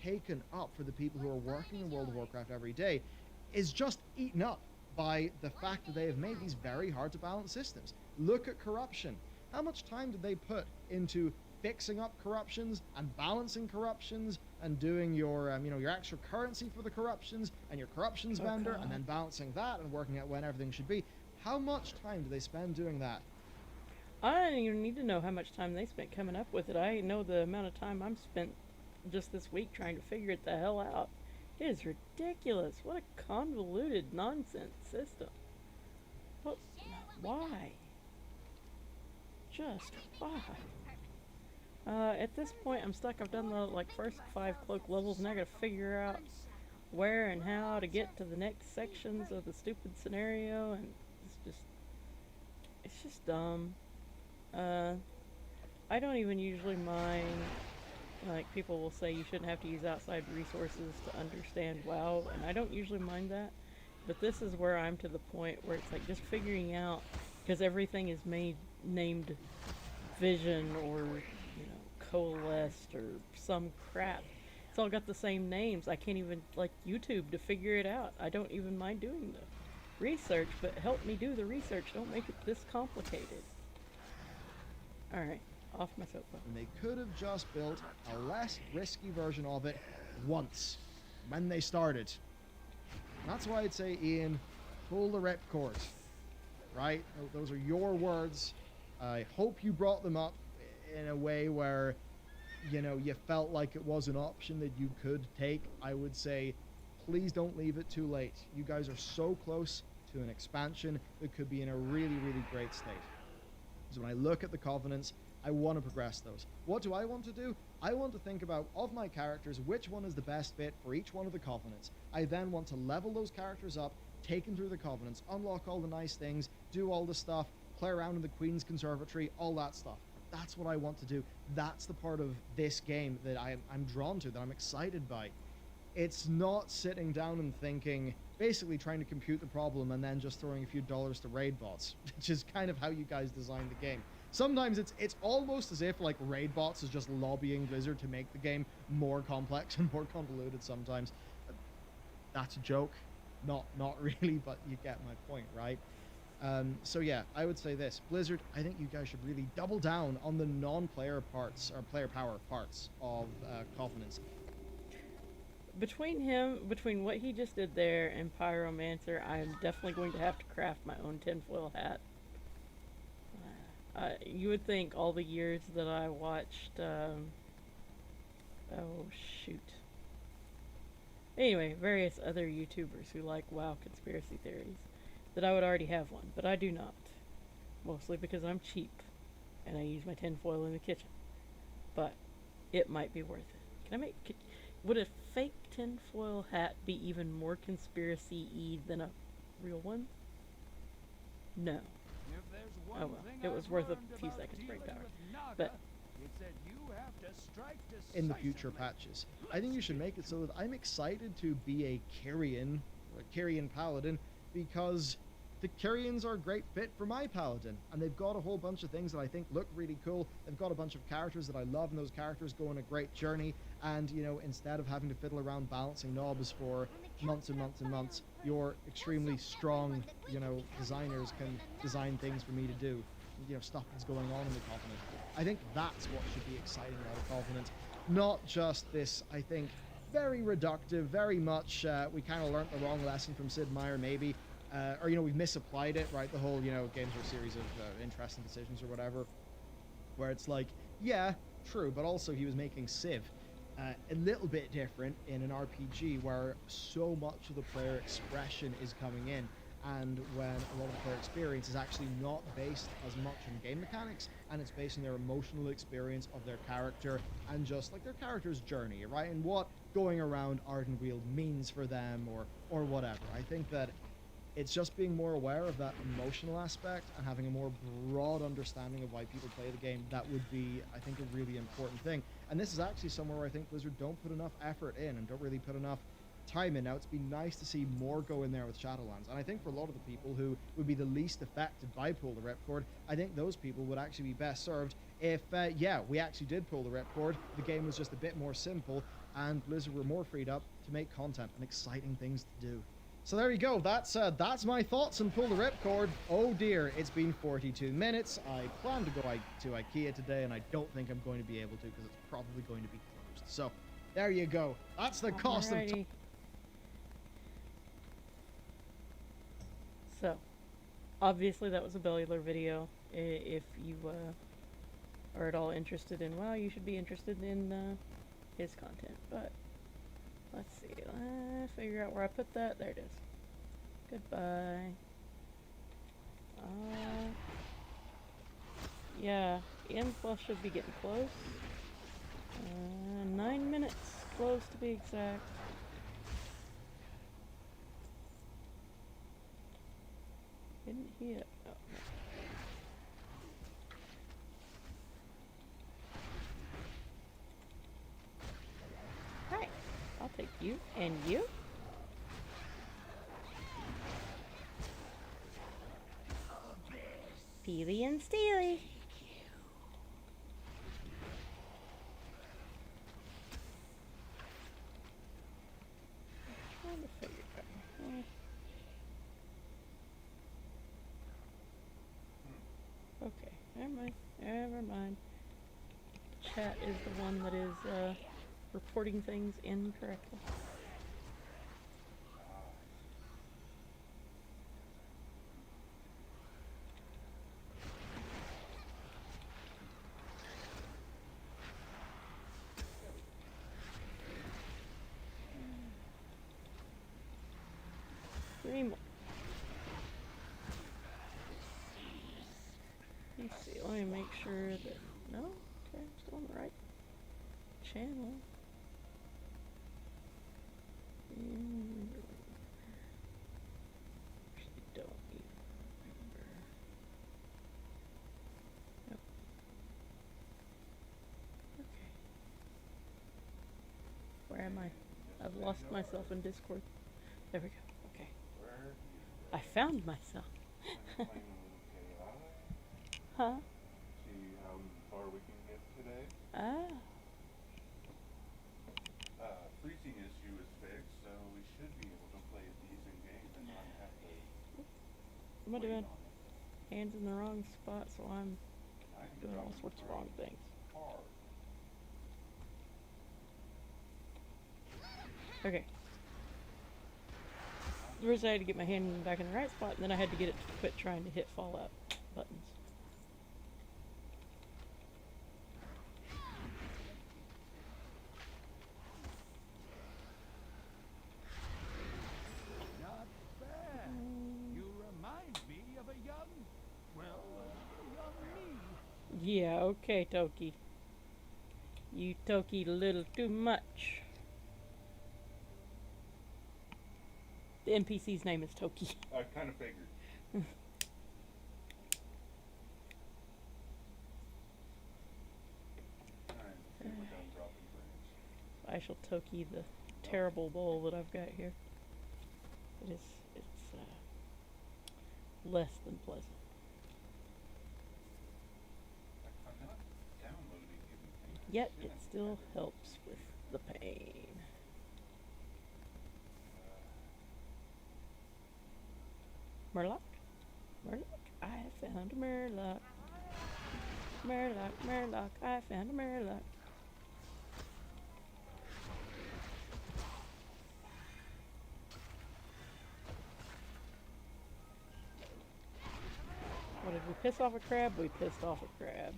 taken up for the people who are working in World of Warcraft every day is just eaten up by the fact that they have made these very hard to balance systems. Look at corruption. How much time did they put into fixing up corruptions and balancing corruptions and doing your your extra currency for the corruptions and your corruptions vendor, and then balancing that and working out when everything should be? How much time do they spend doing that? I don't even need to know how much time they spent coming up with it. I know the amount of time I'm spent just this week trying to figure it the hell out. It is ridiculous. What a convoluted nonsense system. What? Why? Just why? At this point, I'm stuck. I've done the first 5 cloak levels, and I gotta figure out where and how to get to the next sections of the stupid scenario, and it's just dumb. I don't even usually mind, like, people will say you shouldn't have to use outside resources to understand WoW, and I don't usually mind that, but this is where I'm to the point where it's like just figuring out, because everything is named Vision or, Coalesced or some crap. It's all got the same names. I can't even, YouTube to figure it out. I don't even mind doing the research, but help me do the research. Don't make it this complicated. Alright, off my soapbox. And they could have just built a less risky version of it once, when they started. And that's why I'd say, Ian, pull the ripcord. Right? Those are your words. I hope you brought them up in a way where, you felt like it was an option that you could take. I would say, please don't leave it too late. You guys are so close to an expansion that could be in a really, really great state. So when I look at the Covenants, I want to progress those. What do I want to do? I want to think about, of my characters, which one is the best fit for each one of the Covenants. I then want to level those characters up, take them through the Covenants, unlock all the nice things, do all the stuff, play around in the Queen's Conservatory, all that stuff. That's what I want to do. That's the part of this game that I'm drawn to, that I'm excited by. It's not sitting down and thinking, basically trying to compute the problem and then just throwing a few dollars to raid bots, which is kind of how you guys designed the game. Sometimes it's almost as if raid bots is just lobbying Blizzard to make the game more complex and more convoluted sometimes. That's a joke. Not really, but you get my point, right? So yeah, I would say this. Blizzard, I think you guys should really double down on the non-player parts, or player power parts of Covenant. Between what he just did there and Pyromancer, I'm definitely going to have to craft my own tinfoil hat. You would think all the years that I watched, oh shoot. Anyway, various other YouTubers who like WoW conspiracy theories, that I would already have one, but I do not. Mostly because I'm cheap, and I use my tinfoil in the kitchen. But it might be worth it. Would a fake tinfoil hat be even more conspiracy-y than a real one? No. Oh well, it was worth a few seconds brain power. But In the future patches, I think you should make it so that I'm excited to be a Carrion, or a Carrion Paladin, because the Carrions are a great fit for my Paladin, and they've got a whole bunch of things that I think look really cool. They've got a bunch of characters that I love, and those characters go on a great journey, and, you know, instead of having to fiddle around balancing knobs for months and months and months, your extremely strong, you know, designers can design things for me to do, you know, stuff that's going on in the Covenant. I think that's what should be exciting about a Covenant, not just this, I think, very reductive, very much, we kind of learnt the wrong lesson from Sid Meier, maybe, or, you know, we've misapplied it, right? The whole, you know, games are a series of interesting decisions or whatever, where it's like, yeah, true, but also he was making Civ a little bit different in an RPG where so much of the player expression is coming in, and when a lot of the player experience is actually not based as much on game mechanics, and it's based on their emotional experience of their character and just like their character's journey, right? And what going around Ardenweald means for them, or whatever. I think that it's just being more aware of that emotional aspect and having a more broad understanding of why people play the game. That would be, I think, a really important thing. And this is actually somewhere where I think Blizzard don't put enough effort in and don't really put enough time in. Now, it's been nice to see more go in there with Shadowlands, and I think for a lot of the people who would be the least affected by pull the ripcord, I think those people would actually be best served if, yeah, we actually did pull the ripcord, the game was just a bit more simple, and Blizzard were more freed up to make content and exciting things to do. So there you go, that's my thoughts on Pull the Ripcord. Oh dear, it's been 42 minutes. I plan to go to IKEA today, and I don't think I'm going to be able to because it's probably going to be closed. So, there you go. That's the cost of time. So, obviously that was a Bellular video. If you are at all interested in WoW, you should be interested in his content. But let's see. Let's figure out where I put that. There it is. Goodbye. Yeah, N plus should be getting close. 9 minutes close to be exact. Didn't hit. Oh, no. Hi, I'll take you and you. Peely and Steely. Trying to figure it out. Okay, never mind. Chat is the one that is reporting things incorrectly. Three more. Let's see, let me make sure that, no? Okay, I'm still on the right channel. Actually don't even remember. Nope. Okay. Where am I? I've lost myself in Discord. There we go. Okay. I found myself. Huh? See how far we can get today. Ah. Freezing issue is fixed, so we should be able to play a decent game and not have to What am I wait doing? on it. hand's in the wrong spot, so I'm doing all sorts of wrong things. Hard. Okay. First I had to get my hand back in the right spot, and then I had to get it to quit trying to hit Fallout buttons. Not bad. You remind me of a young, well, young me. Yeah, okay, Toki. You Toki'd a little too much. The NPC's name is Toki. I kind of figured. Alright, let's see if we're done dropping frames. I shall Toki the terrible bowl that I've got here. It's less than pleasant. I'm not downloading anything. Yet it still helps with the pain. Murloc? Murloc? I found a Murloc. Murloc, Murloc, I found a Murloc. What did we piss off a crab? We pissed off a crab.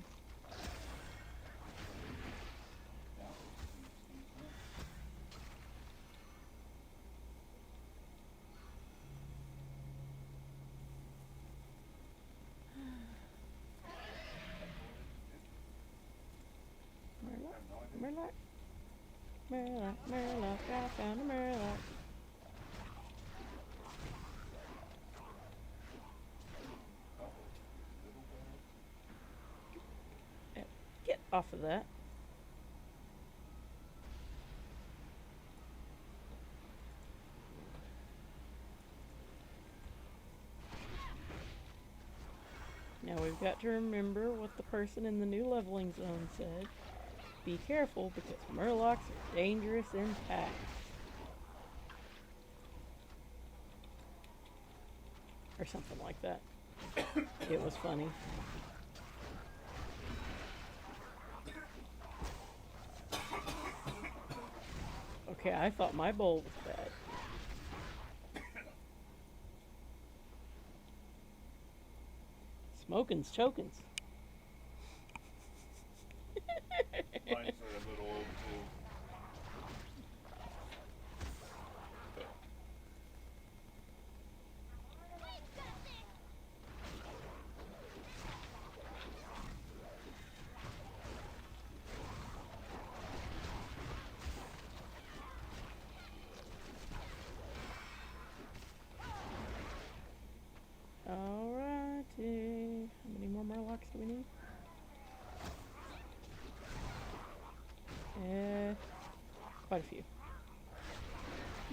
Murloc, Murloc, Murloc, Murloc, I found a Murloc. Get off of that. Now we've got to remember what the person in the new leveling zone said. Be careful because Murlocs are dangerous in packs. Or something like that. It was funny. Okay, I thought my bowl was bad. Smoking's choking's. Mine's are a little old too. Alrighty. How many more Murlocs do we need? Quite a few.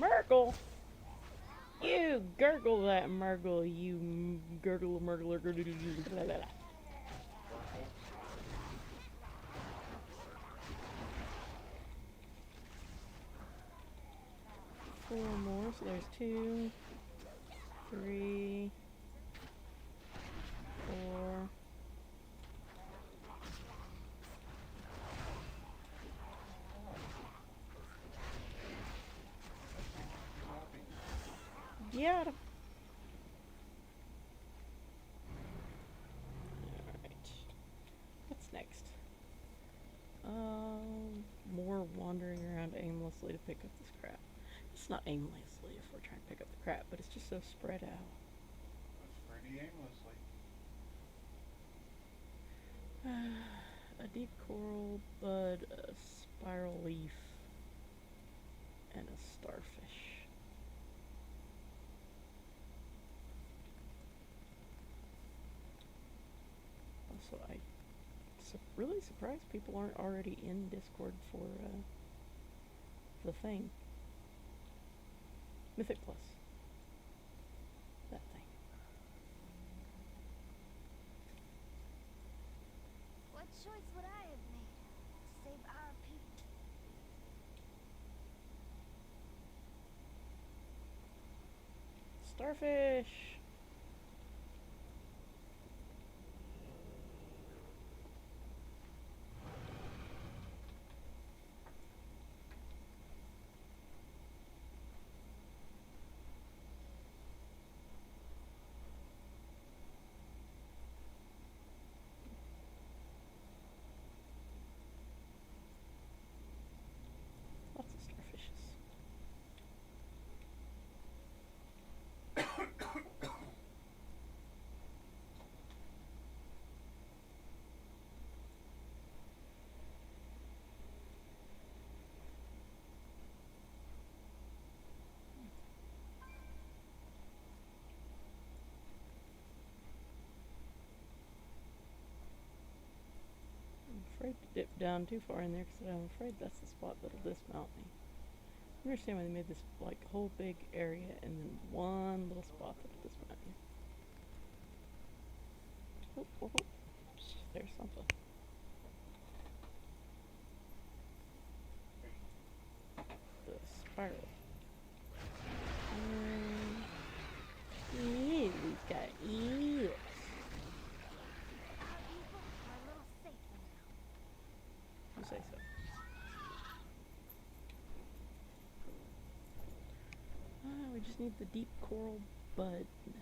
Murgle! You gurgle that Murgle, you gurgle, Murgler, gurgle, blah, blah, blah. Four more, so there's 2, 3, 4. Yeah. Alright. What's next? More wandering around aimlessly to pick up this crap. It's not aimlessly if we're trying to pick up the crap, but it's just so spread out. That's pretty aimlessly. A deep coral bud, a spiral leaf, and a starfish. Also, I'm really surprised people aren't already in Discord for the thing. Mythic Plus. That thing. What choice would I have made to save our people? Starfish! afraid to dip down too far in there because I'm afraid that's the spot that'll dismount me. I understand why they made this like whole big area and then one little spot that'll dismount you. Oh, oh, oh. There's something. The spiral. Yeah, we've got eels. Our people are a little safer now. You say so. We just need the deep coral bud now.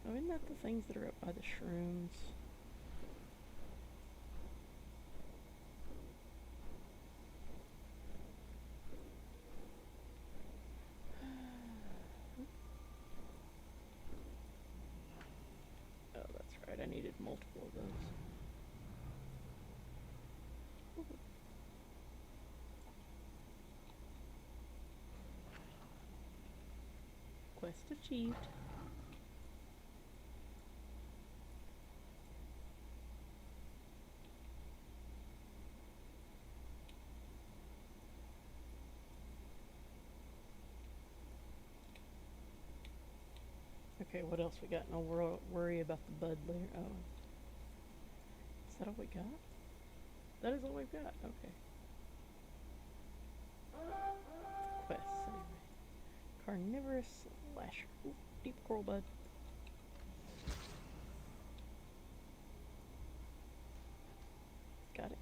Oh, isn't that the things that are up by the shrooms? Oh, that's right. I needed multiple of those. Quest achieved. Okay, what else we got? No worry about the bud later. Oh. Is that all we got? That is all we've got. Okay. Quests, anyway. Carnivorous lasher. Ooh, deep coral bud. Got it.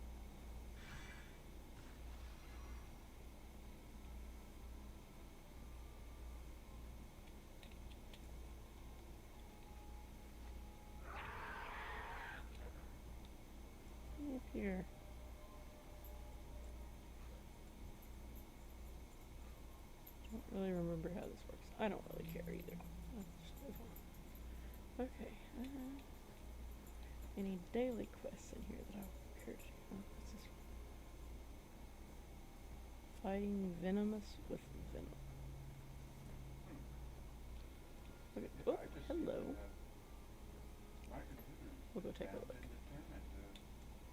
Up here. Don't really remember how this works. I don't really care either. Let's just move on. Okay. Any daily quests in here that I care to? Oh, what's this one? Fighting venomous with venom. Okay. Oh, I just hello. see that my computer We'll go take a has look. been determined to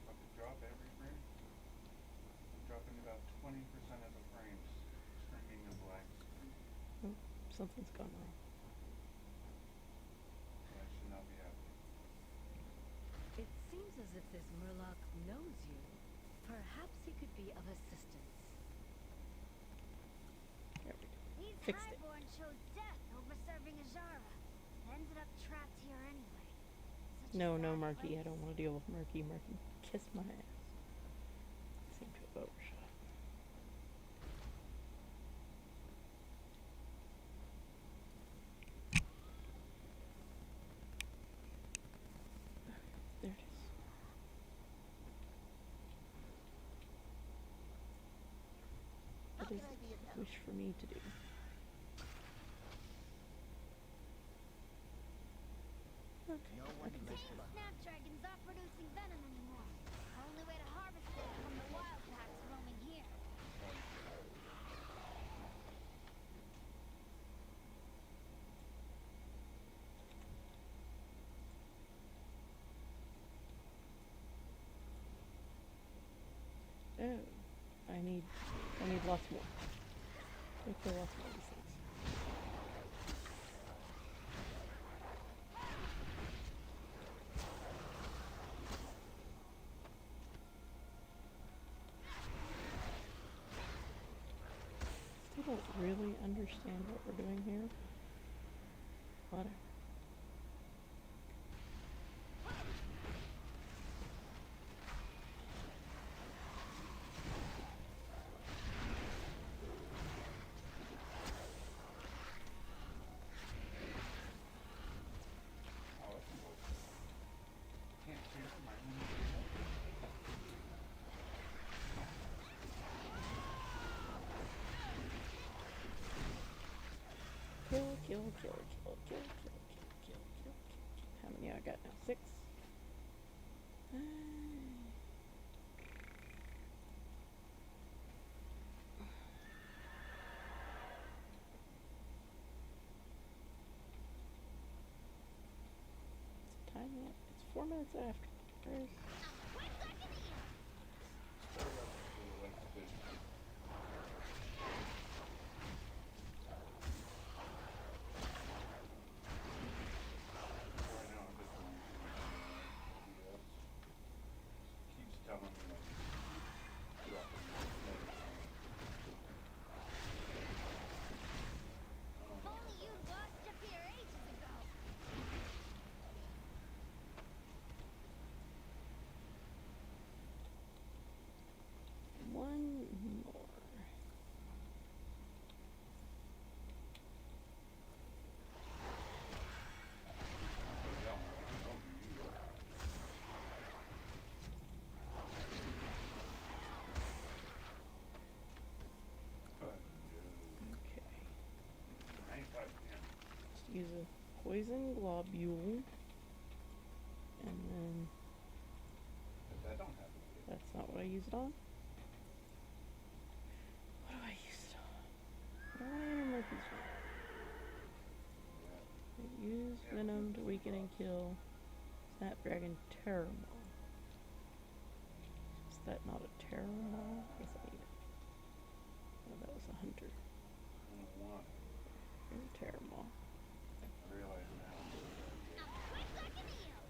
fucking drop every frame. I'm dropping about 20% of the frames, streaming a black screen. Oh, something's gone wrong. That should not be happening. It seems as if this Murloc knows you. Perhaps he could be of assistance. There we go. These Fixed it. highborn chose death over serving Ajara. Ended up trapped here anyway. Such a No, no, sad Marky. I place. don't want to deal with Marky. Marky, kiss my ass. Seem to have overshot. There it is. What does it wish for me to do? Okay. I can Seems snapdragons aren't producing venom anymore. Only way to harvest it is from the wild packs roaming here. Oh, I need lots more. Make there lots more of these things. Still don't really understand what we're doing here. Whatever. Oh, that's cool. Can't change my own. Kill, kill, kill, kill, kill, kill, kill, kill, kill, kill. How many I got now? 6? Is it time yet? It's 4 minutes after. Where's... Right now, I'm just going through OBS. Keeps telling me like dropping If only you'd watched up here ages ago. One more. Okay. Just use a poison globule. And then That don't happen. that's not what I used it on. What do I use it on? What do I intermorph these for? I use venom to weaken and kill Snapdragon Terramol. Is that not a Terramol? Yes, I need it. Oh, that was a hunter. Here's a Terramol. I realize now. Quick like an eel.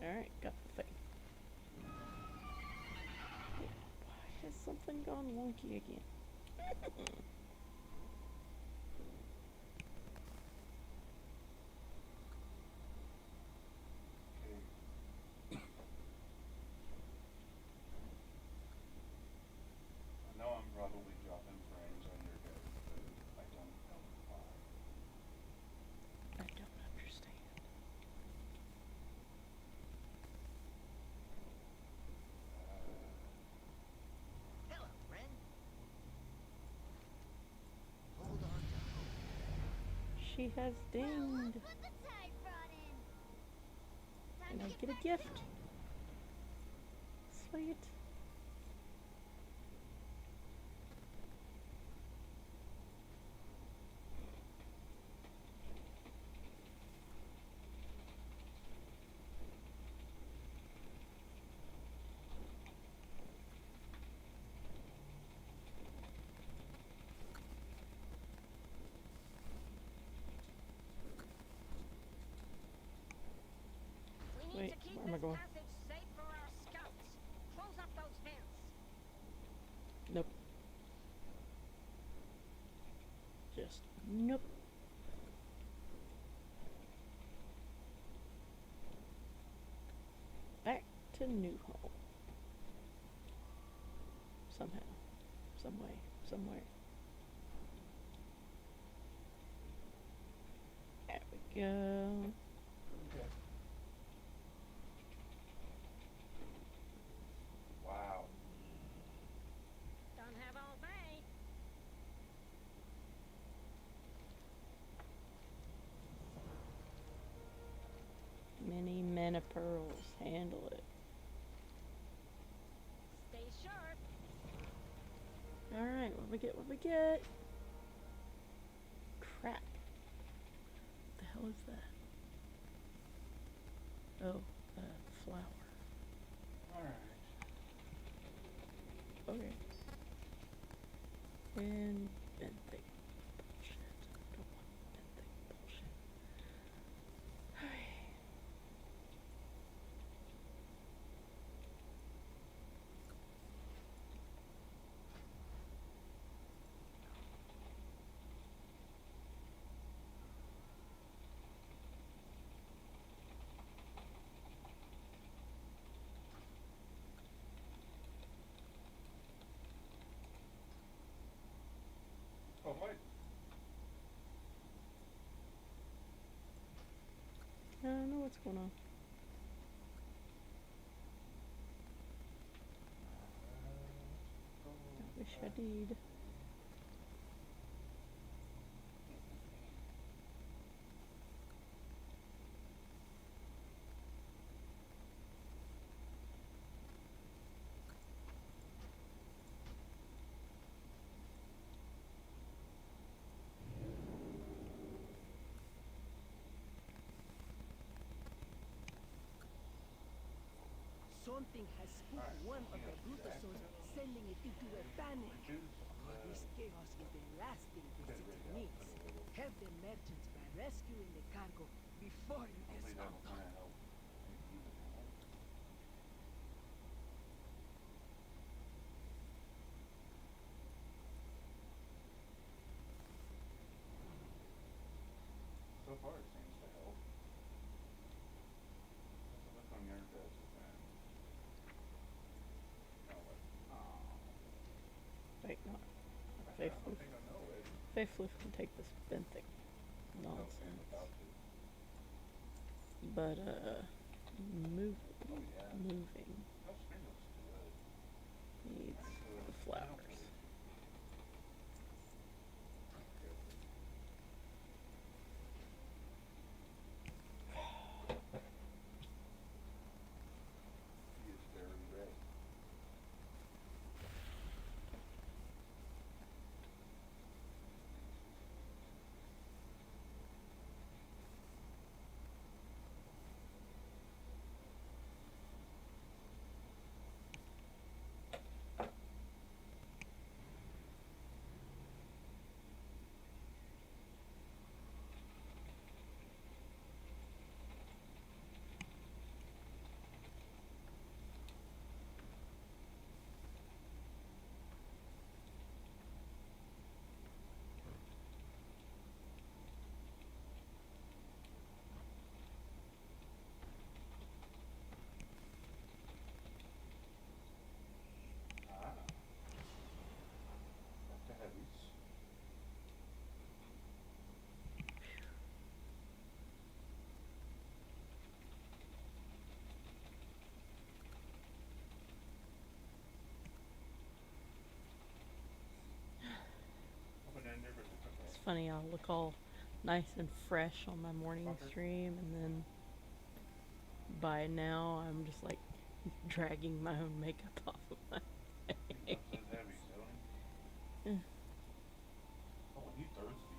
Alright, got the thing. Why has something gone wonky again? I know I'm probably dropping frames on your guys, but I don't know why. I don't understand. Hello, friend. Hold on to hope. She has Well, dinged. look what the tide brought in. Time And to I get get a back gift. Sweet. We need Wait, to keep where am I this going? passage safe for our scouts. Close up those vents. Nope. Just nope. Back to New Home. Somehow. Some way. Somewhere. There we go. Wow. Don't have all day. Many mana pearls. Handle it. Stay sharp. Alright, what we get? What we get? Crap. What the hell is that? Oh, flower. Alright. Okay. And benthic bullshit. Don't want benthic bullshit. Oh, what? I don't know what's going on. I wish I did. something has spooked one of the Brutusos, sending it into a panic. This chaos is the last thing the city needs. Help the merchants by rescuing the cargo before it gets undone. So far, it seems to help. What's the look on your guys' end? Oh, what? Wait, not I Faith don't think I know it. Faith Floof can take this benthic No, I'm nonsense. about to. But moving Oh, yeah. moving That screen looks good. needs Actually, the I flowers. don't believe you. He is very red. Ah. That's the heavies. Open-ender, but it's okay. It's funny, I'll look all nice and fresh on my morning Fucker. stream, and then by now I'm just like dragging my own makeup off of my He face. loves those heavies, don't he? Eh. Oh, and you thirsty.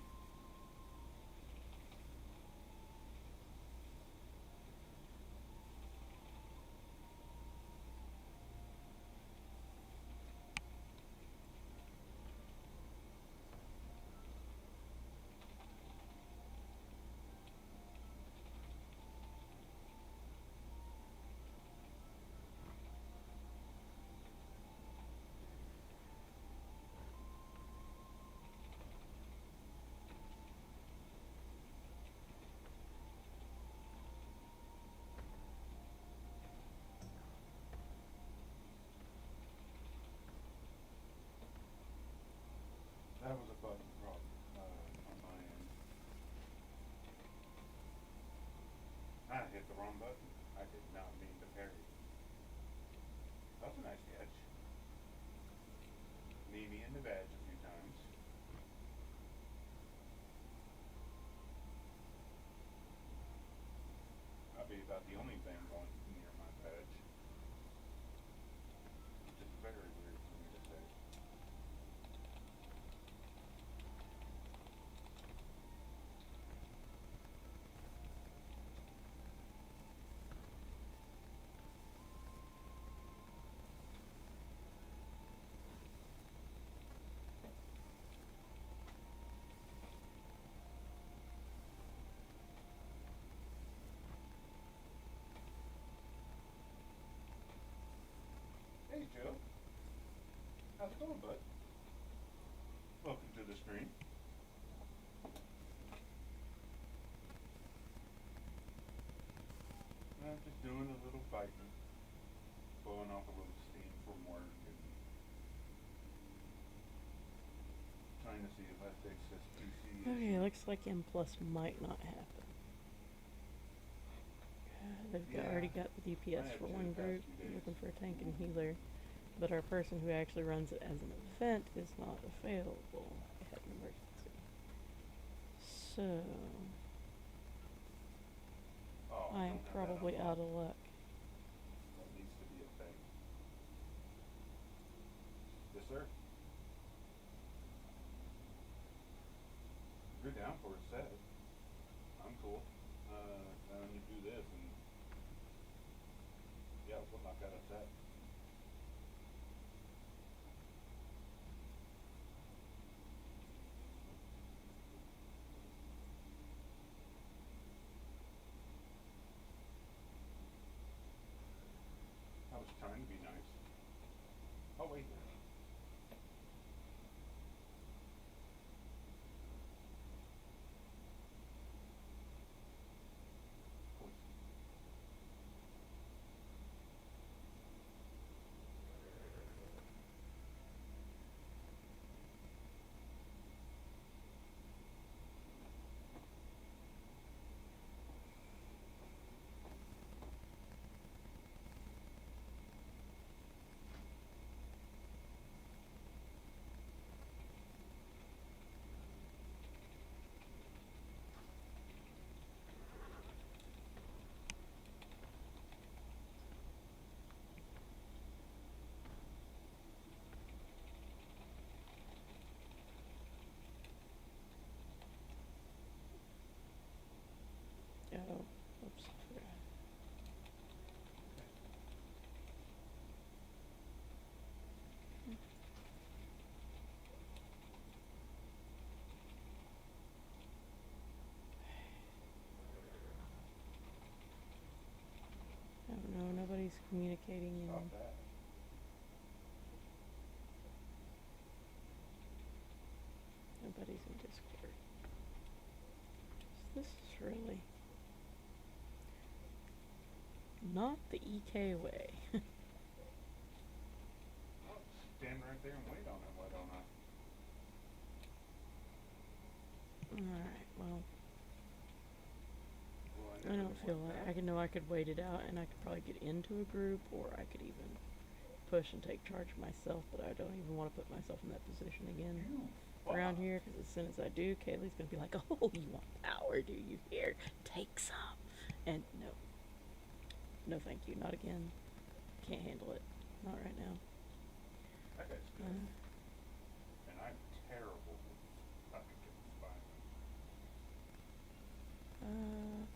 That was a button problem on my end. I hit the wrong button. I did not mean to parry. That's a nice catch. Knee me in the badge a few times. That'll be about the only thing going near my badge. Which is very weird for me to say. Hey Joe. How's it going, bud? Welcome to the stream. I'm just doing a little fighting. Blowing off a little steam from work and trying to see if I fix this PC Okay, issue. looks like M plus might not happen. They've already got the DPS I had for two one the past group, few days. looking for a tank and healer, but our person who actually runs it as an event is not available. They had an emergency. So, Oh, I am don't have that probably unlocked. out of luck. That needs to be a thing. Yes, sir. If you're down for a set, I'm cool. Then you do this and yeah, will not get upset. I was trying to be nice. Oh wait. Oh, oops. I don't know, nobody's communicating in. Stop that. Nobody's in Discord. So this is really not the EK way. Well, stand right there and wait on it, why don't I? Alright, well, Well, I never don't feel went like back. I know I could wait it out and I could probably get into a group, or I could even push and take charge myself, but I don't even want to put myself in that position again around here, because as soon as I do, Kaylee's gonna be like, oh, you want power, do you? Here, take some. And no. No thank you, not again. Can't handle it. Not right now. That guy's good. And I'm terrible with fucking getting spines. Oh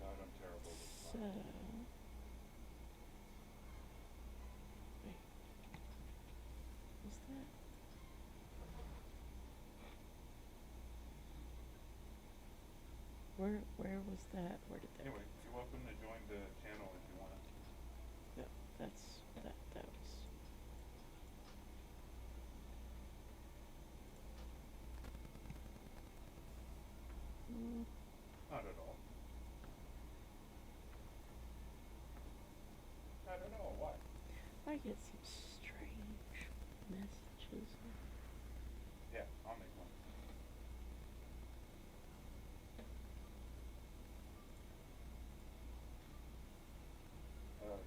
god, I'm terrible with So, spines. wait, was that? Where was that? Where did that Anyway, come you're welcome to join the channel if you want. from? No, that was. Not at all. Not at all, why? I get some strange messages. Yeah, I'll make one.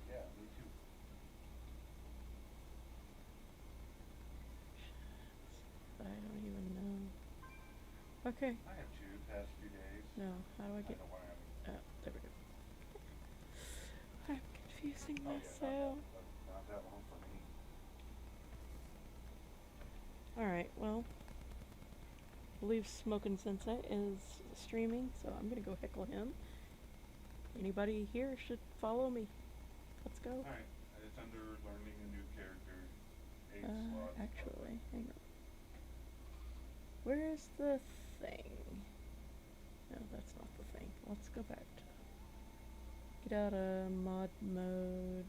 Yeah, me too. I don't even know. Okay. I have two past few days. No, how do I I get? don't know why I'm... Oh, there we go. I'm confusing Oh yeah, myself. not that one for me. Alright, well, I believe Smokin' Sensei is streaming, so I'm gonna go heckle him. Anybody here should follow me. Let's go. Alright, it's under learning a new character. 8 slots. Actually, hang on. Where's the thing? No, that's not the thing. Let's go back to... Get out of mod mode.